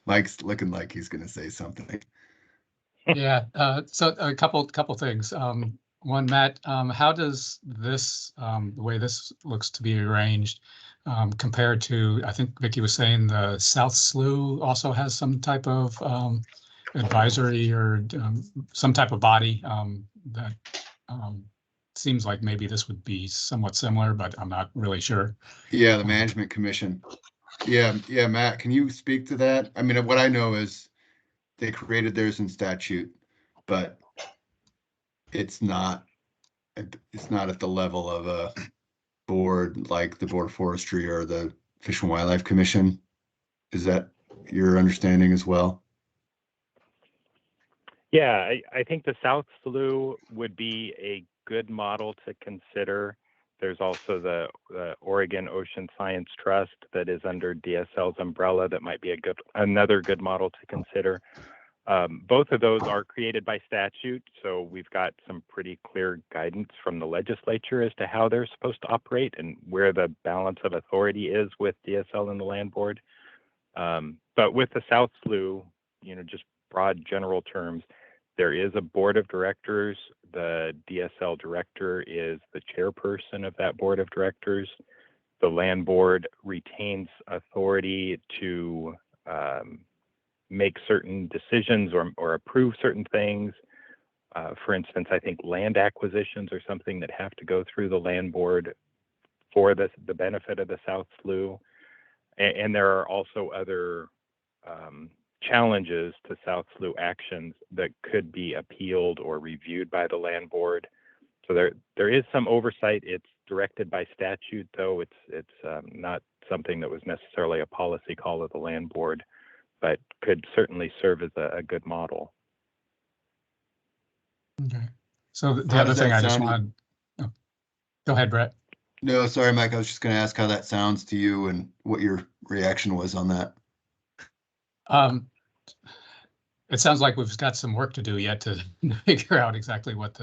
Mike's looking like he's going to say something. Yeah, so a couple things. One, Matt, how does this, the way this looks to be arranged, compared to, I think Vicky was saying the South Slough also has some type of advisory or some type of body that seems like maybe this would be somewhat similar, but I'm not really sure. Yeah, the Management Commission. Yeah, Matt, can you speak to that? I mean, what I know is they created theirs in statute. but it's not at the level of a board like the Board of Forestry or the Fish and Wildlife Commission. Is that your understanding as well? Yeah, I think the South Slough would be a good model to consider. There's also the Oregon Ocean Science Trust that is under DSL's umbrella that might be another good model to consider. Both of those are created by statute, so we've got some pretty clear guidance from the legislature as to how they're supposed to operate and where the balance of authority is with DSL and the land board. But with the South Slough, just broad general terms, there is a board of directors. The DSL director is the chairperson of that board of directors. The land board retains authority to make certain decisions or approve certain things. For instance, I think land acquisitions are something that have to go through the land board for the benefit of the South Slough. And there are also other challenges to South Slough actions that could be appealed or reviewed by the land board. So there is some oversight. It's directed by statute, though. It's not something that was necessarily a policy call of the land board, but could certainly serve as a good model. Okay. So the How other does thing that I just sound? wanted, oh, go ahead, Brett. No, sorry, Mike. I was just going to ask how that sounds to you and what your reaction was on that. It sounds like we've got some work to do yet to figure out exactly what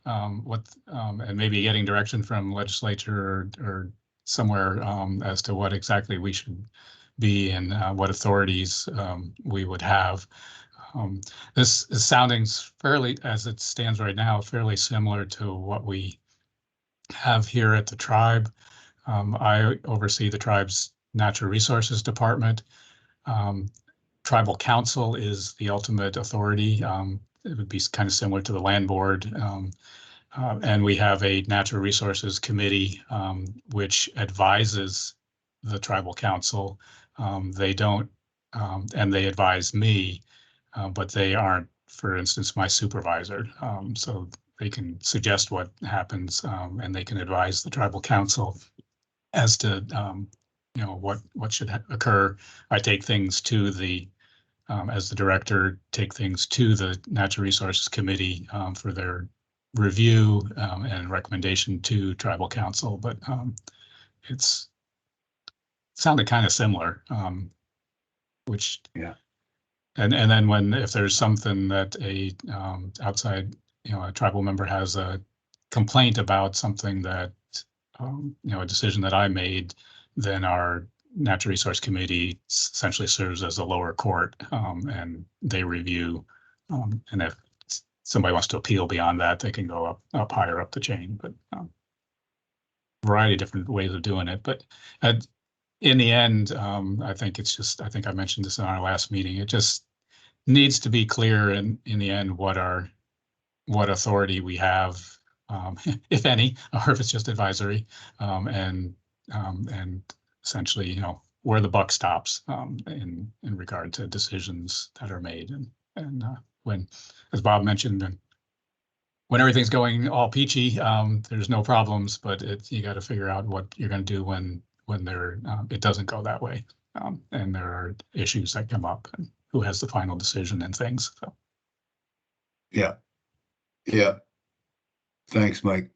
and maybe getting direction from legislature or somewhere as to what exactly we should be and what authorities we would have. This is sounding fairly, as it stands right now, fairly similar to what we have here at the tribe. I oversee the tribe's natural resources department. Tribal council is the ultimate authority. It would be kind of similar to the land board. And we have a natural resources committee, which advises the tribal council. They don't, and they advise me, but they aren't, for instance, my supervisor. So they can suggest what happens, and they can advise the tribal council as to what should occur. I take things to the as the director, take things to the Natural Resources Committee for their review and recommendation to Tribal Council, but it's sounded kind of similar, which yeah. And then if there's something that a outside, a tribal member has a complaint about something that, a decision that I made, then our Natural Resource Committee essentially serves as a lower court, and they review. And if somebody wants to appeal beyond that, they can go up higher up the chain. But variety of different ways of doing it. But in the end, I think I mentioned this in our last meeting. It just needs to be clear in the end what authority we have, if any, or if it's just advisory, and essentially, where the buck stops in regard to decisions that are made. And when, as Bob mentioned, when everything's going all peachy, there's no problems, but you got to figure out what you're going to do when it doesn't go that way, and there are issues that come up, and who has the final decision and things. So. Yeah. Thanks, Mike.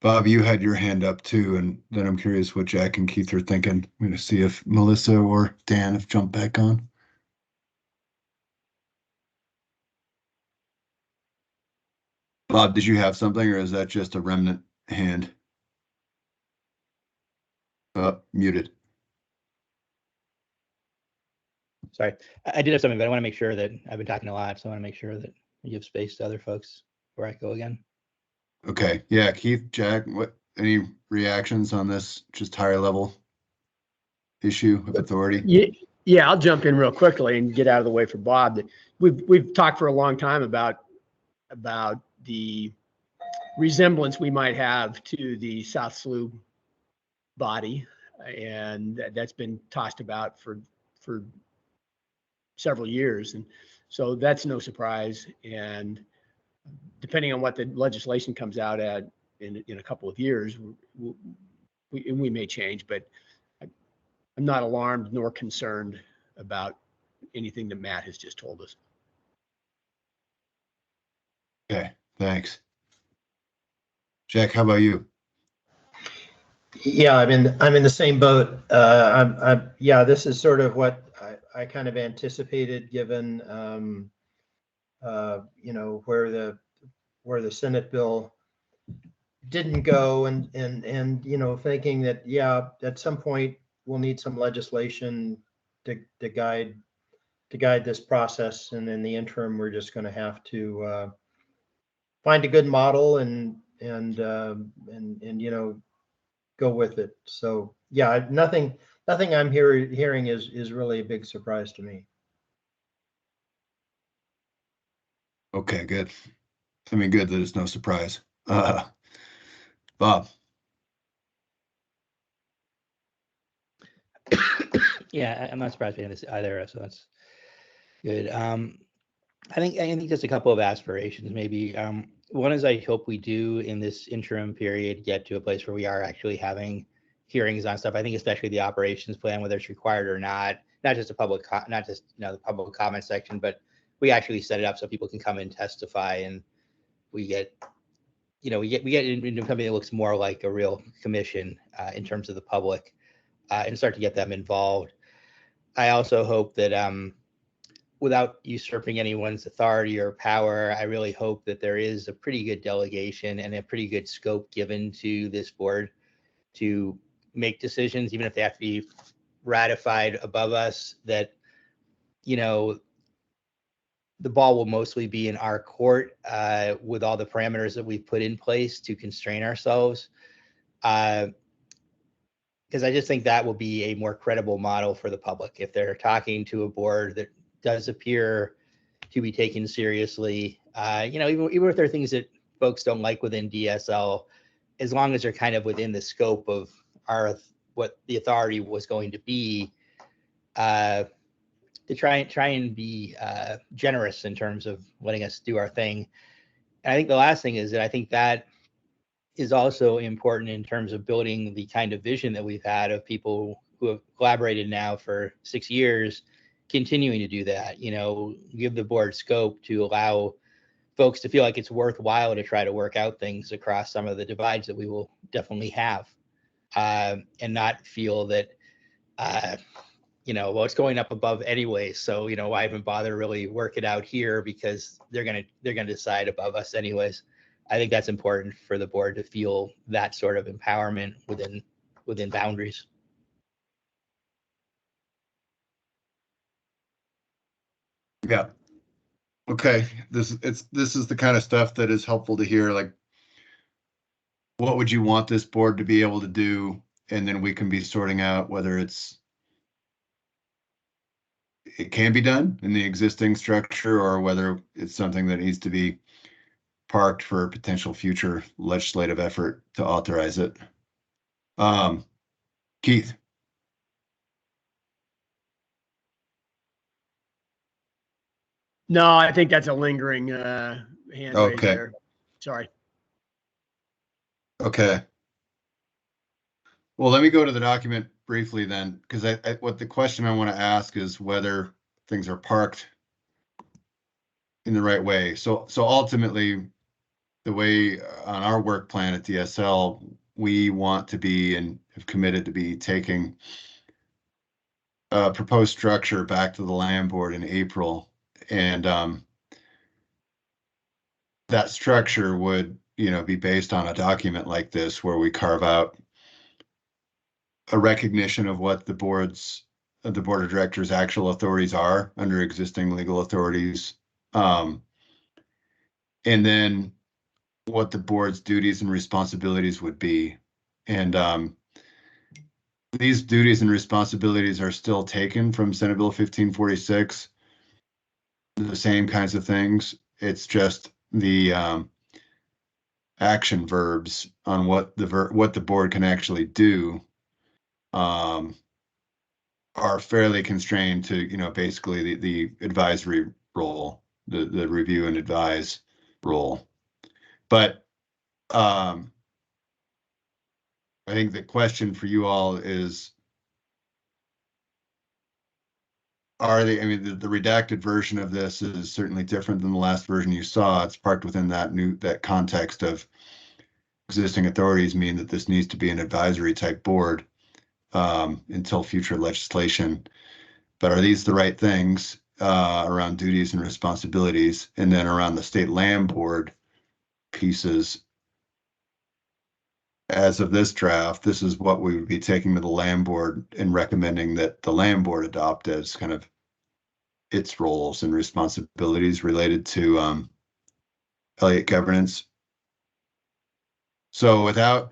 Bob, you had your hand up too, and then I'm curious what Jack and Keith are thinking. I'm going to see if Melissa or Dan have jumped back on. Bob, did you have something, or is that just a remnant hand? Muted. Sorry, I did have something, but I want to make sure that I've been talking a lot, so I want to make sure that we give space to other folks before I go again. Okay. Yeah, Keith, Jack, any reactions on this just higher level issue of authority? Yeah, I'll jump in real quickly and get out of the way for Bob. We've talked for a long time about the resemblance we might have to the South Slough body, and that's been tossed about for several years. And So that's no surprise. And depending on what the legislation comes out at in a couple of years, we may change, but I'm not alarmed nor concerned about anything that Matt has just told us. Okay, thanks. Jack, how about you? Yeah, I'm in the same boat. Yeah, this is sort of what I kind of anticipated, given you know, where the Senate bill didn't go, and you know, thinking that, yeah, at some point we'll need some legislation to guide this process, and in the interim we're just going to have to find a good model and you know, go with it. So yeah, nothing I'm hearing is really a big surprise to me. Okay, good. I mean, good that it's no surprise. Bob. Yeah, I'm not surprised by this either, so that's good. I think just a couple of aspirations, maybe. One is I hope we do in this interim period get to a place where we are actually having hearings on stuff. I think especially the operations plan, whether it's required or not just a public, not just the public comment section, but we actually set it up so people can come and testify, and we get into something that looks more like a real commission in terms of the public, and start to get them involved. I also hope that without usurping anyone's authority or power, I really hope that there is a pretty good delegation and a pretty good scope given to this board to make decisions, even if they have to be ratified above us, that, you know, the ball will mostly be in our court with all the parameters that we've put in place to constrain ourselves. Because I just think that will be a more credible model for the public. If they're talking to a board that does appear to be taken seriously, you know, even if there are things that folks don't like within DSL, as long as they're kind of within the scope of what the authority was going to be, to try and be generous in terms of letting us do our thing. And I think the last thing is that I think that is also important in terms of building the kind of vision that we've had of people who have collaborated now for 6 years, continuing to do that, you know, give the board scope to allow folks to feel like it's worthwhile to try to work out things across some of the divides that we will definitely have, and not feel that, you know, well, it's going up above anyway, so, you know, why even bother really work it out here, because they're gonna decide above us anyways. I think that's important for the board to feel that sort of empowerment within boundaries. Yeah. Okay. This is the kind of stuff that is helpful to hear. Like, what would you want this board to be able to do? And then we can be sorting out whether it can be done in the existing structure, or whether it's something that needs to be parked for a potential future legislative effort to authorize it. Keith. No, I think that's a lingering hand raise there. Sorry. Okay. Well, let me go to the document briefly then, because what the question I want to ask is whether things are parked in the right way. So ultimately, the way on our work plan at DSL, we want to be and have committed to be taking a proposed structure back to the land board in April, and that structure would, you know, be based on a document like this, where we carve out a recognition of what the board of directors' actual authorities are under existing legal authorities, and then what the board's duties and responsibilities would be. And these duties and responsibilities are still taken from Senate Bill 1546, the same kinds of things. It's just the action verbs on what the board can actually do are fairly constrained to, you know, basically the advisory role, the review and advise role. But I think the question for you all is, I mean, the redacted version of this is certainly different than the last version you saw. It's parked within that context of existing authorities mean that this needs to be an advisory type board until future legislation. But are these the right things around duties and responsibilities? And then around the state land board pieces, as of this draft, this is what we would be taking to the land board and recommending that the land board adopt as kind of its roles and responsibilities related to Elliott governance. So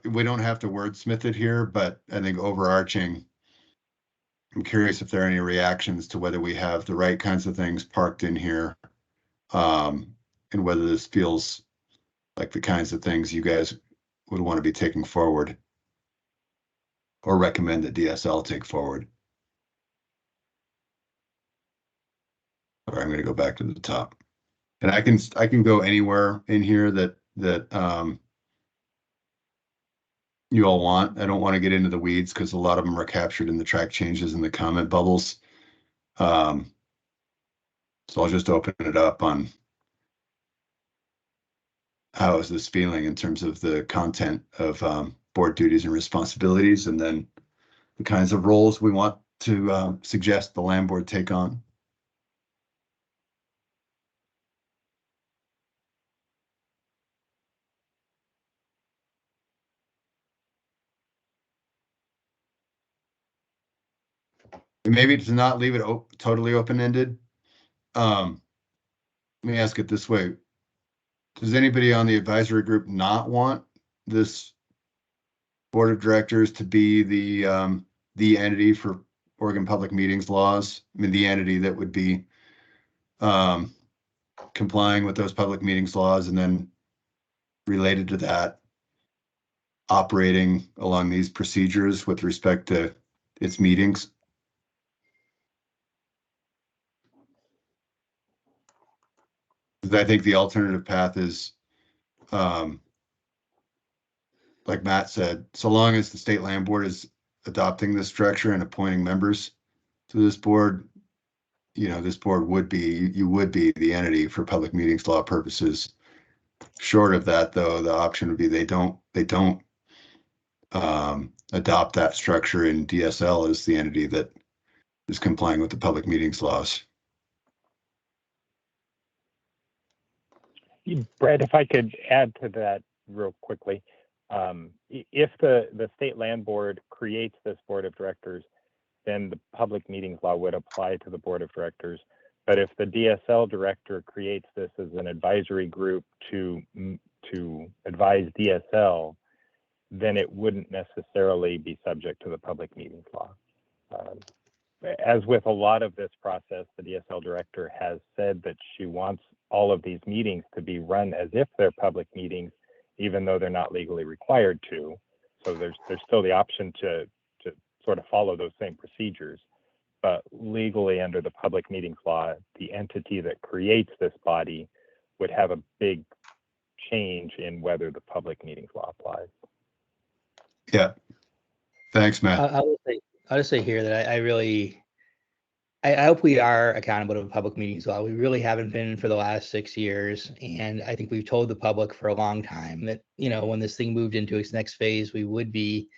we don't have to wordsmith it here, but I think overarching, I'm curious if there are any reactions to whether we have the right kinds of things parked in here, and whether this feels like the kinds of things you guys would want to be taking forward or recommend that DSL take forward. All right, I'm going to go back to the top, and I can go anywhere in here that you all want. I don't want to get into the weeds because a lot of them are captured in the track changes and the comment bubbles. So I'll just open it up on how is this feeling in terms of the content of board duties and responsibilities, and then the kinds of roles we want to suggest the land board take on. And maybe to not leave it totally open-ended. Let me ask it this way. Does anybody on the advisory group not want this board of directors to be the entity for Oregon Public Meetings laws? I mean, the entity that would be complying with those public meetings laws, and then related to that, operating along these procedures with respect to its meetings? I think the alternative path is, like Matt said, so long as the state land board is adopting this structure and appointing members to this board, this board would be, you would be the entity for public meetings law purposes. Short of that, though, the option would be they don't adopt that structure, and DSL is the entity that is complying with the public meetings laws. Brett, if I could add to that real quickly. If the state land board creates this board of directors, then the public meetings law would apply to the board of directors. But if the DSL director creates this as an advisory group to advise DSL, then it wouldn't necessarily be subject to the public meetings law. As with a lot of this process, the DSL director has said that she wants all of these meetings to be run as if they're public meetings, even though they're not legally required to. So there's still the option to sort of follow those same procedures. But legally, under the public meetings law, the entity that creates this body would have a big change in whether the public meetings law applies. Yeah. Thanks, Matt. I'll just say here that I hope we are accountable to public meetings law. We really haven't been for the last 6 years. And I think we've told the public for a long time that, when this thing moved into its next phase, we would be.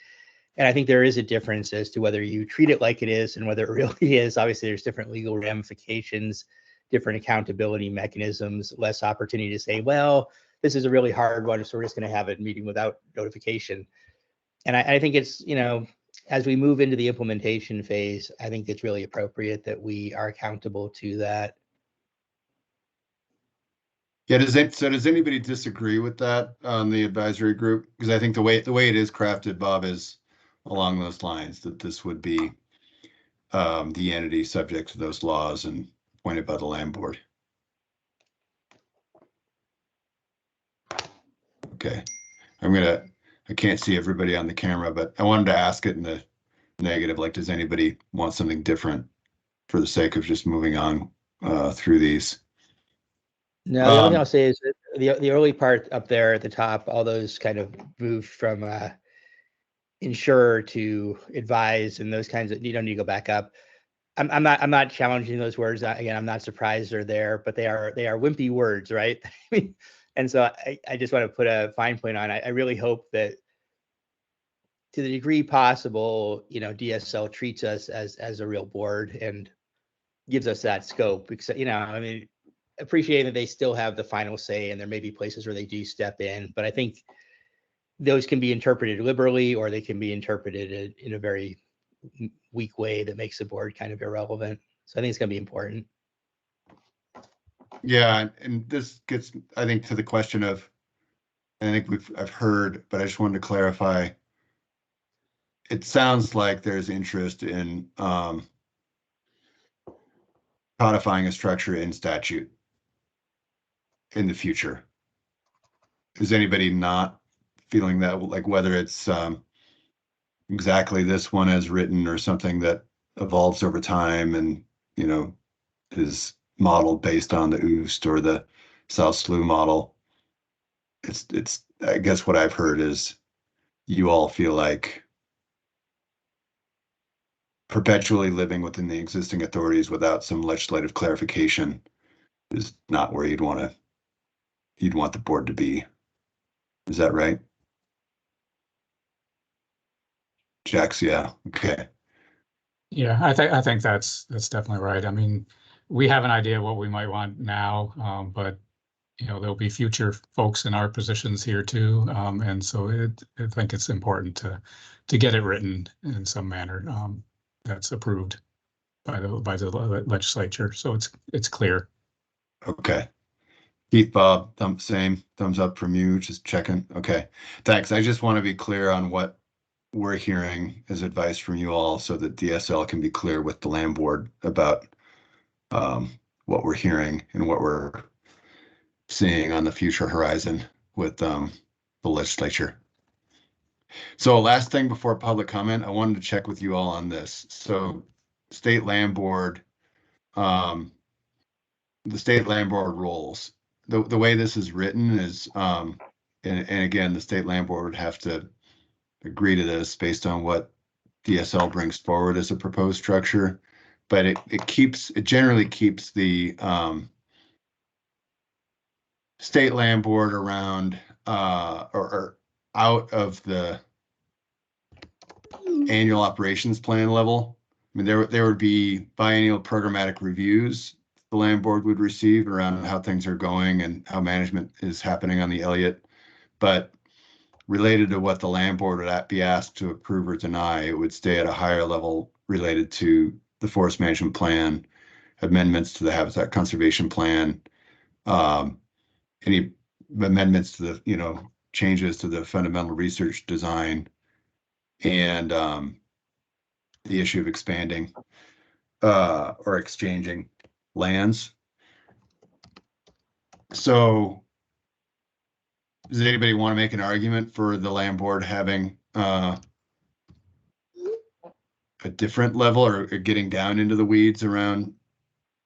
And I think there is a difference as to whether you treat it like it is and whether it really is. Obviously, there's different legal ramifications, different accountability mechanisms, less opportunity to say, well, this is a really hard one, so we're just going to have a meeting without notification. And I think it's, as we move into the implementation phase, I think it's really appropriate that we are accountable to that. Yeah, does anybody disagree with that on the advisory group? Because I think the way it is crafted, Bob, is along those lines, that this would be the entity subject to those laws and appointed by the land board. Okay, I can't see everybody on the camera, but I wanted to ask it in the negative, like, does anybody want something different for the sake of just moving on through these? No, the only thing I'll say is that the early part up there at the top, all those kind of moved from insurer to advise and those kinds of, you don't need to go back up. I'm not challenging those words. Again, I'm not surprised they're there, but they are wimpy words, right? And so I just want to put a fine point on it. I really hope that to the degree possible, DSL treats us as a real board and gives us that scope, because, I mean, appreciating that they still have the final say and there may be places where they do step in, but I think those can be interpreted liberally or they can be interpreted in a very weak way that makes the board kind of irrelevant. So I think it's going to be important. Yeah, and this gets, I think, to the question of, I think I've heard, but I just wanted to clarify. It sounds like there's interest in codifying a structure in statute in the future. Is anybody not feeling that, like whether it's exactly this one as written or something that evolves over time and, is modeled based on the OOST or the South Slough model? It's I guess what I've heard is you all feel like perpetually living within the existing authorities without some legislative clarification is not where you'd want the board to be. Is that right? Jax, yeah. Okay. Yeah, I think that's definitely right. I mean, we have an idea what we might want now, but there'll be future folks in our positions here too, and so I think it's important to get it written in some manner that's approved by the legislature, so it's clear. Okay. Keith, Bob, same thumbs up from you. Just checking. Okay, thanks. I just want to be clear on what we're hearing as advice from you all, so that DSL can be clear with the land board about what we're hearing and what we're seeing on the future horizon with the legislature. So last thing before public comment, I wanted to check with you all on this. So state land board, the state land board rules, the way this is written is, and again, the state land board would have to agree to this based on what DSL brings forward as a proposed structure, but it generally keeps the state land board around or out of the annual operations plan level. I mean, there would be biennial programmatic reviews the land board would receive around how things are going and how management is happening on the Elliott. But related to what the land board would be asked to approve or deny, it would stay at a higher level related to the forest management plan, amendments to the habitat conservation plan, any amendments to the, changes to the fundamental research design, and the issue of expanding or exchanging lands. So does anybody want to make an argument for the land board having a different level or getting down into the weeds around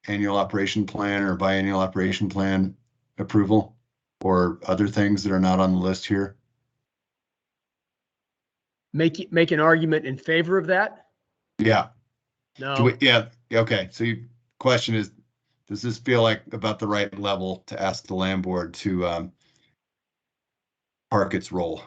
annual operation plan or biannual operation plan approval or other things that are not on the list here? Make an argument in favor of that? Yeah. No. Yeah. Okay. So question is, does this feel like about the right level to ask the land board to park its role?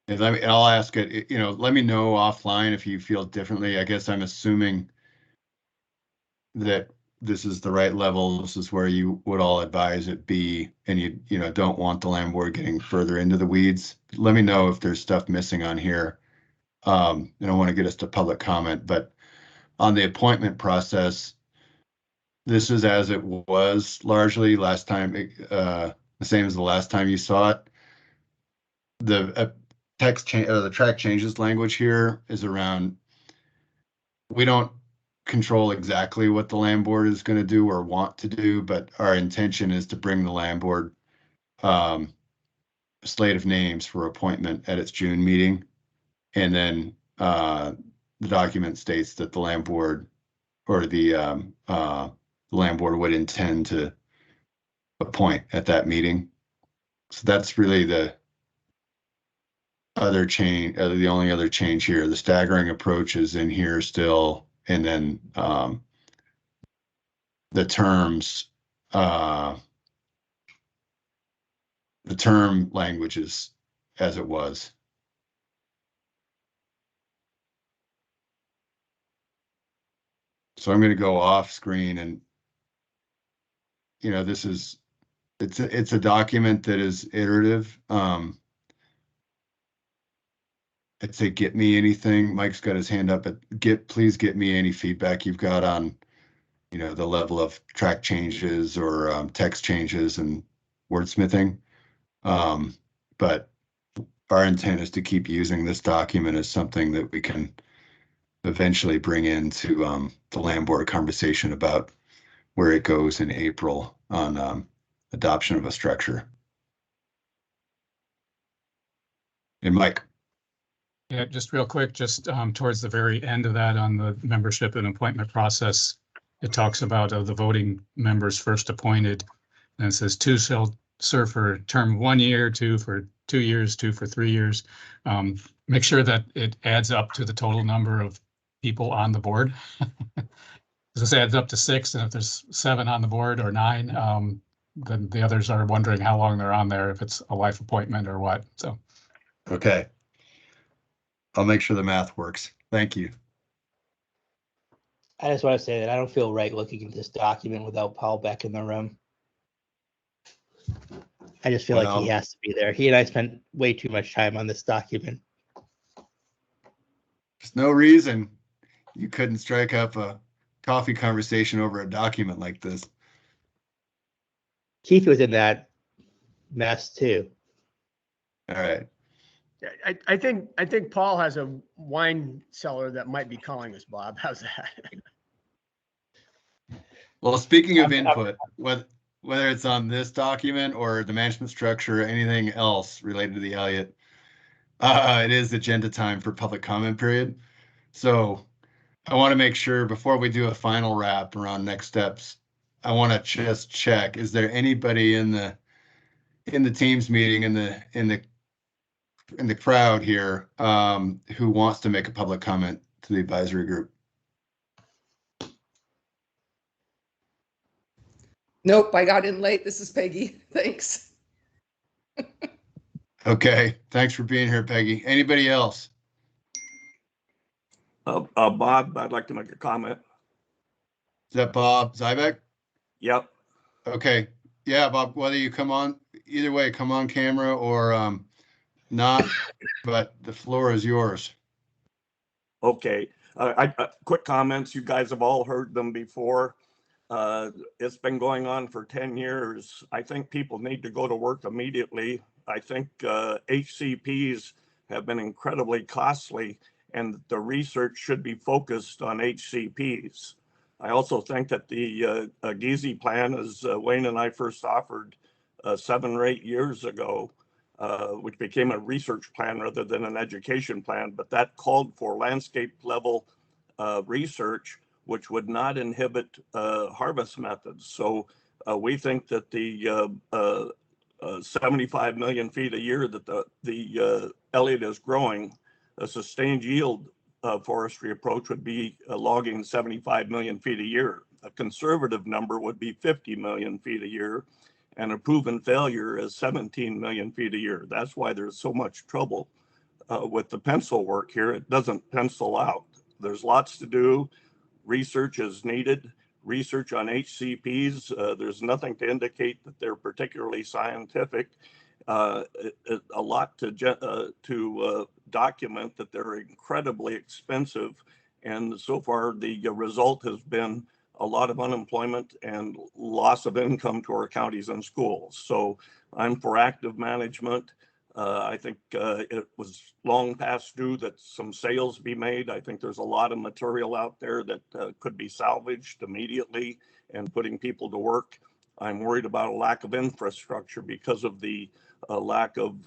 And I'll ask it, let me know offline if you feel differently. I guess I'm assuming that this is the right level. This is where you would all advise it be, and you don't want the land board getting further into the weeds. Let me know if there's stuff missing on here. I don't want to get us to public comment, but on the appointment process, this is as it was largely last time, the same as the last time you saw it. The text change or the track changes language here is around, we don't control exactly what the land board is going to do or want to do, but our intention is to bring the land board slate of names for appointment at its June meeting. And then the document states that the land board or the land board would intend to appoint at that meeting. So that's really the other change, the only other change here. The staggering approach is in here still, and then the terms, the term language is as it was. So I'm going to go off screen, and this is it's a document that is iterative. I'd say get me anything. Mike's got his hand up, but please get me any feedback you've got on the level of track changes or text changes and wordsmithing. But our intent is to keep using this document as something that we can eventually bring into the land board conversation about where it goes in April on adoption of a structure. And Mike. Yeah, just real quick, just towards the very end of that on the membership and appointment process, it talks about the voting members first appointed, and it says 2 shall serve for a term 1 year, 2 for 2 years, 2 for 3 years. Make sure that it adds up to the total number of people on the board. This adds up to 6, and if there's 7 on the board or 9, then the others are wondering how long they're on there, if it's a life appointment or what. So. Okay. I'll make sure the math works. Thank you. I just want to say that I don't feel right looking at this document without Paul back in the room. I just feel like he has to be there. He and I spent way too much time on this document. There's no reason you couldn't strike up a coffee conversation over a document like this. Keith was in that mess too. All right. I think Paul has a wine cellar that might be calling us, Bob. How's that? Well, speaking of input, whether it's on this document or the management structure or anything else related to the Elliott, it is agenda time for public comment period. So I want to make sure before we do a final wrap around next steps, I want to just check, is there anybody in the Teams meeting in the crowd here who wants to make a public comment to the advisory group? Nope, I got in late. This is Peggy. Thanks. Okay, thanks for being here, Peggy. Anybody else? Bob, I'd like to make a comment. Is that Bob Zybeck? Yep. Okay. Yeah, Bob, whether you come on, either way, come on camera or not, but the floor is yours. Okay. Quick comments. You guys have all heard them before. It's been going on for 10 years. I think people need to go to work immediately. I think HCPs have been incredibly costly, and the research should be focused on HCPs. I also think that the Giese plan, as Wayne and I first offered 7 or 8 years ago, which became a research plan rather than an education plan, but that called for landscape level research, which would not inhibit harvest methods. So we think that the 75 million feet a year that the Elliott is growing, a sustained yield forestry approach would be logging 75 million feet a year. A conservative number would be 50 million feet a year, and a proven failure is 17 million feet a year. That's why there's so much trouble with the pencil work here. It doesn't pencil out. There's lots to do. Research is needed. Research on HCPs, there's nothing to indicate that they're particularly scientific. A lot to document that they're incredibly expensive. And so far, the result has been a lot of unemployment and loss of income to our counties and schools. So I'm for active management. I think it was long past due that some sales be made. I think there's a lot of material out there that could be salvaged immediately and putting people to work. I'm worried about a lack of infrastructure because of the lack of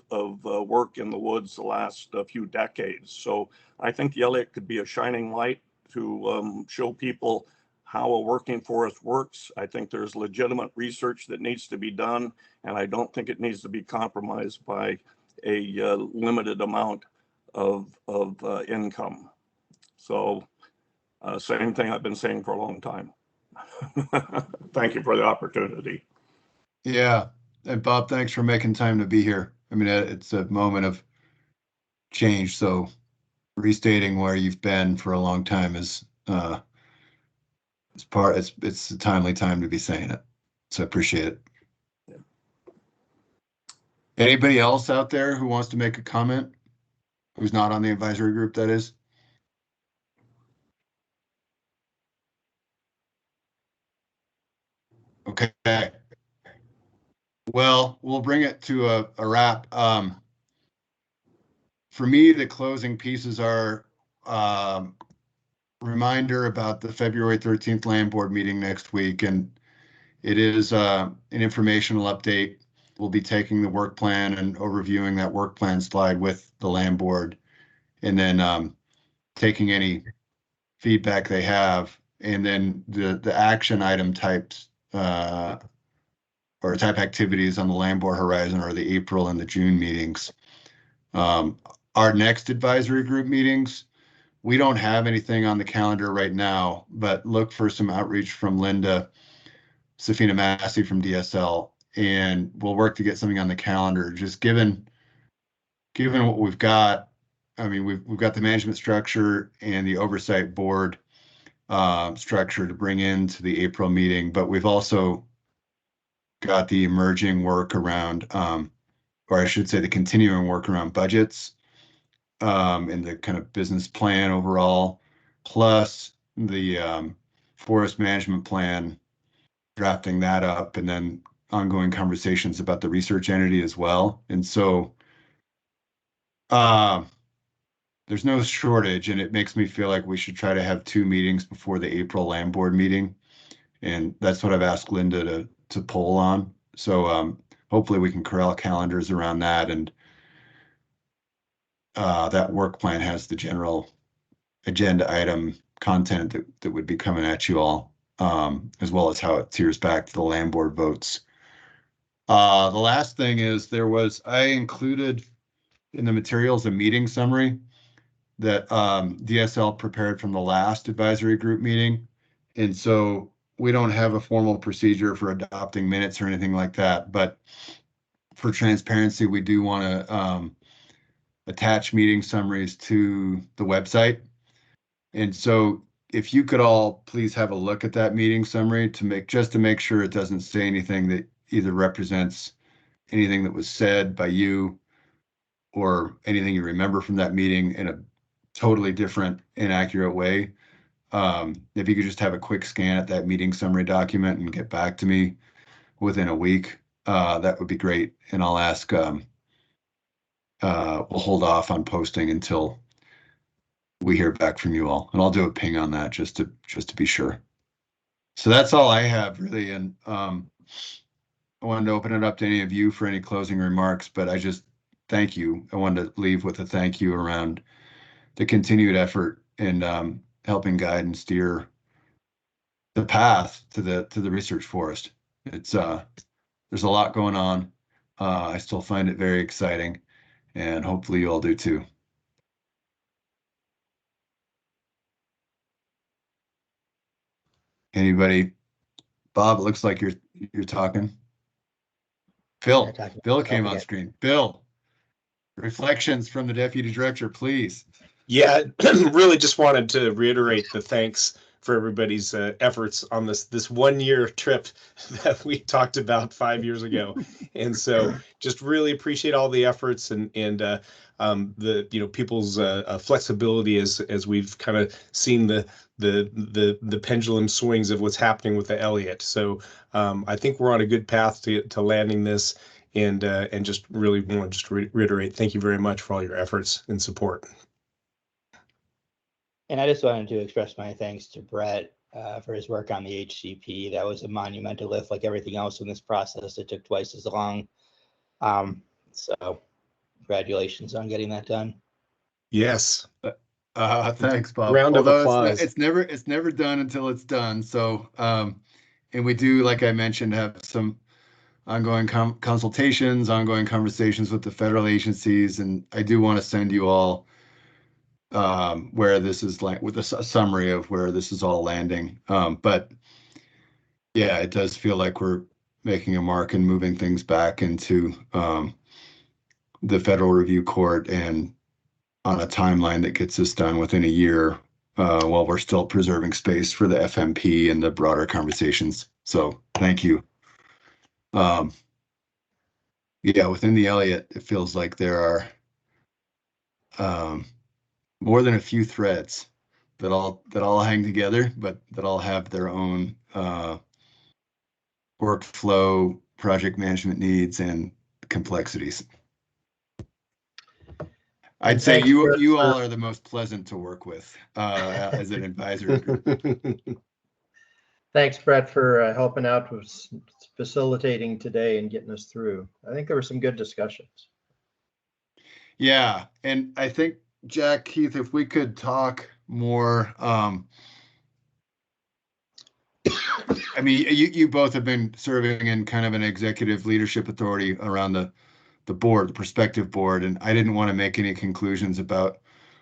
work in the woods the last few decades. So I think the Elliott could be a shining light to show people how a working forest works. I think there's legitimate research that needs to be done, and I don't think it needs to be compromised by a limited amount of income. So same thing I've been saying for a long time. Thank you for the opportunity. Yeah. And Bob, thanks for making time to be here. I mean, it's a moment of change. So restating where you've been for a long time is it's a timely time to be saying it. So I appreciate it. Yeah. Anybody else out there who wants to make a comment? Who's not on the advisory group, that is? Okay. Well, we'll bring it to a wrap. For me, the closing pieces are reminder about the February 13th land board meeting next week. And it is an informational update. We'll be taking the work plan and overviewing that work plan slide with the land board, and then taking any feedback they have, and then the action item types or type activities on the land board horizon are the April and the June meetings. Our next advisory group meetings, we don't have anything on the calendar right now, but look for some outreach from Linda, Safina Massey from DSL, and we'll work to get something on the calendar. Just given what we've got, I mean, we've got the management structure and the oversight board structure to bring into the April meeting, but we've also got the emerging work around, or I should say the continuing work around budgets and the kind of business plan overall, plus the forest management plan, drafting that up, and then ongoing conversations about the research entity as well. And so there's no shortage, and it makes me feel like we should try to have 2 meetings before the April land board meeting. And that's what I've asked Linda to poll on. So hopefully we can corral calendars around that, and that work plan has the general agenda item content that would be coming at you all, as well as how it tiers back to the land board votes. The last thing is I included in the materials a meeting summary that DSL prepared from the last advisory group meeting. And so we don't have a formal procedure for adopting minutes or anything like that, but for transparency, we do want to attach meeting summaries to the website. And so if you could all please have a look at that meeting summary to make sure it doesn't say anything that either represents anything that was said by you or anything you remember from that meeting in a totally different, inaccurate way. If you could just have a quick scan at that meeting summary document and get back to me within a week, that would be great. And I'll ask, we'll hold off on posting until we hear back from you all, and I'll do a ping on that just to be sure. So that's all I have really. And I wanted to open it up to any of you for any closing remarks, but I just thank you. I wanted to leave with a thank you around the continued effort in helping guide and steer the path to the research forest. It's there's a lot going on. I still find it very exciting, and hopefully you all do too. Anybody? Bob, it looks like you're talking. Bill came on screen. Bill, reflections from the deputy director, please. Yeah, really just wanted to reiterate the thanks for everybody's efforts on this 1-year trip that we talked about 5 years ago. And so just really appreciate all the efforts and the people's flexibility as we've kind of seen the pendulum swings of what's happening with the Elliott. So I think we're on a good path to landing this. and just really want to just reiterate, thank you very much for all your efforts and support. And I just wanted to express my thanks to Brett for his work on the HCP. That was a monumental lift, like everything else in this process. It took twice as long. So congratulations on getting that done. Yes. Thanks, Bob. Round of applause. It's never done until it's done. So, and we do, like I mentioned, have some ongoing consultations, ongoing conversations with the federal agencies, and I do want to send you all where this is like with a summary of where this is all landing. But yeah, it does feel like we're making a mark and moving things back into the federal review court and on a timeline that gets us done within a year, while we're still preserving space for the FMP and the broader conversations. So thank you. Yeah, within the Elliott, it feels like there are more than a few threads that all hang together, but that all have their own workflow, project management needs, and complexities. I'd say you all are the most pleasant to work with as an advisory group. Thanks, Brett, for helping out with facilitating today and getting us through. I think there were some good discussions. Yeah, and I think, Jack, Keith, if we could talk more, I mean, you both have been serving in kind of an executive leadership authority around the board, the prospective board, and I didn't want to make any conclusions about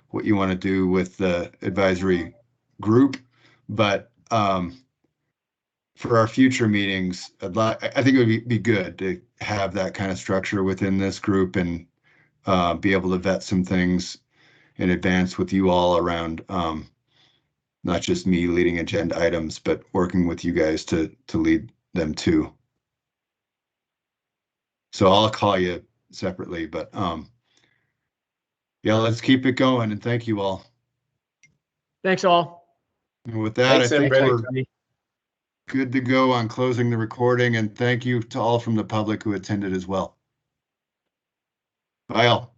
what you want to do with the advisory group, but for our future meetings, I think it would be good to have that kind of structure within this group and be able to vet some things in advance with you all around not just me leading agenda items, but working with you guys to lead them too. So I'll call you separately, but yeah, let's keep it going, and thank you all. Thanks all. And with that, Thanks, I think everybody. we're good to go on closing the recording, and thank you to all from the public who attended as well. Bye all.